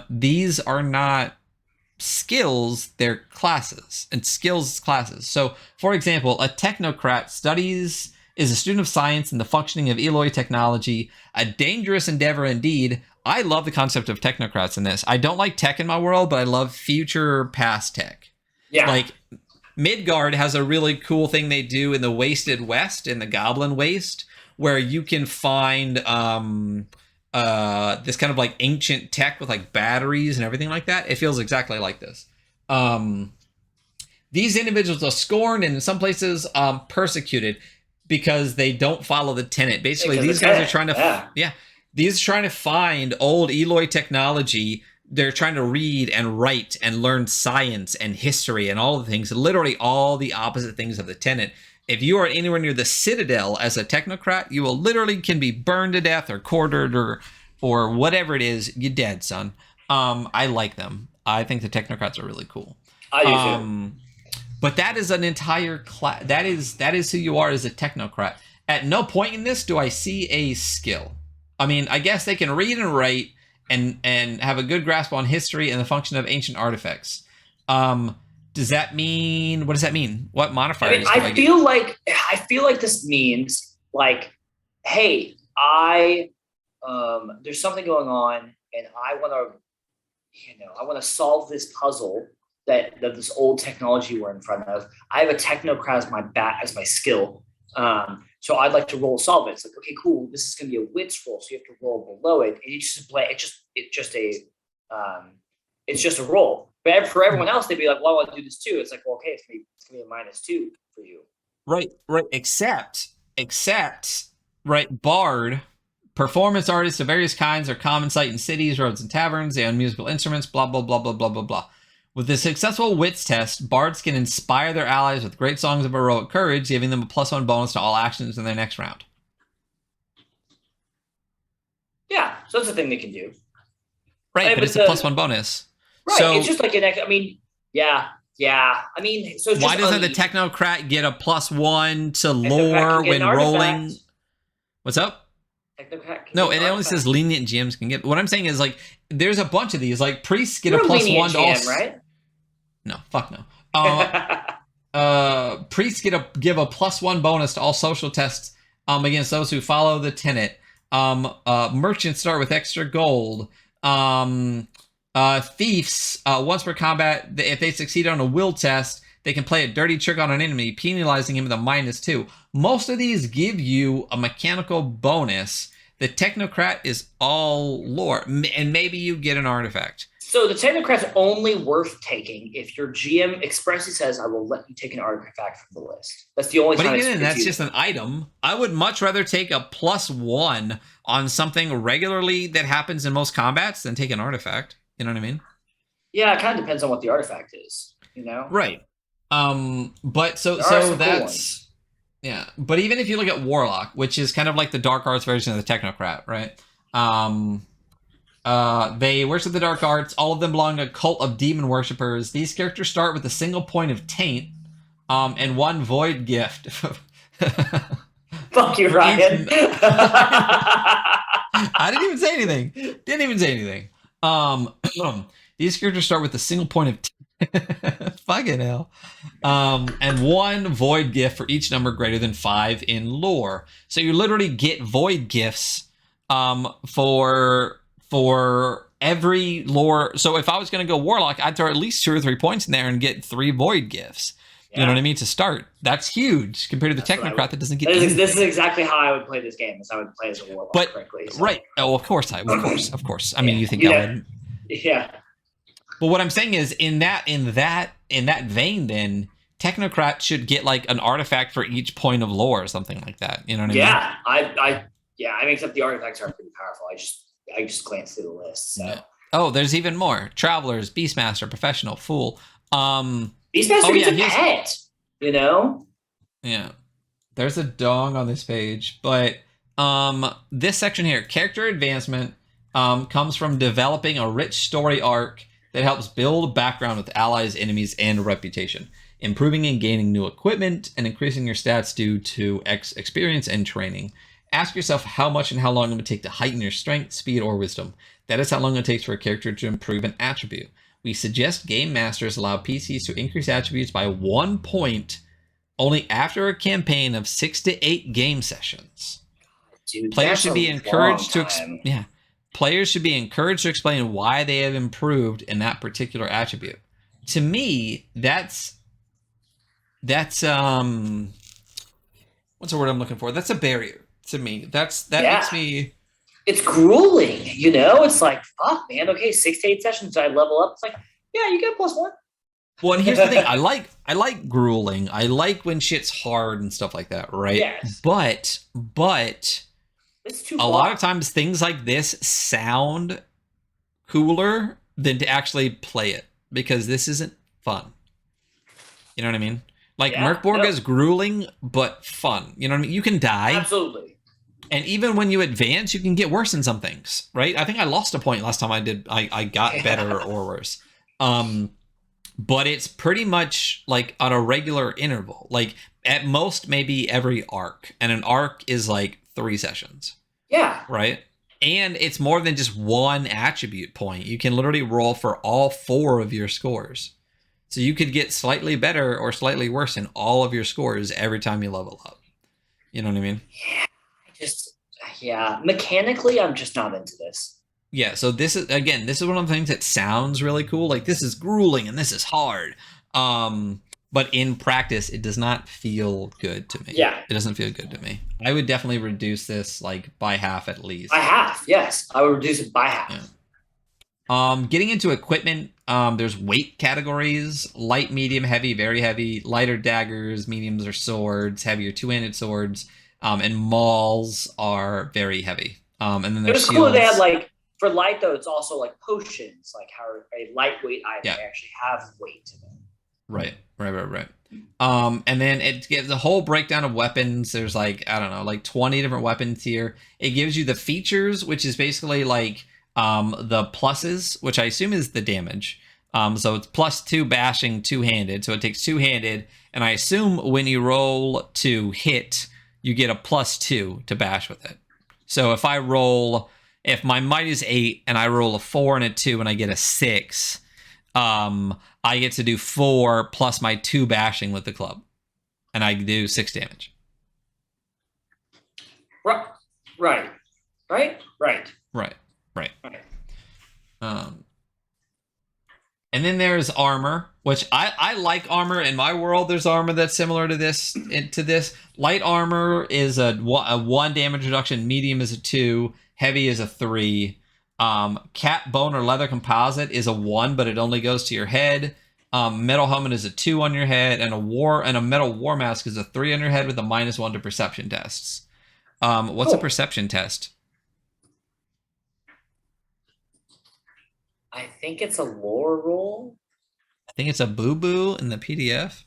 These are not skills, they're classes, and skills classes. So, for example, a technocrat is a student of science and the functioning of Eloy technology, a dangerous endeavor indeed. I love the concept of technocrats in this. I don't like tech in my world, but I love future past tech. Yeah. Like, Midgard has a really cool thing they do in the Wasted West, in the Goblin Waste, where you can find this kind of like ancient tech with like batteries and everything like that. It feels exactly like this. These individuals are scorned and in some places persecuted because they don't follow the tenet. Basically, these guys are trying to these are trying to find old Eloy technology. They're trying to read and write and learn science and history and all the things, literally all the opposite things of the tenet. If you are anywhere near the Citadel as a technocrat, you will literally can be burned to death or quartered or whatever it is. You're dead, son. I like them. I think the technocrats are really cool. I do too. But that is an entire class. That is who you are as a technocrat. At no point in this do I see a skill. I mean, I guess they can read and write and have a good grasp on history and the function of ancient artifacts. Does that mean? What does that mean? What modifiers? I feel like this means like, hey, there's something going on, and I want to solve this puzzle that this old technology we're in front of. I have a technocrat as my skill. So I'd like to roll solve it. It's like, okay, cool. This is going to be a wits roll, so you have to roll below it, and you just play. It's just a roll. But for everyone else, they'd be like, well, I want to do this too. It's like, well, okay, it's going to be a -2 for you. Right. Except, right, bard, performance artists of various kinds are common sight in cities, roads, and taverns. They own musical instruments, blah, blah, blah, blah, blah, blah, blah. With the successful wits test, bards can inspire their allies with great songs of heroic courage, giving them a +1 bonus to all actions in their next round. Yeah, so that's a thing they can do. Right, but it's a +1 bonus. Right, so it's just like I mean, yeah. I mean, so why doesn't the Technocrat get a +1 to lore when rolling? What's up? No, it only says lenient GMs can get. What I'm saying is, like, there's a bunch of these. Like, priests get a +1 to all. Right? No, fuck no. Priests give a +1 bonus to all social tests against those who follow the tenet. Merchants start with extra gold. Thieves, once per combat, if they succeed on a will test, they can play a dirty trick on an enemy, penalizing him with a -2. Most of these give you a mechanical bonus. The Technocrat is all lore, and maybe you get an artifact. So the Technocrat's only worth taking if your GM expressly says, I will let you take an artifact from the list. That's the only time. But even then, that's just an item. I would much rather take a +1 on something regularly that happens in most combats than take an artifact. You know what I mean? Yeah, it kind of depends on what the artifact is, you know? Right. But so that's... Cool, yeah. But even if you look at Warlock, which is kind of like the Dark Arts version of the Technocrat, right? They worship the Dark Arts. All of them belong to a cult of demon worshippers. These characters start with a single point of taint, and 1 void gift. Fuck you, Ryan. I didn't even say anything. These characters start with a single point of fucking hell. And 1 void gift for each number greater than 5 in lore. So you literally get void gifts for every lore. So if I was going to go Warlock, I'd throw at least 2 or 3 points in there and get 3 void gifts. Yeah. You know what I mean? To start. That's huge compared to the Technocrat that doesn't get anything. This is exactly how I would play this game. Is I would play as a Warlock correctly. So. Right. Oh, of course. Of course. I mean, you think I would. Yeah. But what I'm saying is, in that vein, then Technocrat should get like an artifact for each point of lore or something like that. You know what I mean? Yeah. I mean, except the artifacts are pretty powerful. I just glanced through the list. So. Yeah. Oh, there's even more: Travelers, Beastmaster, Professional, Fool. Beastmaster gets a pet. You know? Yeah. There's a dong on this page, but this section here, character advancement, comes from developing a rich story arc that helps build background with allies, enemies, and reputation, improving and gaining new equipment, and increasing your stats due to experience and training. Ask yourself how much and how long it would take to heighten your strength, speed, or wisdom. That is how long it takes for a character to improve an attribute. We suggest game masters allow PCs to increase attributes by 1 point only after a campaign of 6 to 8 game sessions. Dude, Players should be encouraged to Players should be encouraged to explain why they have improved in that particular attribute. To me, that's what's the word I'm looking for? That's a barrier to me. That makes me. It's grueling, you know. It's like, fuck, man. Okay, 6 to 8 sessions. I level up. It's like, yeah, you get +1. Well, and here's the thing. I like grueling. I like when shit's hard and stuff like that, right? Yes. But it's too a lot of times things like this sound cooler than to actually play it, because this isn't fun. You know what I mean? Like, Merkborg is grueling but fun. You know what I mean? You can die. Absolutely. And even when you advance, you can get worse in some things, right? I think I lost a point last time I got better or worse. But it's pretty much like on a regular interval. Like, at most, maybe every arc. And an arc is like 3 sessions. Yeah. Right? And it's more than just 1 attribute point. You can literally roll for all 4 of your scores. So you could get slightly better or slightly worse in all of your scores every time you level up. You know what I mean? Yeah. Mechanically, I'm just not into this. Yeah, so this is one of the things that sounds really cool. Like, this is grueling and this is hard. But in practice, it does not feel good to me. Yeah. It doesn't feel good to me. I would definitely reduce this like by half at least. By half, yes. I would reduce it by half. Yeah. Getting into equipment, there's weight categories: light, medium, heavy, very heavy, lighter daggers, mediums are swords, heavier two-handed swords, and mauls are very heavy. And then there's cool they had, like, for light though, it's also like potions, like how a lightweight item actually have weight to them. Right. And then it gives a whole breakdown of weapons. There's like, I don't know, like 20 different weapons here. It gives you the features, which is basically like the pluses, which I assume is the damage. So it's +2 bashing two-handed. So it takes two-handed. And I assume when you roll to hit, you get a +2 to bash with it. So if my might is 8 and I roll a 4 and a 2 and I get a 6, I get to do 4 plus my 2 bashing with the club. And I do 6 damage. Right. And then there's armor, which I like armor. In my world, there's armor that's similar to this. Light armor is a 1 damage reduction. Medium is a 2. Heavy is a 3. Cat, bone, or leather composite is a 1, but it only goes to your head. Metal helmet is a 2 on your head, and a metal war mask is a 3 on your head with a -1 to perception tests. What's a perception test? I think it's a lore roll. I think it's a boo-boo in the PDF.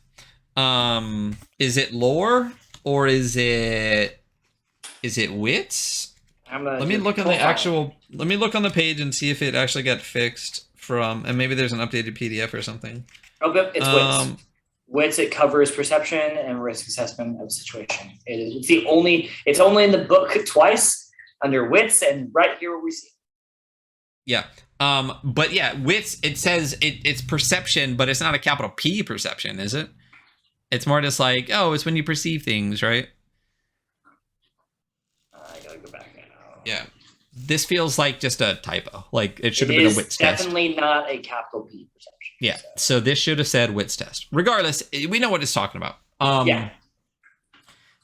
Is it lore or is it wits? Let me look on the page and see if it actually got fixed and maybe there's an updated PDF or something. Oh, but it's wits. Wits, it covers perception and risk assessment of situation. It's only in the book twice under wits, and right here we see it. Yeah. But yeah, wits, it says it's perception, but it's not a capital P perception, is it? It's more just like, it's when you perceive things, right? I gotta go back now. Yeah. This feels like just a typo. Like it should have been a wits test. Definitely not a capital P perception. Yeah. So this should have said wits test. Regardless, we know what it's talking about. Yeah.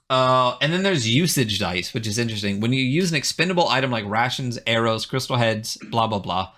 And then there's usage dice, which is interesting. When you use an expendable item like rations, arrows, crystal heads, blah, blah, blah,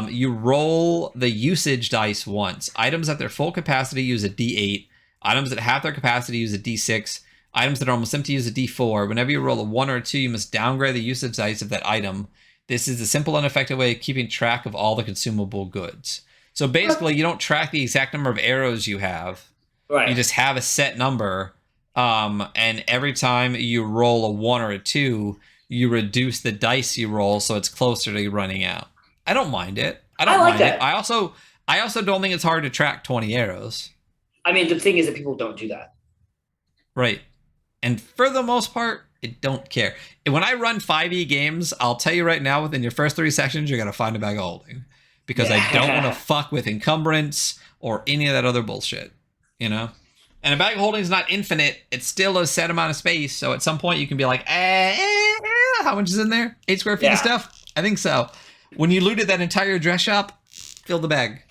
you roll the usage dice once. Items at their full capacity use a D8. Items at half their capacity use a D6. Items that are almost empty use a D4. Whenever you roll a 1 or a 2, you must downgrade the usage dice of that item. This is a simple and effective way of keeping track of all the consumable goods. So basically, you don't track the exact number of arrows you have. Right. You just have a set number. And every time you roll a 1 or a 2, you reduce the dice you roll so it's closer to running out. I don't mind it. I like that. I also don't think it's hard to track 20 arrows. I mean, the thing is that people don't do that. Right. And for the most part, I don't care. When I run 5e games, I'll tell you right now, within your first 3 sessions, you're going to find a bag of holding. Because I don't want to fuck with encumbrance or any of that other bullshit, you know? And a bag of holding is not infinite. It's still a set amount of space. So at some point you can be like, how much is in there? 8 square feet of stuff? I think so. When you looted that entire dress shop, fill the bag.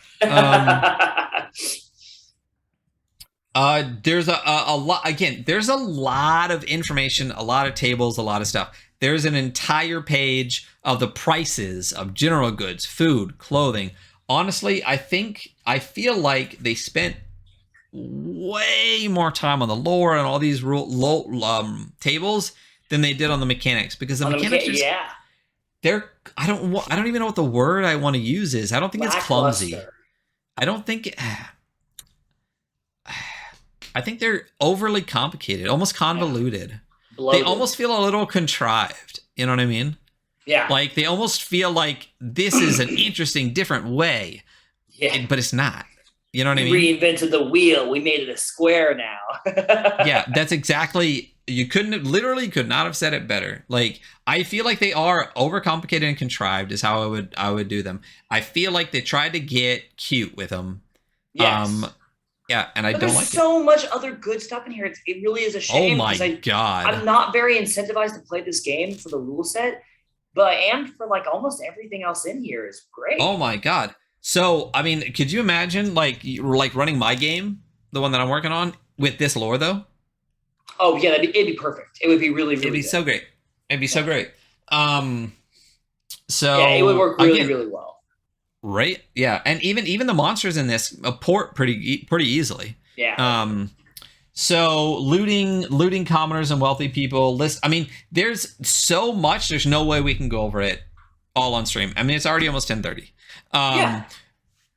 There's a lot. Again, there's a lot of information, a lot of tables, a lot of stuff. There's an entire page of the prices of general goods, food, clothing. Honestly, I feel like they spent way more time on the lore and all these tables than they did on the mechanics, because the mechanics I don't even know what the word I want to use is. I don't think it's clumsy. I don't think I think they're overly complicated, almost convoluted. Bloated. They almost feel a little contrived. You know what I mean? Yeah. Like they almost feel like this is an interesting, different way. Yeah. But it's not. You know what I mean? Reinvented the wheel. We made it a square now. Yeah, that's exactly. You could not have said it better. Like, I feel like they are overcomplicated and contrived is how I would do them. I feel like they tried to get cute with them. Yes. Yeah, and I don't like it. There's so much other good stuff in here. It really is a shame. Oh my God. I'm not very incentivized to play this game for the rule set, but I am for like almost everything else in here is great. Oh my God. So, I mean, could you imagine like running my game, the one that I'm working on, with this lore though? Oh yeah, it'd be perfect. It would be really, really It'd be good. so great. It'd be so great. So yeah, it would work really, really well. Right? Yeah, and even the monsters in this port pretty easily. Yeah. So looting commoners and wealthy people. I mean, there's so much. There's no way we can go over it all on stream. I mean, it's already almost 10:30.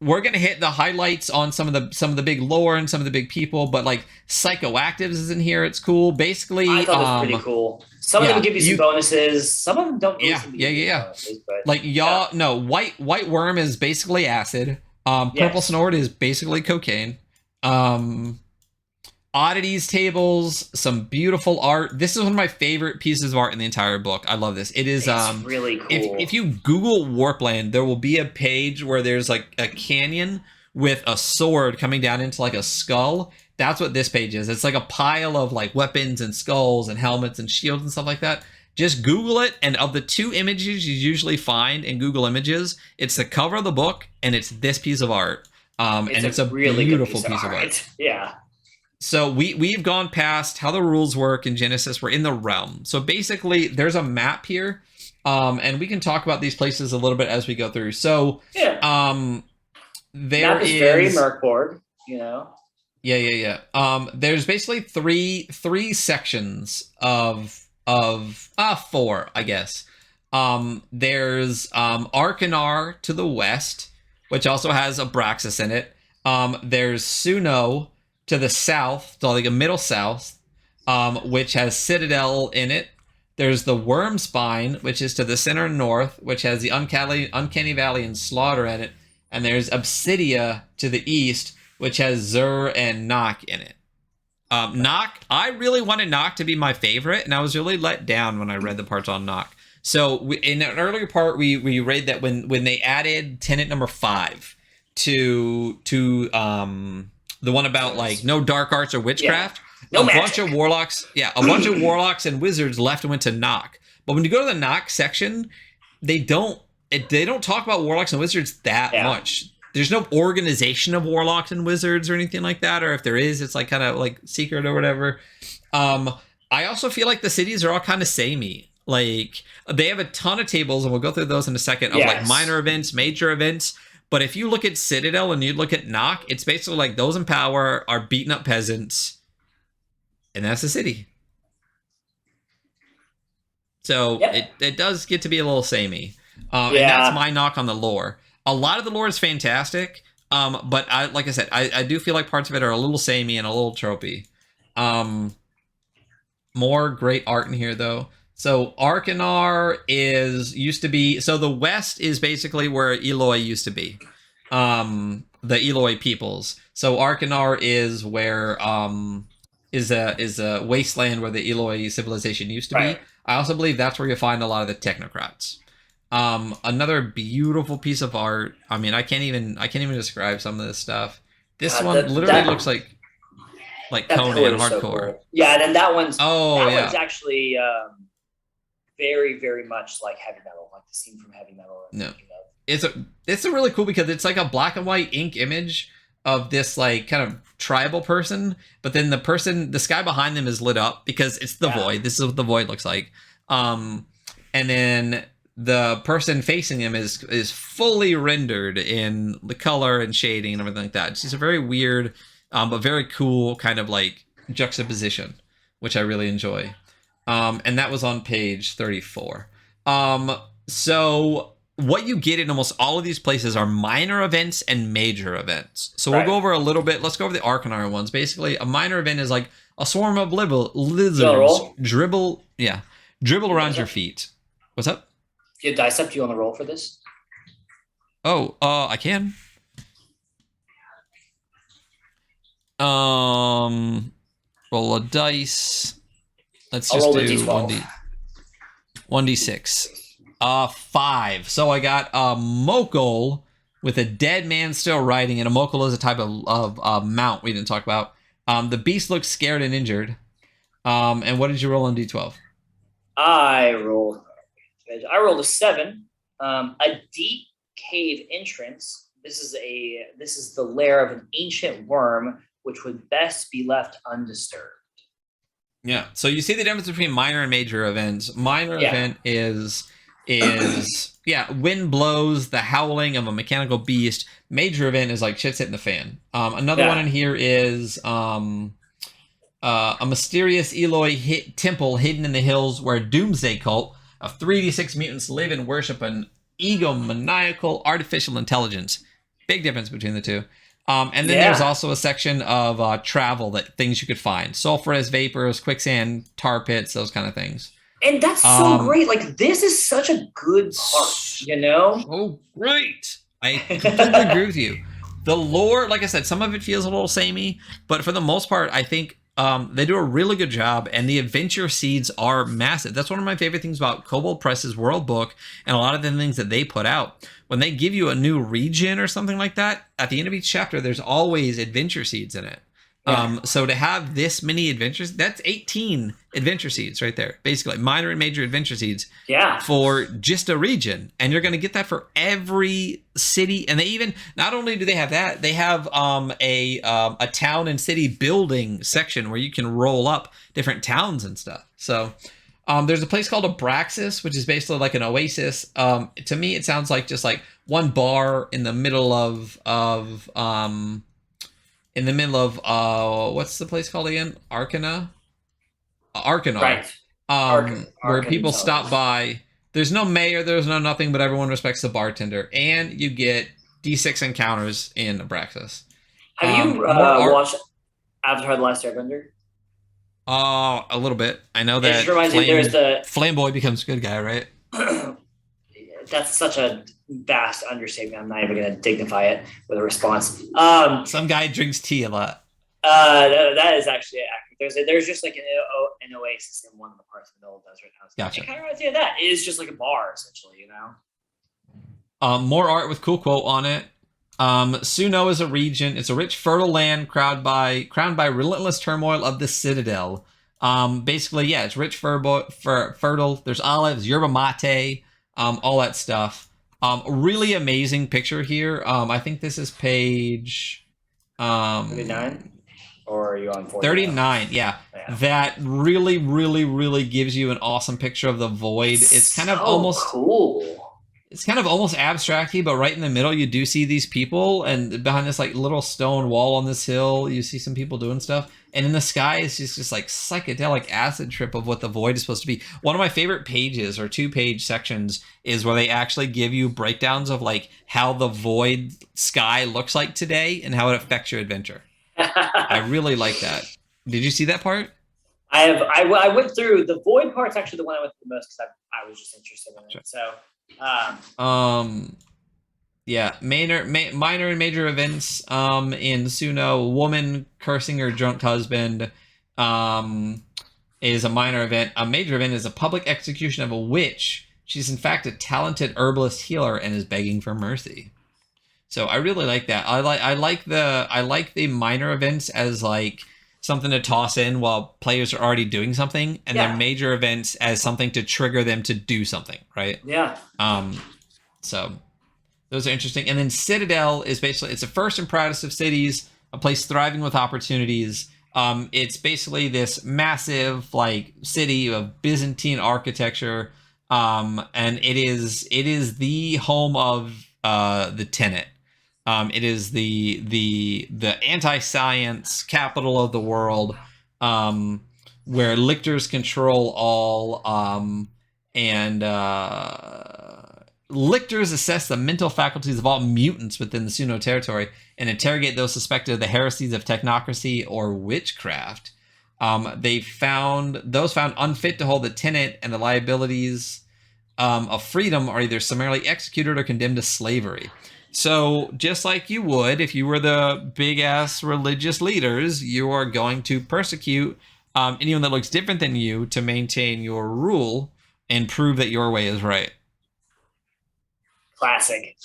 we're gonna hit the highlights on some of the big lore and some of the big people, but like psychoactives is in here. It's cool. Basically, I thought it was pretty cool. Some of them give you some bonuses. Some of them don't. Bonuses, but, like no, white worm is basically acid. Purple snort is basically cocaine. Oddities tables, some beautiful art. This is one of my favorite pieces of art in the entire book. I love this. It is really cool. If you Google Warpland, there will be a page where there's like a canyon with a sword coming down into like a skull. That's what this page is. It's like a pile of like weapons and skulls and helmets and shields and stuff like that. Just Google it, and of the two images you usually find in Google Images, it's the cover of the book and it's this piece of art. And it's a really beautiful piece of art. Yeah. So we've gone past how the rules work in Genesis. We're in the realm. So basically, there's a map here, and we can talk about these places a little bit as we go through. So there map is very Merkborg, you know. Yeah. There's basically three sections of four, I guess. There's Arkanar to the west, which also has Abraxas in it. There's Suno to the south, to like a middle south, which has Citadel in it. There's the Worm Spine, which is to the center north, which has the Uncanny Valley and Slaughter in it. And there's Obsidia to the east, which has Zur and Nock in it. Nock, I really wanted Nock to be my favorite, and I was really let down when I read the parts on Nock. So in an earlier part, we read that when they added Tenet number 5 to the one about like no dark arts or witchcraft, a bunch of warlocks and wizards left and went to Nock. But when you go to the Nock section, they don't talk about warlocks and wizards that much. There's no organization of warlocks and wizards or anything like that, or if there is, it's like kind of like secret or whatever. I also feel like the cities are all kind of samey. Like they have a ton of tables, and we'll go through those in a second, of like minor events, major events. But if you look at Citadel and you look at Nock, it's basically like those in power are beating up peasants, and that's the city. So it does get to be a little samey. And that's my knock on the lore. A lot of the lore is fantastic, but like I said, I do feel like parts of it are a little samey and a little tropey. More great art in here, though. So Arkanar used to be, so the west is basically where Eloi used to be, the Eloi peoples. So Arkanar is where is a wasteland where the Eloi civilization used to be. I also believe that's where you find a lot of the technocrats. Another beautiful piece of art. I mean, I can't even describe some of this stuff. This one literally looks like Conan hardcore. So cool. Yeah, and then that one's one's actually very, very much like heavy metal, like the scene from Heavy Metal. No, it's a really cool because it's like a black and white ink image of this like kind of tribal person, but then the sky behind them is lit up because it's the void. This is what the void looks like. And then the person facing him is fully rendered in the color and shading and everything like that. It's just a very weird, but very cool kind of like juxtaposition, which I really enjoy. And that was on page 34. So what you get in almost all of these places are minor events and major events. So we'll go over a little bit. Let's go over the Arkanar ones. Basically, a minor event is like a swarm of lizards dribble around your feet. What's up? Do you dice up? Do you want to roll for this? Oh, I can. Roll a dice. Let's just do 1d6. 5. So I got a Mokol with a dead man still riding, and a Mokol is a type of mount we didn't talk about. The beast looks scared and injured. And what did you roll on d12? I rolled a 7. A deep cave entrance. This is the lair of an ancient worm, which would best be left undisturbed. Yeah. So you see the difference between minor and major events. Minor event is wind blows, the howling of a mechanical beast. Major event is like shit's hitting the fan. Another one in here is a mysterious Eloi temple hidden in the hills where Doomsday cult of 3d6 mutants live and worship an egomaniacal artificial intelligence. Big difference between the two. And then there's also a section of travel, that things you could find: sulfurous vapors, quicksand, tar pits, those kind of things. And that's so great. Like, this is such a good part, you know? Oh, great. I completely agree with you. The lore, like I said, some of it feels a little samey, but for the most part, I think they do a really good job, and the adventure seeds are massive. That's one of my favorite things about Kobold Press's World Book and a lot of the things that they put out. When they give you a new region or something like that, at the end of each chapter, there's always adventure seeds in it. So to have this many adventures, that's 18 adventure seeds right there. Basically, minor and major adventure seeds for just a region. And you're going to get that for every city. And they even, not only do they have that, they have a town and city building section where you can roll up different towns and stuff. So there's a place called Abraxas, which is basically like an oasis. To me, it sounds like just like one bar in the middle of what's the place called again? Arcana, right? Where people stop by. There's no mayor, there's no nothing, but everyone respects the bartender, and you get D6 encounters in Abraxas. Have you watched Avatar: The Last Airbender? A little bit. I know that. It just reminds me. There's the Flamboy becomes good guy, right? That's such a vast understatement. I'm not even going to dignify it with a response. Some guy drinks tea a lot. That is actually accurate. There's just like an oasis in one of the parts of the middle desert house. Gotcha. It kind of reminds me of that. It is just like a bar, essentially, you know? More art with cool quote on it. Suno is a region. It's a rich, fertile land crowned by relentless turmoil of the Citadel. Basically, yeah, it's rich, fertile. There's olives, yerba mate, all that stuff. Really amazing picture here. I think this is page 39, or are you on 39? Yeah. That really, really, really gives you an awesome picture of the void. It's kind of almost cool. It's kind of almost abstracty, but right in the middle, you do see these people, and behind this like little stone wall on this hill, you see some people doing stuff. And in the sky, it's just like psychedelic acid trip of what the void is supposed to be. One of my favorite pages, or 2-page sections, is where they actually give you breakdowns of like how the void sky looks like today and how it affects your adventure. I really like that. Did you see that part? I went through the void part's actually the one I went through the most because I was just interested in it. So. Yeah, minor and major events in Suno. Woman cursing her drunk husband is a minor event. A major event is a public execution of a witch. She's in fact a talented herbalist healer and is begging for mercy. So I really like that. I like the minor events as like something to toss in while players are already doing something, and their major events as something to trigger them to do something, right? Yeah. So those are interesting. And then Citadel is basically, it's the first and proudest of cities, a place thriving with opportunities. It's basically this massive like city of Byzantine architecture, and it is the home of the Tenet. It is the anti-science capital of the world, where lictors control all, and lictors assess the mental faculties of all mutants within the Suno territory and interrogate those suspected of the heresies of technocracy or witchcraft. Those found unfit to hold the tenet and the liabilities of freedom are either summarily executed or condemned to slavery. So just like you would if you were the big-ass religious leaders, you are going to persecute anyone that looks different than you to maintain your rule and prove that your way is right. Classic.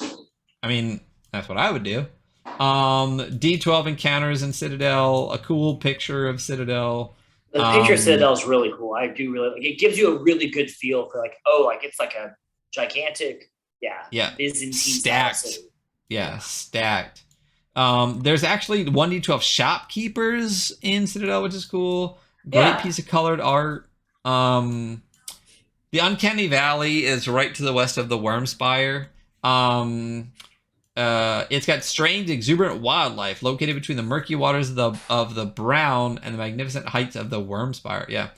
I mean, that's what I would do. D12 encounters in Citadel, a cool picture of Citadel. The picture of Citadel is really cool. I do really like it. Gives you a really good feel for like, oh, like it's like a gigantic, Byzantine stacked. City. Yeah, stacked. There's actually 1d12 shopkeepers in Citadel, which is cool. Great piece of colored art. The Uncanny Valley is right to the west of the Wormspire. It's got strange, exuberant wildlife located between the murky waters of the Brown and the magnificent heights of the Wormspire. Yeah.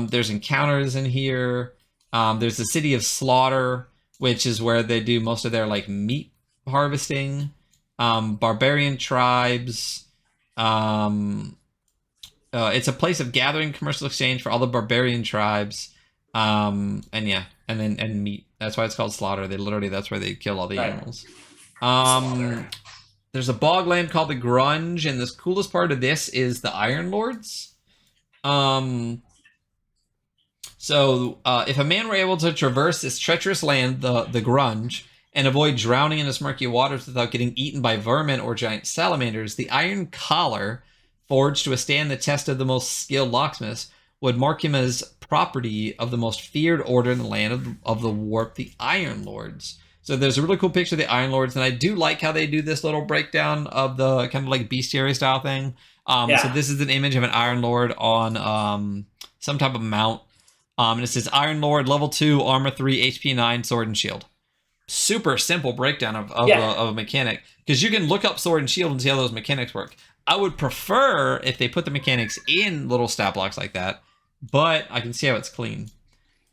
There's encounters in here. There's the City of Slaughter, which is where they do most of their like meat harvesting. barbarian tribes. It's a place of gathering, commercial exchange for all the barbarian tribes. And meat. That's why it's called slaughter. That's where they kill all the animals. There's a bogland called the Grunge, and the coolest part of this is the Iron Lords. If a man were able to traverse this treacherous land, the Grunge, and avoid drowning in its murky waters without getting eaten by vermin or giant salamanders, the Iron Collar, forged to withstand the test of the most skilled locksmiths, would mark him as property of the most feared order in the land of the warp, the Iron Lords. So there's a really cool picture of the Iron Lords, and I do like how they do this little breakdown of the kind of like bestiary style thing. So this is an image of an Iron Lord on some type of mount. And it says Iron Lord, level 2, armor 3, HP 9, sword and shield. Super simple breakdown of a mechanic, because you can look up sword and shield and see how those mechanics work. I would prefer if they put the mechanics in little stat blocks like that, but I can see how it's clean.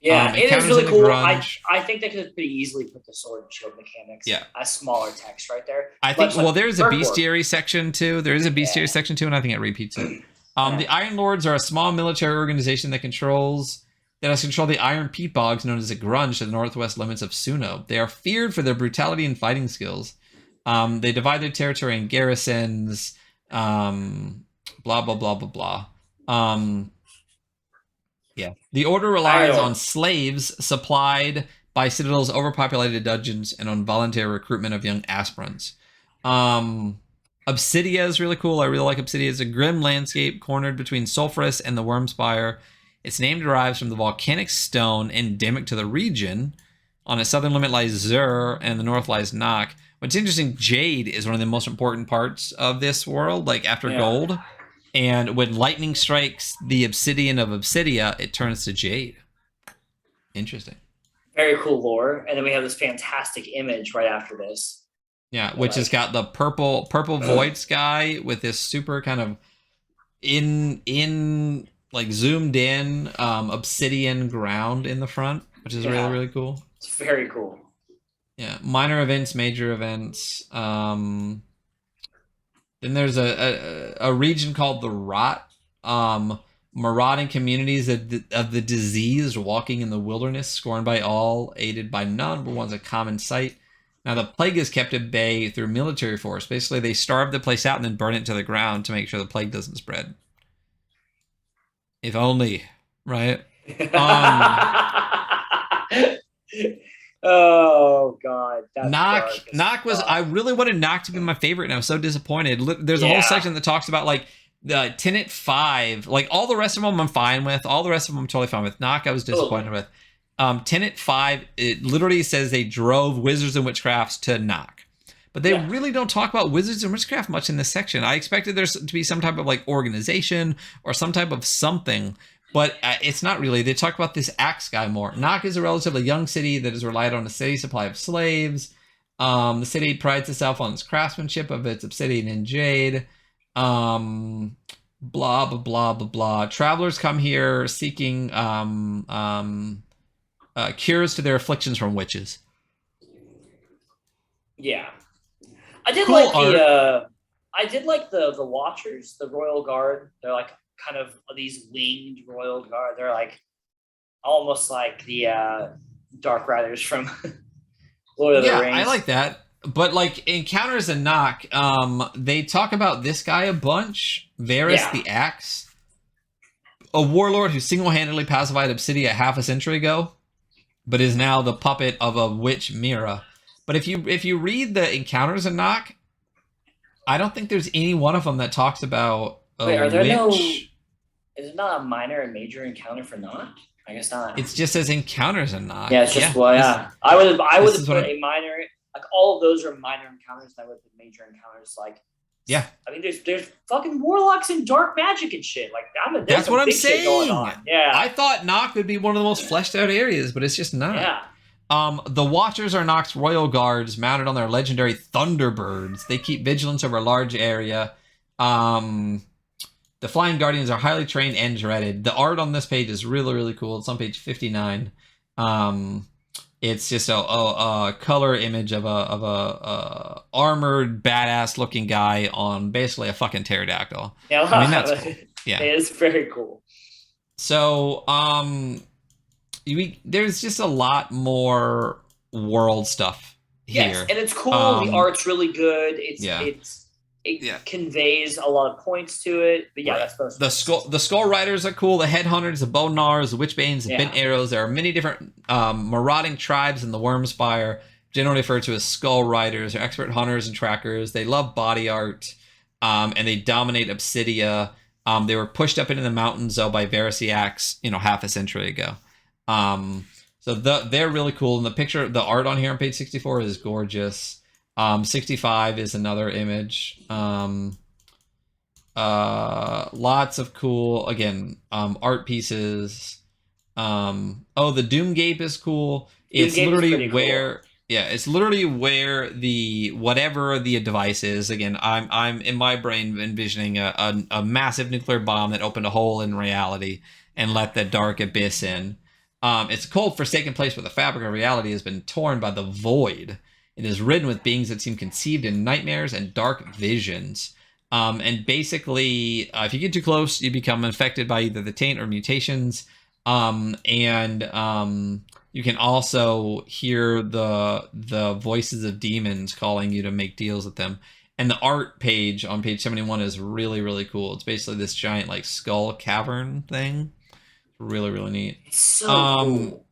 Yeah, it is really cool. I think they could pretty easily put the sword and shield mechanics as smaller text right there. I think, there's a bestiary section too. There is a bestiary section too, and I think it repeats it. The Iron Lords are a small military organization that has controlled the iron peat bogs known as the Grunge to the northwest limits of Suno. They are feared for their brutality and fighting skills. They divide their territory in garrisons, blah, blah, blah, blah, blah. The Order relies on slaves supplied by Citadel's overpopulated dungeons and on voluntary recruitment of young aspirants. Obsidia is really cool. I really like Obsidia. It's a grim landscape cornered between Sulphurus and the Wormspire. Its name derives from the volcanic stone endemic to the region. On its southern limit lies Zur, and the north lies Nock. What's interesting, jade is one of the most important parts of this world, like after gold. And when lightning strikes the obsidian of Obsidia, it turns to jade. Interesting. Very cool lore. And then we have this fantastic image right after this. Yeah, which has got the purple void sky with this super kind of like zoomed in obsidian ground in the front, which is really, really cool. It's very cool. Yeah, minor events, major events. Then there's a region called the Rot, marauding communities of the diseased walking in the wilderness, scorned by all, aided by none, but one's a common sight. Now, the plague is kept at bay through military force. Basically, they starve the place out and then burn it to the ground to make sure the plague doesn't spread. If only, right? Oh God! Nock was. I really wanted Nock to be my favorite, and I was so disappointed. There's a whole section that talks about like the Tenet 5. Like all the rest of them, I'm fine with. All the rest of them, I'm totally fine with. Nock, I was disappointed with. Tenet 5. It literally says they drove wizards and witchcrafts to Nock, but they really don't talk about wizards and witchcraft much in this section. I expected there to be some type of like organization or some type of something. But it's not really. They talk about this axe guy more. Nock is a relatively young city that has relied on a steady supply of slaves. The city prides itself on its craftsmanship of its obsidian and jade. Blah, blah, blah, blah, blah. Travelers come here seeking cures to their afflictions from witches. Yeah. I did like the Watchers, the Royal Guard. They're like kind of these winged royal guard. They're like almost like the Dark Riders from Lord of the Rings. I like that. But like Encounters in Nock, they talk about this guy a bunch. Varys the Axe, a warlord who single-handedly pacified Obsidia half a century ago, but is now the puppet of a witch Mira. But if you read the Encounters in Nock, I don't think there's any one of them that talks about are there witch. Is it not a minor and major encounter for Nock? I guess not. It just says Encounters in Nock. Yeah, it's just I would have put a minor, like all of those are minor encounters, and I would put major encounters like. Yeah. I mean, there's fucking warlocks and dark magic and shit. Like that's what I'm saying. Going on. Yeah. I thought Nock would be one of the most fleshed out areas, but it's just not. Yeah. The Watchers are Nock's royal guards mounted on their legendary Thunderbirds. They keep vigilance over a large area. The Flying Guardians are highly trained and dreaded. The art on this page is really, really cool. It's on page 59. It It's just a color image of a armored, badass looking guy on basically a fucking pterodactyl. Yeah, I mean, that's cool. Yeah, it is very cool. So, there's just a lot more world stuff here. Yes, and it's cool. The art's really good. It conveys a lot of points to it. But yeah, that's the skull riders are cool. The headhunters, the bone gnawers, the witchbanes, the bent arrows. There are many different marauding tribes in the Wormspire, generally referred to as skull riders. They're expert hunters and trackers. They love body art, and they dominate Obsidia. They were pushed up into the mountains though by Verisiax, half a century ago. So they're really cool. And the art on here on page 64 is gorgeous. 65 is another image. Lots of cool, again, art pieces. The Doomgape is cool. It's literally where, it's literally where whatever the device is. Again, I'm in my brain envisioning a massive nuclear bomb that opened a hole in reality and let the dark abyss in. It's a cold, forsaken place where the fabric of reality has been torn by the void. It is ridden with beings that seem conceived in nightmares and dark visions. And basically, if you get too close, you become infected by either the taint or mutations. You can also hear the voices of demons calling you to make deals with them. And the art page on page 71 is really, really cool. It's basically this giant like skull cavern thing. Really, really neat. It's so cool.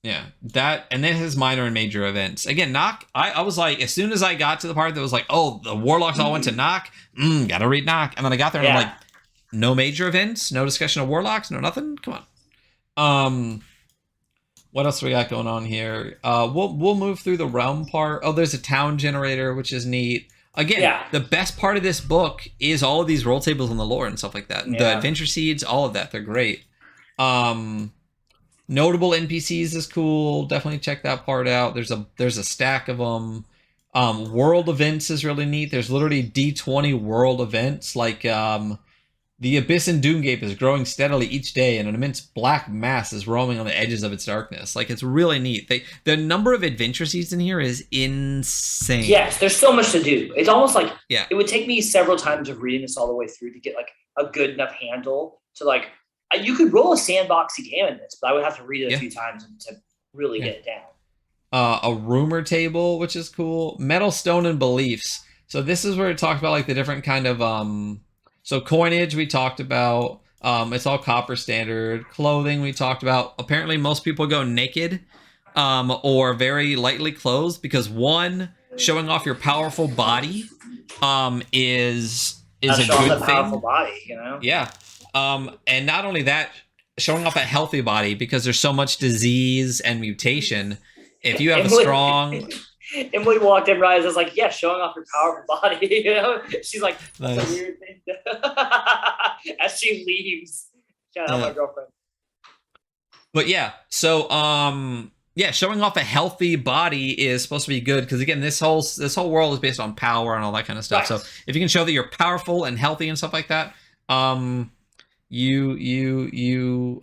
Yeah, that, and then his minor and major events. Again, Knock, I was like, as soon as I got to the part that was like, oh, the warlocks all went to Knock, gotta read Knock. And then I got there and I'm like, no major events, no discussion of warlocks, no nothing? Come on. What else do we got going on here? We'll move through the realm part. Oh, there's a town generator, which is neat. Again, the best part of this book is all of these roll tables and the lore and stuff like that. Yeah. The adventure seeds, all of that, they're great. Notable NPCs is cool. Definitely check that part out. There's a stack of them. World events is really neat. There's literally D20 world events. Like the Abyss in Doomgape is growing steadily each day, and an immense black mass is roaming on the edges of its darkness. Like, it's really neat. The number of adventure seeds in here is insane. Yes, there's so much to do. It's almost like it would take me several times of reading this all the way through to get like a good enough handle to like. You could roll a sandboxy game in this, but I would have to read it a few times to really get it down. A rumor table, which is cool. Metal, stone, and beliefs. So this is where it talks about like the different kind of so coinage we talked about. It's all copper standard. Clothing we talked about. Apparently most people go naked or very lightly clothed because one, showing off your powerful body is a good thing. Powerful body, Yeah. And not only that, showing off a healthy body because there's so much disease and mutation. If you have a strong... Emily walked in right. I was like, showing off your powerful body. She's like, that's a weird thing. As she leaves. Shout out my girlfriend. But so showing off a healthy body is supposed to be good because again, this whole world is based on power and all that kind of stuff. Right. So if you can show that you're powerful and healthy and stuff like that, you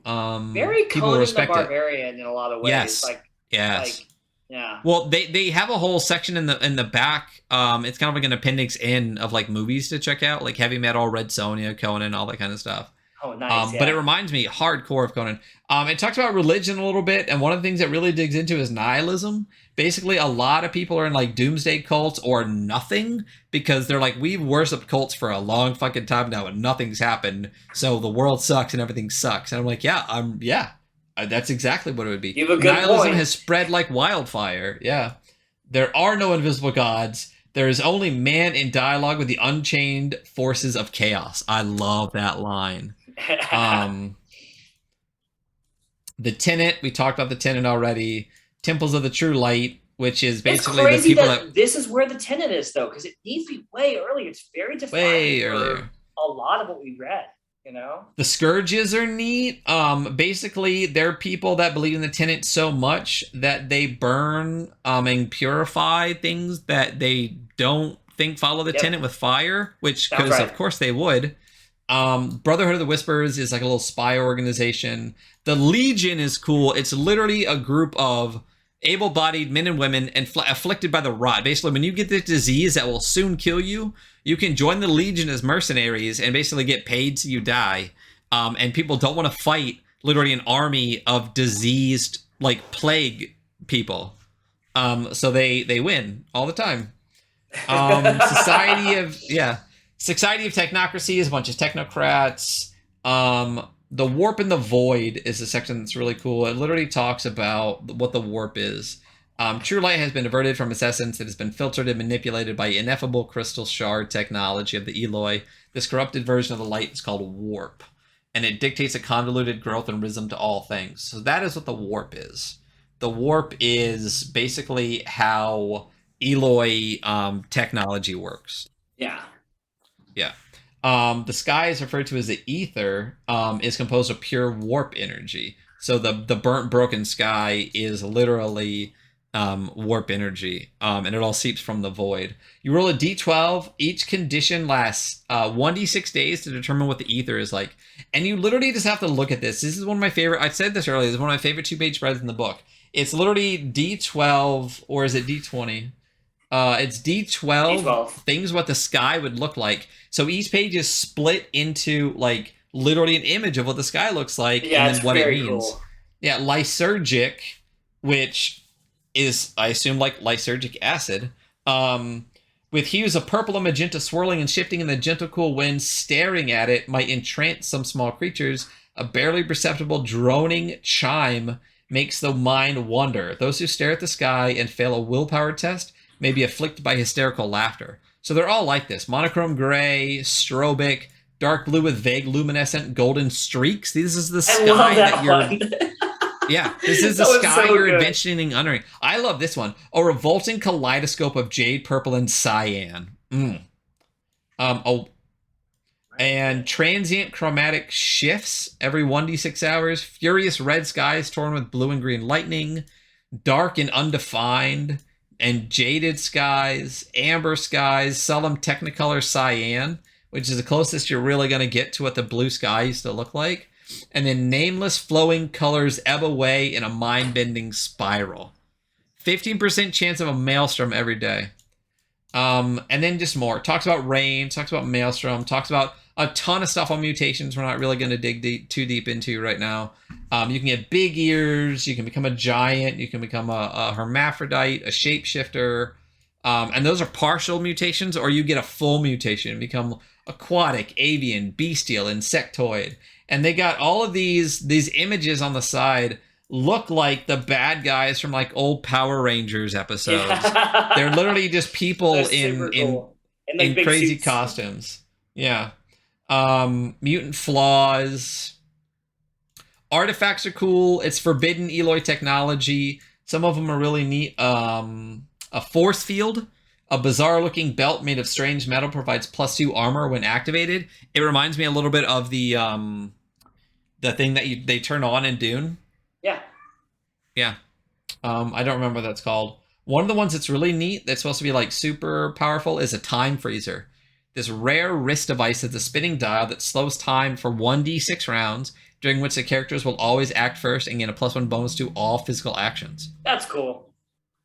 very Conan the Barbarian in a lot of ways. Yes. Well, they have a whole section in the back. It's kind of like an appendix of like movies to check out, like Heavy Metal, Red Sonja, Conan, all that kind of stuff. Oh, nice. But it reminds me hardcore of Conan. It talks about religion a little bit, and one of the things that really digs into is nihilism. Basically, a lot of people are in like doomsday cults or nothing because they're like, we've worshipped cults for a long fucking time now and nothing's happened. So the world sucks and everything sucks. And I'm like, that's exactly what it would be. You have a good Nihilism point. Has spread like wildfire. Yeah. There are no invisible gods. There is only man in dialogue with the unchained forces of chaos. I love that line. The Tenet, we talked about the Tenet already. Temples of the True Light, which is basically the people that this is where the Tenet is though, because it needs to be way earlier. It's very defined. Way earlier. A lot of what we read. The Scourges are neat. Basically, they're people that believe in the Tenet so much that they burn and purify things that they don't think follow the Tenet with fire, which, because of course they would. Brotherhood of the Whispers is like a little spy organization. The Legion is cool. It's literally a group of, able-bodied men and women afflicted by the rot. Basically, when you get this disease that will soon kill you, you can join the Legion as mercenaries and basically get paid so you die. And people don't want to fight literally an army of diseased, like, plague people. So they win all the time. Society of Technocracy is a bunch of technocrats. The Warp and the Void is a section that's really cool. It literally talks about what the warp is. True light has been averted from its essence. It has been filtered and manipulated by ineffable crystal shard technology of the Eloi. This corrupted version of the light is called warp, and it dictates a convoluted growth and rhythm to all things. So that is what the warp is. The warp is basically how Eloi technology works. Yeah. Yeah. The sky is referred to as the ether, is composed of pure warp energy. So the burnt, broken sky is literally warp energy, and it all seeps from the void. You roll a d12. Each condition lasts 1d6 days to determine what the ether is like. And you literally just have to look at this. This is one of my favorite, I said this earlier, this is one of my favorite 2-page spreads in the book. It's literally d12, or is it d20? It's D12 things what the sky would look like. So each page is split into like literally an image of what the sky looks like, and then what it means. Cool. Yeah, lysergic, which is, I assume, like lysergic acid, with hues of purple and magenta swirling and shifting in the gentle cool wind, staring at it might entrance some small creatures. A barely perceptible droning chime makes the mind wander. Those who stare at the sky and fail a willpower test may be afflicted by hysterical laughter. So they're all like this. Monochrome gray, strobic, dark blue with vague luminescent golden streaks. This is the sky that you're... Yeah, this is the sky you're adventuring under. I love this one. A revolting kaleidoscope of jade, purple, and cyan. And transient chromatic shifts every 1d6 hours. Furious red skies torn with blue and green lightning. Dark and undefined. And jaded skies, amber skies, solemn technicolor cyan, which is the closest you're really going to get to what the blue sky used to look like. And then nameless flowing colors ebb away in a mind-bending spiral. 15% chance of a maelstrom every day. And then just more. Talks about rain, talks about maelstrom, talks about a ton of stuff on mutations we're not really going to dig too deep into right now. You can get big ears, you can become a giant, you can become a hermaphrodite, a shapeshifter, and those are partial mutations, or you get a full mutation and become aquatic, avian, bestial, insectoid. And they got all of these images on the side look like the bad guys from like old Power Rangers episodes. Yeah. They're literally just people in crazy suits. Costumes. Yeah. Mutant flaws. Artifacts are cool. It's forbidden Eloi technology. Some of them are really neat. A force field. A bizarre-looking belt made of strange metal provides +2 armor when activated. It reminds me a little bit of the thing that they turn on in Dune. Yeah. Yeah. I don't remember what that's called. One of the ones that's really neat, that's supposed to be like super powerful, is a time freezer. This rare wrist device is a spinning dial that slows time for 1d6 rounds, during which the characters will always act first and get a +1 bonus to all physical actions. That's cool.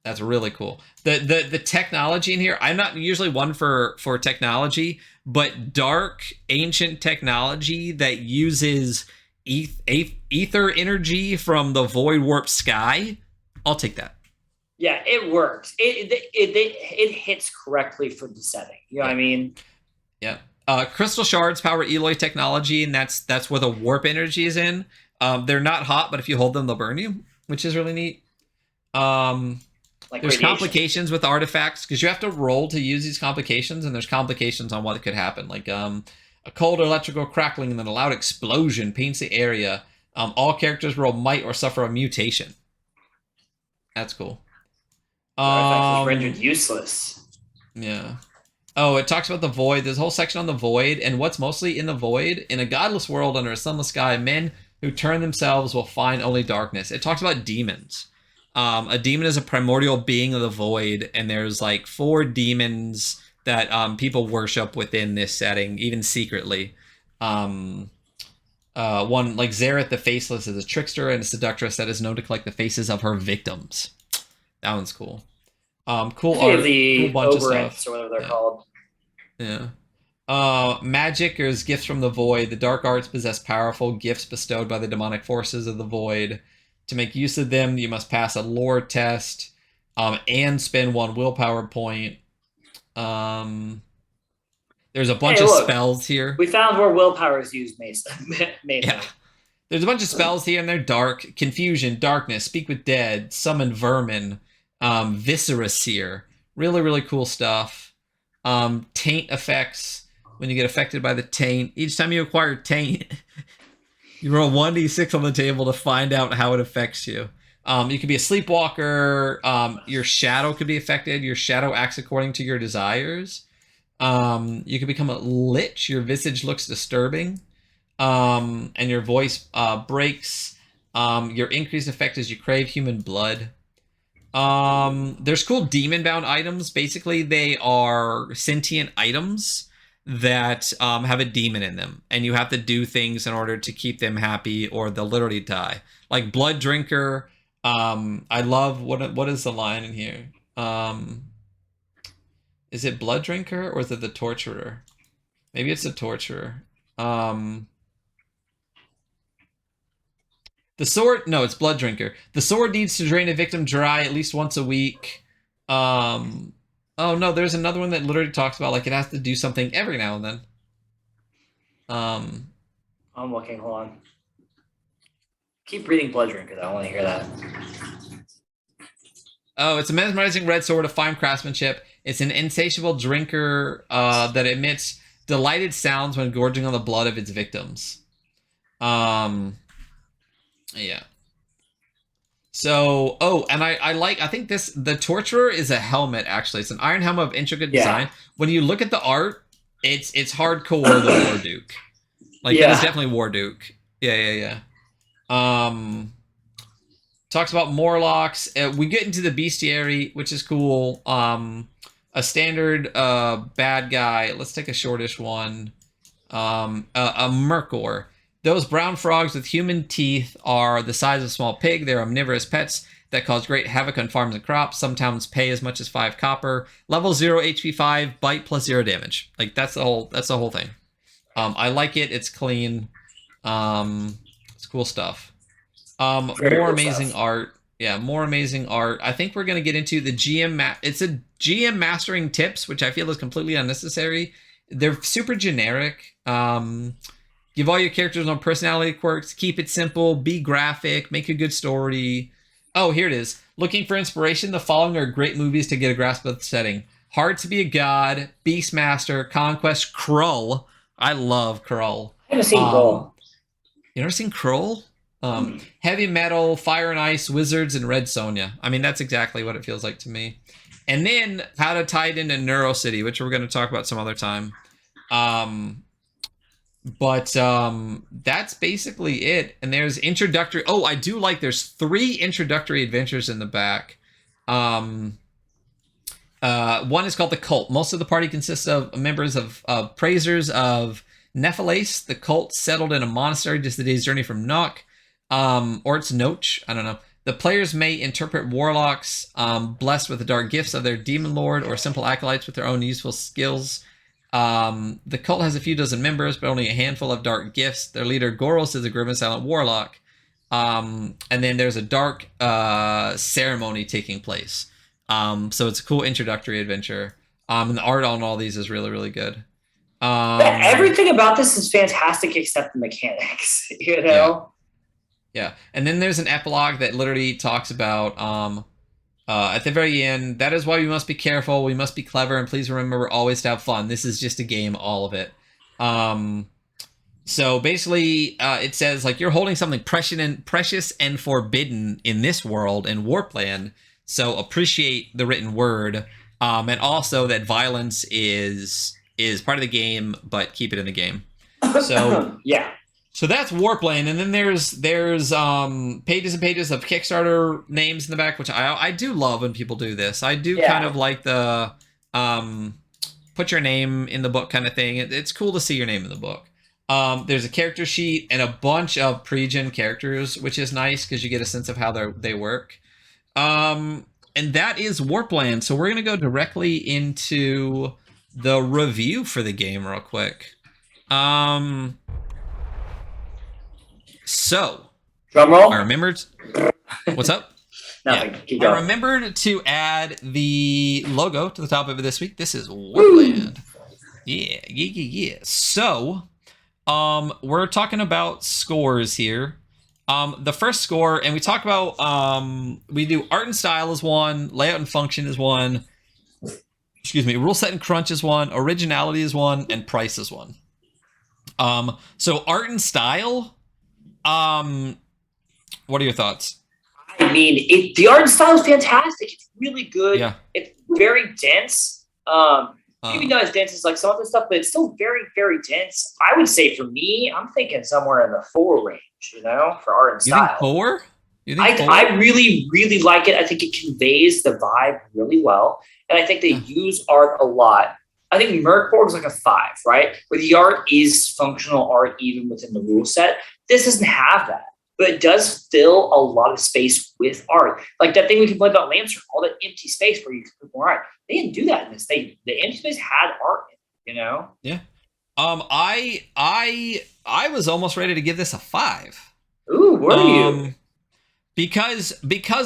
That's really cool. The technology in here, I'm not usually one for technology, but dark, ancient technology that uses ether energy from the void warp sky, I'll take that. Yeah, it works. It hits correctly for the setting. You know what I mean? Yeah. Crystal shards power Eloi technology, and that's where the warp energy is in. They're not hot, but if you hold them, they'll burn you, which is really neat. There's radiation. Complications with artifacts, because you have to roll to use these complications, and there's complications on what could happen. Like a cold electrical crackling and then a loud explosion paints the area. All characters roll might or suffer a mutation. That's cool. Artifacts is rendered useless. Yeah. Oh, it talks about the void. There's a whole section on the void, and what's mostly in the void. In a godless world under a sunless sky, men who turn themselves will find only darkness. It talks about demons. A demon is a primordial being of the void, and there's like 4 demons that people worship within this setting, even secretly. One, like Zareth the Faceless, is a trickster and a seductress that is known to collect the faces of her victims. That one's cool. Cool Any of art, cool the bunch of stuff. Oberonths or whatever they're Yeah. called. Yeah. Magic is gifts from the void. The dark arts possess powerful gifts bestowed by the demonic forces of the void. To make use of them, you must pass a lore test, and spend one willpower point. There's a bunch Hey, of look, spells here. we found where willpower is used mainly. Yeah. There's a bunch of spells here, and they're dark. Confusion, darkness, speak with dead, summon vermin, viscera seer. Really, really cool stuff. Taint effects. When you get affected by the taint, each time you acquire taint, you roll 1d6 on the table to find out how it affects you. You could be a sleepwalker. Your shadow could be affected. Your shadow acts according to your desires. You could become a lich. Your visage looks disturbing. And your voice breaks. Your increased effect is you crave human blood. There's cool demon-bound items. Basically, they are sentient items that have a demon in them, and you have to do things in order to keep them happy, or they'll literally die. Like Blood Drinker. I love what is the line in here? Is it Blood Drinker or is it the Torturer? Maybe it's the Torturer. The sword, no, it's Blood Drinker. The sword needs to drain a victim dry at least once a week. Oh no, there's another one that literally talks about like it has to do something every now and then. I'm looking. Hold on. Keep reading Blood Drinker. I want to hear that. Oh, it's a mesmerizing red sword of fine craftsmanship. It's an insatiable drinker that emits delighted sounds when gorging on the blood of its victims. Yeah. So, and I think the Torturer is a helmet, actually. It's an iron helmet of intricate design. When you look at the art, it's hardcore the Warduke. Like, that is definitely Warduke. Yeah. Talks about Morlocks. We get into the bestiary, which is cool. A standard bad guy. Let's take a shortish one. A Mercor. Those brown frogs with human teeth are the size of a small pig. They're omnivorous pets that cause great havoc on farms and crops. Sometimes pay as much as 5 copper. Level 0 HP 5, bite plus 0 damage. Like that's the whole thing. I like it. It's clean. It's cool stuff. More amazing art. Yeah, more amazing art. I think we're going to get into the GM. It's a GM mastering tips, which I feel is completely unnecessary. They're super generic. Give all your characters no personality quirks. Keep it simple. Be graphic. Make a good story. Oh, here it is. Looking for inspiration? The following are great movies to get a grasp of the setting. Hard to be a God, Beastmaster, Conquest, Krull. I love Krull. I haven't seen Krull. You never seen Krull? Heavy Metal, Fire and Ice, Wizards, and Red Sonja. I mean, that's exactly what it feels like to me. And then how to tie it into Neuro City, which we're going to talk about some other time. But that's basically it. And there's introductory. Oh, I do like there's 3 introductory adventures in the back. One is called The Cult. Most of the party consists of members of praisers of Nephilase. The cult settled in a monastery just a day's journey from Nock. Or it's Noach. I don't know. The players may interpret warlocks blessed with the dark gifts of their demon lord or simple acolytes with their own useful skills. The cult has a few dozen members, but only a handful of dark gifts. Their leader, Goros, is a grim and silent warlock. And then there's a dark ceremony taking place. So it's a cool introductory adventure. And the art on all these is really, really good. Everything about this is fantastic except the mechanics, you know? Yeah. And then there's an epilogue that literally talks about at the very end, that is why we must be careful, we must be clever, and please remember always to have fun. This is just a game, all of it. So basically, it says, like, you're holding something precious and forbidden in this world, in Warpland, so appreciate the written word, and also that violence is part of the game, but keep it in the game. So yeah. So that's Warpland, and then there's pages and pages of Kickstarter names in the back, which I do love when people do this. I do kind of like the put your name in the book kind of thing. It's cool to see your name in the book. There's a character sheet and a bunch of pre-gen characters, which is nice because you get a sense of how they work. and that is Warpland. So we're going to go directly into the review for the game real quick. So, drum roll. I remembered. What's up? Nothing. Yeah. Keep going. I remembered to add the logo to the top of it this week. This is Warpland. Yeah. So, we're talking about scores here. The first score, and we talk about we do art and style is 1, layout and function is 1. Excuse me, rule set and crunch is 1, originality is 1, and price is 1. So art and style. What are your thoughts? I mean, the art and style is fantastic. It's really good. Yeah. It's very dense. Maybe not as dense as like some of the stuff, but it's still very, very dense. I would say for me, I'm thinking somewhere in the 4 range, for art and style. You think 4? You think 4? I really, really like it. I think it conveys the vibe really well. And I think they use art a lot. I think Merkborg's like a 5, right? Where the art is functional art even within the rule set. This doesn't have that. But it does fill a lot of space with art. Like that thing we complained about Lancer, all that empty space where you can put more art. They didn't do that in this. The empty space had art in it, Yeah. I was almost ready to give this a 5. Ooh, were you? Because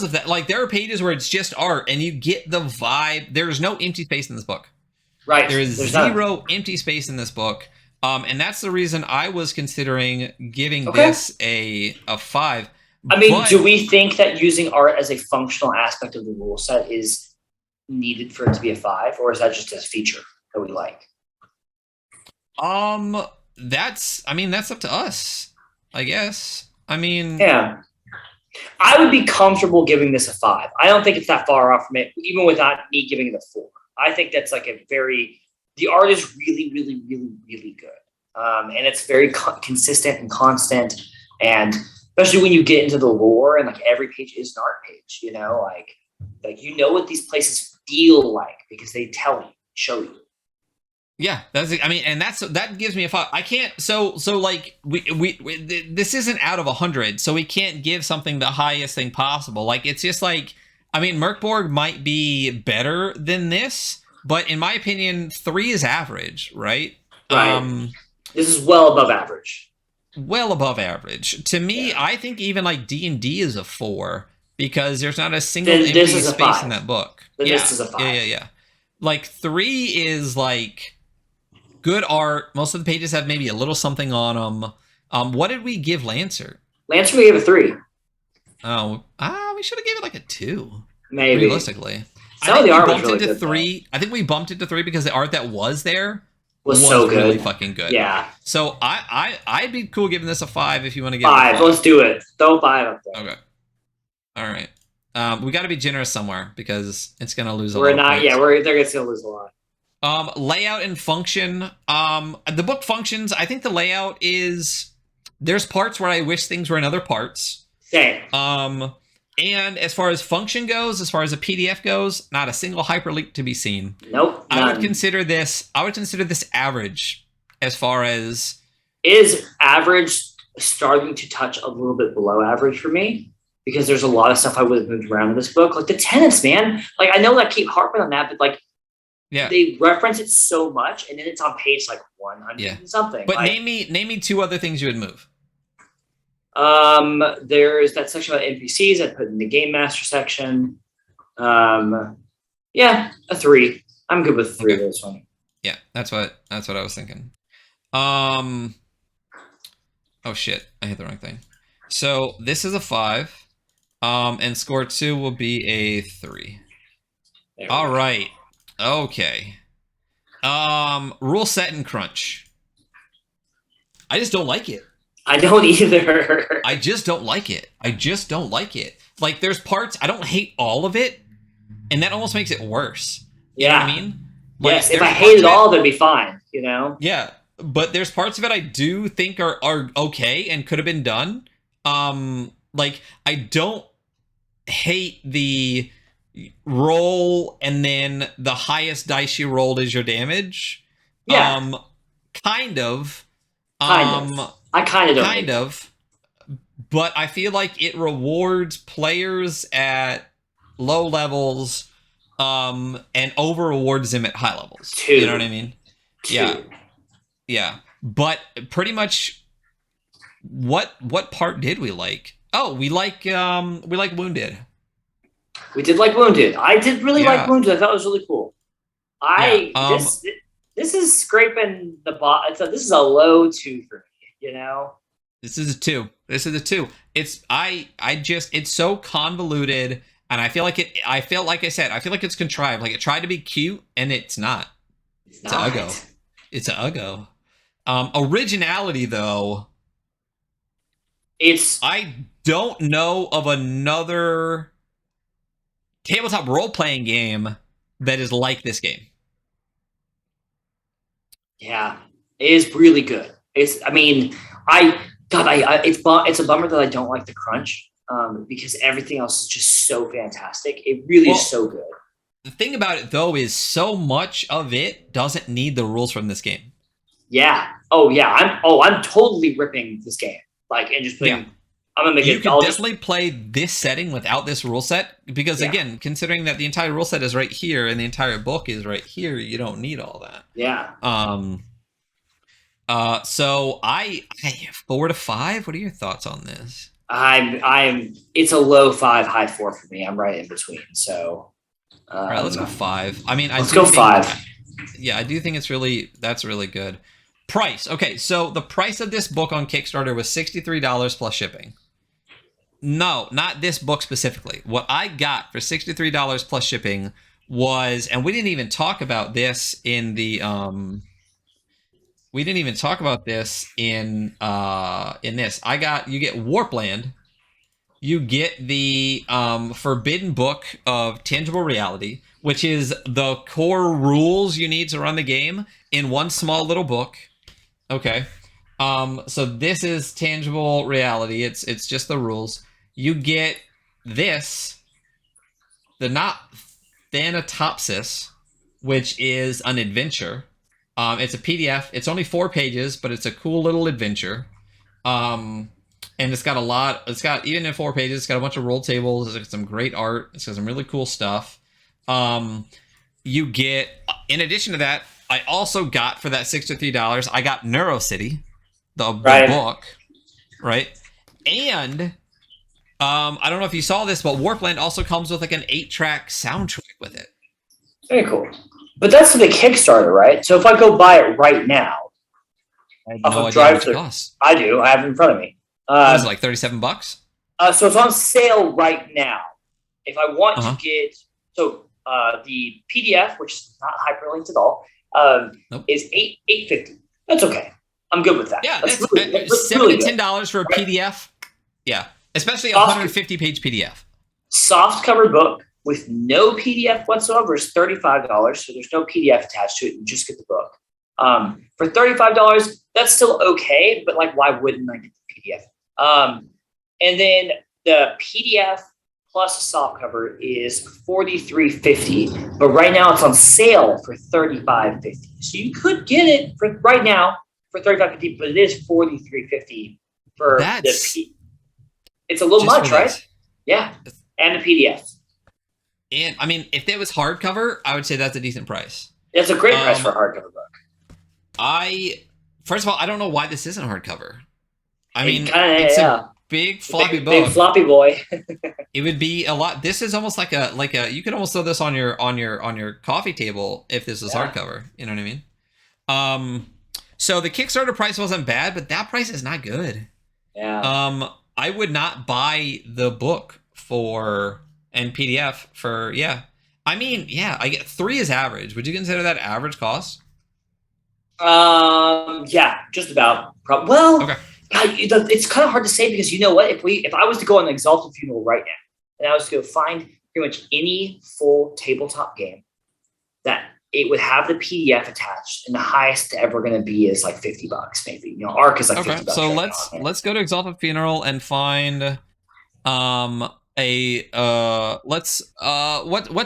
of that, like there are pages where it's just art and you get the vibe. There's no empty space in this book. Right. There's 0 empty space in this book. And that's the reason I was considering giving this a 5. I mean, do we think that using art as a functional aspect of the rule set is needed for it to be a 5, or is that just a feature that we like? That's up to us, I guess. I mean, yeah. I would be comfortable giving this a 5. I don't think it's that far off from it, even without me giving it a 4. I think that's like the art is really, really, really, really good. And it's very consistent and constant. And especially when you get into the lore and like every page is an art page, like what these places feel like because they show you. Yeah, that gives me a 5. I can't. So like we this isn't out of 100, so we can't give something the highest thing possible. Like it's just like, I mean, Merkborg might be better than this, but in my opinion, 3 is average, right? Right. This is well above average. Well above average to me. Yeah. I think even like D&D is a 4 because there's not a single empty space in that book. This is a 5. Yeah. Like 3 is like good art. Most of the pages have maybe a little something on them. What did we give Lancer? Lancer we gave a 3. Oh, we should have gave it like a 2. Maybe. Realistically. Some of the art was really good, 3. I think we bumped it to 3 because the art that was there was so good. Really fucking good. Yeah. So I'd be cool giving this a 5 if you want to give 5. Let's do it. Throw 5 up there. Okay. All right. We got to be generous somewhere because it's gonna lose a lot. We're not. Yeah, they're gonna lose a lot. Layout and function. The book functions. I think the layout is. There's parts where I wish things were in other parts. Same. And as far as function goes, as far as a PDF goes, not a single hyperlink to be seen. Nope. I would consider this average as far as. Is average starting to touch a little bit below average for me? Because there's a lot of stuff I would have moved around in this book. Like the tenants, man. Like I know I keep harping on that, but like they reference it so much and then it's on page like 100 and something. But name me 2 other things you would move. There's that section about NPCs I put in the game master section. A 3. I'm good with 3 of those one. Yeah, that's what I was thinking. Oh shit, I hit the wrong thing. So this is a 5. And score 2 will be a 3. All right. Okay. Rule set and crunch. I just don't like it. I don't either. I just don't like it. Like there's parts, I don't hate all of it, and that almost makes it worse. You know what I mean? Like, yes, if I hate it all, that'd be fine, Yeah, but there's parts of it I do think are okay and could have been done. Like I don't hate the roll and then the highest dice you rolled is your damage. Yeah. Kind of. I kind of. But I feel like it rewards players at low levels, and over rewards him at high levels. 2. You know what I mean? 2. Yeah. But pretty much, what part did we like? Oh, we like Wounded. We did like Wounded. I did really like Wounded. I thought it was really cool. This is scraping the bot. This is a low 2 for me. You know. This is a 2. It's so convoluted, and I feel like it's contrived. Like, it tried to be cute, and it's not. It's uggo. It's a uggo. Originality, though. I don't know of another tabletop role-playing game that is like this game. Yeah, it is really good. It's a bummer that I don't like the crunch, because everything else is just so fantastic. It really is so good. The thing about it, though, is so much of it doesn't need the rules from this game. Yeah. Oh, yeah. I'm totally ripping this game. Like, and just putting. Yeah. I'm gonna make you could definitely play this setting without this rule set, because again, considering that the entire rule set is right here and the entire book is right here, you don't need all that. Yeah. So I 4 to 5. What are your thoughts on this? It's a low 5, high 4 for me. I'm right in between. So. All right, let's go 5. I mean, let's go 5. Yeah, I do think that's really good. Price. Okay, so the price of this book on Kickstarter was $63 plus shipping. No, not this book specifically. What I got for $63 plus shipping was, and we didn't even talk about this in the we didn't even talk about this in this. You get Warpland. You get the Forbidden Book of Tangible Reality, which is the core rules you need to run the game in one small little book. Okay. So this is Tangible Reality. It's just the rules. You get this, the Not Thanatopsis, which is an adventure. It's a PDF. It's only 4 pages, but it's a cool little adventure. And it's got even in 4 pages, it's got a bunch of roll tables. It's got some great art. It's got some really cool stuff. You get, in addition to that, I also got, for that $63, I got NeuroCity, the book, right? And I don't know if you saw this, but Warpland also comes with like an 8-track soundtrack with it. Very cool. But that's for the Kickstarter, right? So if I go buy it right now, I have no idea how much it costs. I do. I have it in front of me. What is it, like $37? So it's on sale right now. If I want to get the PDF, which is not hyperlinked at all, is $8.50. That's okay. I'm good with that. Yeah, that's $7 to $10 for a PDF. Yeah, especially a 150-page PDF. Soft cover book with no PDF whatsoever is $35. So there's no PDF attached to it. You just get the book. For $35, that's still okay, but like, why wouldn't I get the PDF? And then the PDF plus a soft cover is $43.50, but right now it's on sale for $35.50. So you could get it for right now for $35.50, but it is $43.50 for it's a little much, right? Yeah, and the PDF. And I mean, if it was hardcover, I would say that's a decent price. It's a great price for a hardcover book. First of all, I don't know why this isn't hardcover. I mean, it's a big floppy book. Big floppy boy. It would be a lot. This is almost like a. You could almost throw this on your coffee table if this was hardcover. You know what I mean? So the Kickstarter price wasn't bad, but that price is not good. Yeah. I would not buy the book and PDF for. I mean, I get 3 is average. Would you consider that average cost? Yeah, just about. Well, okay. God, it's kind of hard to say because you know what? If I was to go on an Exalted Funeral right now, and I was to go find pretty much any full tabletop game, that it would have the PDF attached, and the highest ever going to be is like $50, maybe. You know, Arc is like $50. So let's go to Exalted Funeral and find what's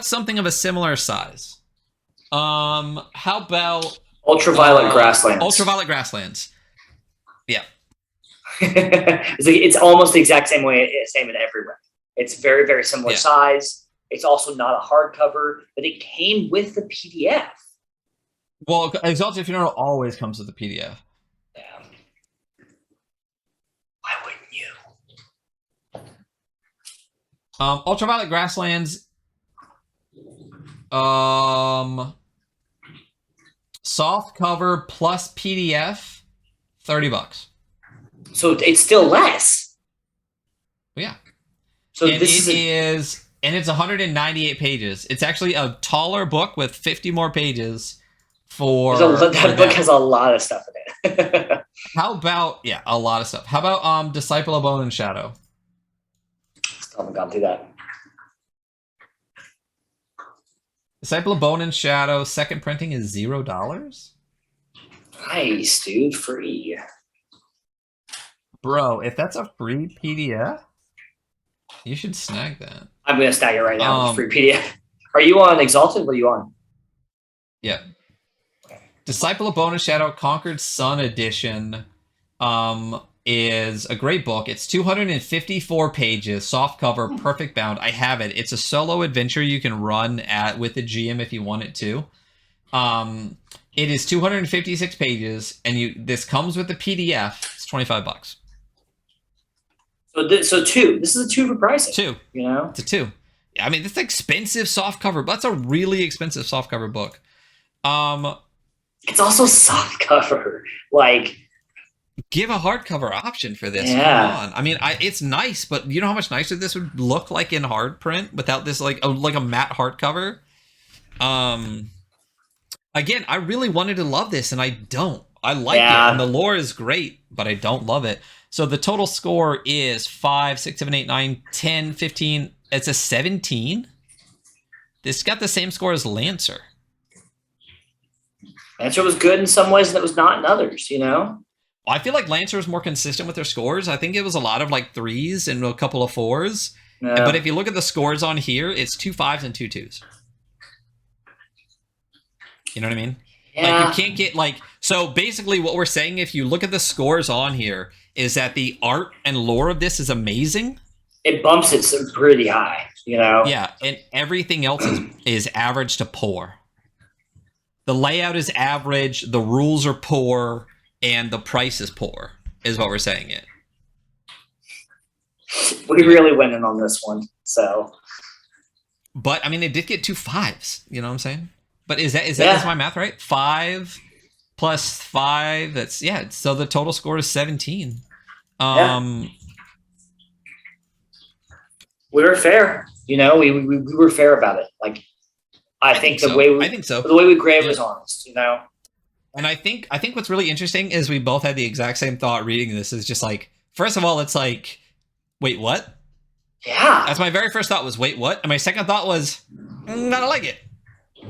something of a similar size. How about Ultraviolet Grasslands? Ultraviolet Grasslands. Yeah. It's almost the exact same way, same in everywhere. It's very, very similar size. It's also not a hardcover, but it came with the PDF. Well, Exalted Funeral always comes with a PDF. Yeah. Why wouldn't you? Ultraviolet Grasslands. Soft cover plus PDF, $30. So it's still less. Yeah. So and this is it's 198 pages. It's actually a taller book with 50 more pages. That book has a lot of stuff in it. How about a lot of stuff. How about Disciple of Bone and Shadow? Still haven't gone through that. Disciple of Bone and Shadow, second printing is $0. Nice, dude. Free. Bro, if that's a free PDF, you should snag that. I'm going to snag it right now. Free PDF. Are you on Exalted? What are you on? Yeah. Disciple of Bone and Shadow Conquered Sun Edition is a great book. It's 254 pages, soft cover, perfect bound. I have it. It's a solo adventure you can run with the GM if you want it to. It is 256 pages, and this comes with the PDF. It's $25. So two. This is a 2 for pricing. 2. You know, it's a 2. I mean, it's an expensive soft cover, but that's a really expensive soft cover book. It's also soft cover. Like, give a hardcover option for this. Yeah. Come on. I mean, it's nice, but you know how much nicer this would look like in hard print without this like a matte hardcover. Again, I really wanted to love this, and I don't. I like it, and the lore is great, but I don't love it. So the total score is 5, 6, 7, 8, 9, 10, 15. It's a 17. This got the same score as Lancer. Lancer was good in some ways, and it was not in others, you know? I feel like Lancer was more consistent with their scores. I think it was a lot of like 3s and a couple of 4s. Yeah. But if you look at the scores on here, it's 2 5s and 2 2s. You know what I mean? Yeah. Like, you can't get like... So basically what we're saying, if you look at the scores on here, is that the art and lore of this is amazing. It bumps it pretty high, you know? Yeah, and everything else is average to poor. The layout is average, the rules are poor, and the price is poor, is what we're saying it. We really went in on this one, so... But, I mean, it did get 2 5s, you know what I'm saying? But is my math right? 5 plus 5, that's, so the total score is 17. We were fair, you know, we were fair about it. Like, I think the way we graded was honest, you know? And I think what's really interesting is we both had the exact same thought reading this. Is just like, first of all, it's like, wait, what? Yeah. That's my very first thought was, wait, what? And my second thought was, I don't like it.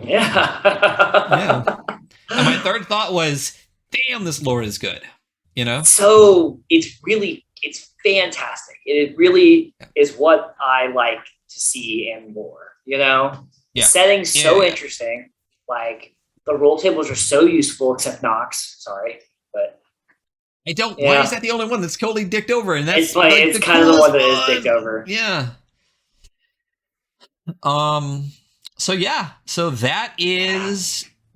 Yeah. Yeah. And my third thought was, damn, this lore is good. You know? So it's fantastic. It really is what I like to see in lore, you know? The setting's so interesting. Like, the roll tables are so useful, except Nox. Sorry, but I don't. Why is that the only one that's totally dicked over? And that's it's kind of the one that is dicked over. Yeah. So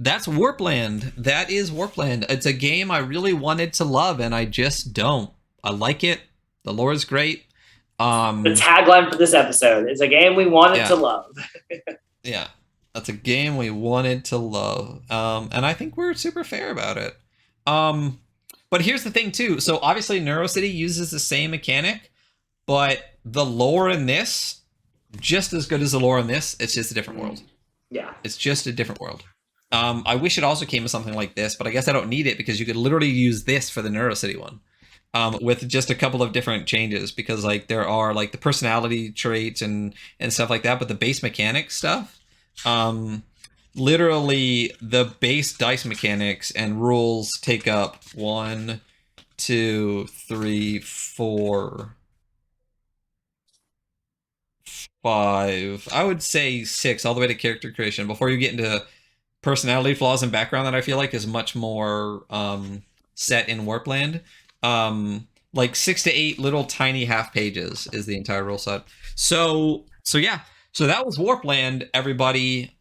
that's Warpland. That is Warpland. It's a game I really wanted to love, and I just don't. I like it. The lore is great. The tagline for this episode is a game we wanted to love. Yeah. That's a game we wanted to love. And I think we're super fair about it. But here's the thing, too. So, obviously, NeuroCity uses the same mechanic, but the lore in this, just as good as the lore in this, it's just a different world. Yeah. It's just a different world. I wish it also came with something like this, but I guess I don't need it because you could literally use this for the NeuroCity one. With just a couple of different changes, because, like, there are, like, the personality traits and stuff like that, but the base mechanic stuff... literally the base dice mechanics and rules take up 1, 2, 3, 4, 5, I would say 6, all the way to character creation before you get into personality flaws and background that I feel like is much more set in Warpland. Like 6 to 8 little tiny half pages is the entire rule set. So yeah. So that was Warpland, everybody.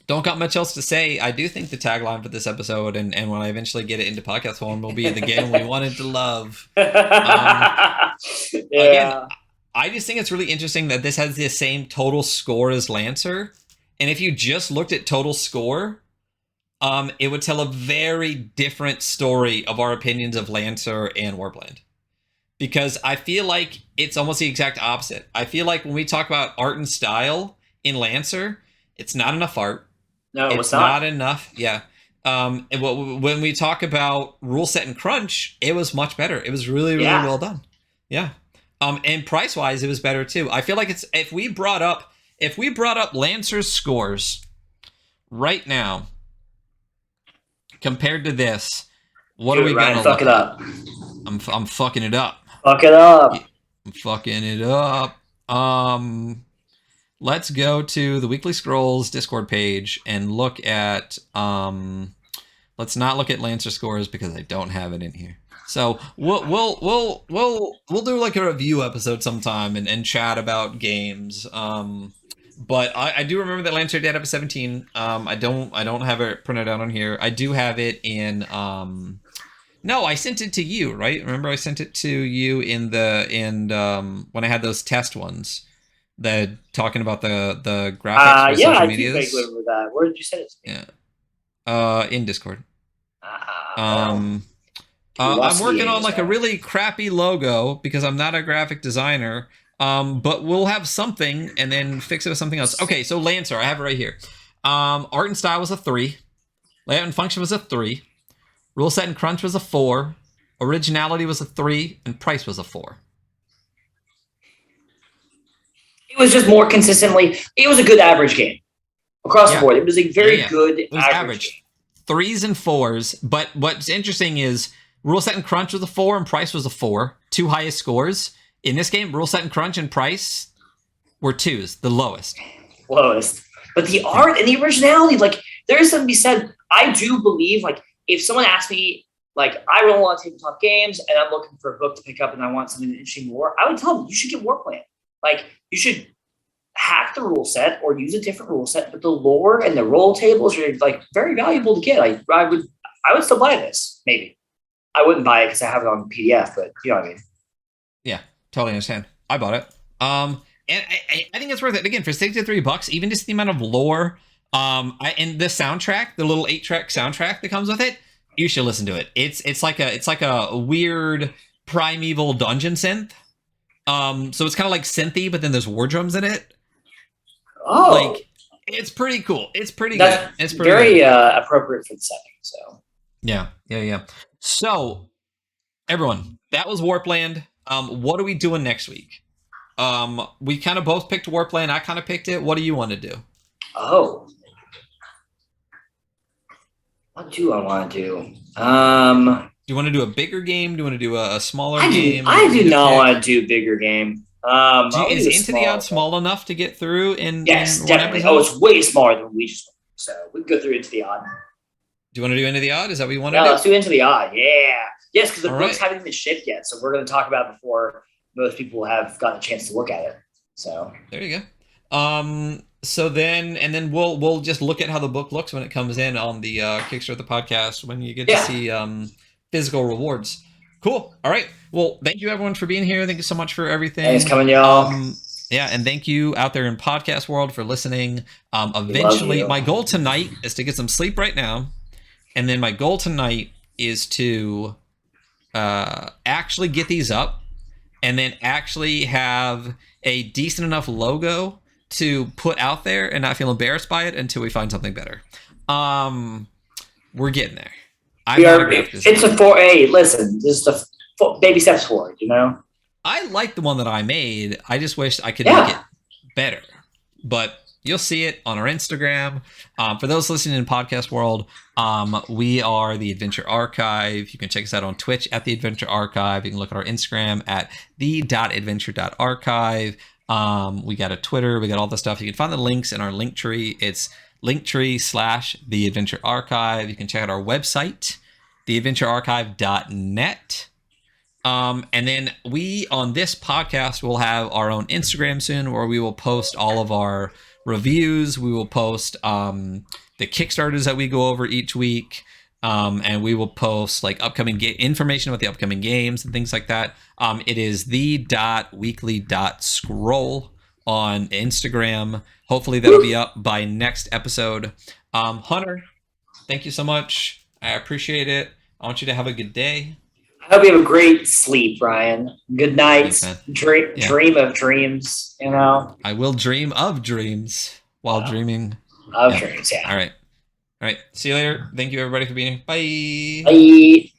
Don't got much else to say. I do think the tagline for this episode, and when I eventually get it into podcast form, will be the game we wanted to love. Yeah. Again, I just think it's really interesting that this has the same total score as Lancer. And if you just looked at total score, it would tell a very different story of our opinions of Lancer and Warpland. Because I feel like it's almost the exact opposite. I feel like when we talk about art and style in Lancer, it's not enough art. No, It's not enough. Yeah. When we talk about rule set and crunch, it was much better. It was really, really well done. Yeah. And price wise, it was better too. I feel like it's if we brought up Lancer's scores right now compared to this, what are we gonna fuck it up? I'm fucking it up. Fuck it up. I'm fucking it up. Let's go to the Weekly Scrolls Discord page and look at let's not look at Lancer scores because I don't have it in here. So we'll do like a review episode sometime and chat about games. But I do remember that Lancer did have a 17. I don't have it printed out on here. I do have it in no, I sent it to you, right? Remember I sent it to you in when I had those test ones. Talking about the graphics for social medias. I do remember that. Where did you send it to me? Yeah. In Discord. I'm working on like a really crappy logo because I'm not a graphic designer. But we'll have something and then fix it with something else. Okay, so Lancer, I have it right here. Art and style was a 3. Layout and function was a 3. Rule set and crunch was a 4. Originality was a 3, and price was a 4. It was just more consistently. It was a good average game across the board. It was a very good average. 3s and 4s. But what's interesting is rule set and crunch was a 4 and price was a 4. 2 highest scores. In this game, rule set and crunch and price were 2s, the lowest. But the art and the originality, like there is something to be said. I do believe, like, if someone asks me, like, I really want tabletop games and I'm looking for a book to pick up and I want something interesting more, I would tell them you should get Warpland. Like, you should hack the rule set or use a different rule set, but the lore and the roll tables are like very valuable to get. I would still buy this. Maybe I wouldn't buy it because I have it on PDF, but you know what I mean. Yeah, totally understand. I bought it. And I think it's worth it again for $63. Even just the amount of lore, and the soundtrack, the little 8-track soundtrack that comes with it. You should listen to it. It's like a weird primeval dungeon synth. So it's kind of like synthy, but then there's war drums in it. Oh, like it's pretty cool. It's pretty good. It's pretty very appropriate for the setting. So yeah. So everyone, that was Warpland. What are we doing next week? We kind of both picked Warpland. I kind of picked it. What do you want to do? Oh, what do I want to do? Do you want to do a bigger game? Do you want to do a smaller game? I do not want to do a bigger game. Is Into the Odd small enough to get through Yes, in definitely. One episode? Oh, it's way smaller than we just went. So we can go through Into the Odd. Do you want to do Into the Odd? Is that what you want to do? Yeah, let's do Into the Odd. Yeah. Yes, because the All books right. haven't been shipped yet. So we're going to talk about it before most people have gotten a chance to look at it. So there you go. So then we'll just look at how the book looks when it comes in on the Kickstart the Podcast when you get to see physical rewards. Cool. All right. Well, thank you everyone for being here. Thank you so much for everything. Thanks for coming, y'all. Yeah, and thank you out there in podcast world for listening. Eventually, my goal tonight is to get some sleep right now, and then my goal tonight is to actually get these up, and then actually have a decent enough logo to put out there and not feel embarrassed by it until we find something better. We're getting there. It's a 4A. Listen, this is the baby steps forward, you know? I like the one that I made. I just wish I could make it better. But you'll see it on our Instagram. For those listening in podcast world, we are the Adventure Archive. You can check us out on Twitch at the Adventure Archive. You can look at our Instagram at the.adventure.archive. We got a Twitter. We got all the stuff. You can find the links in our link tree. It's linktree/the Adventure Archive. You can check out our website, theadventurearchive.net. And then we on this podcast will have our own Instagram soon where we will post all of our reviews. We will post the Kickstarters that we go over each week. And we will post like upcoming information about the upcoming games and things like that. It is the.weekly.scroll on Instagram. Hopefully that'll be up by next episode. Hunter, thank you so much. I appreciate it. I want you to have a good day. I hope you have a great sleep, Ryan. Good night. Dream of dreams, you know. I will dream of dreams while dreaming of dreams, yeah. All right. See you later. Thank you, everybody, for being here. Bye. Bye.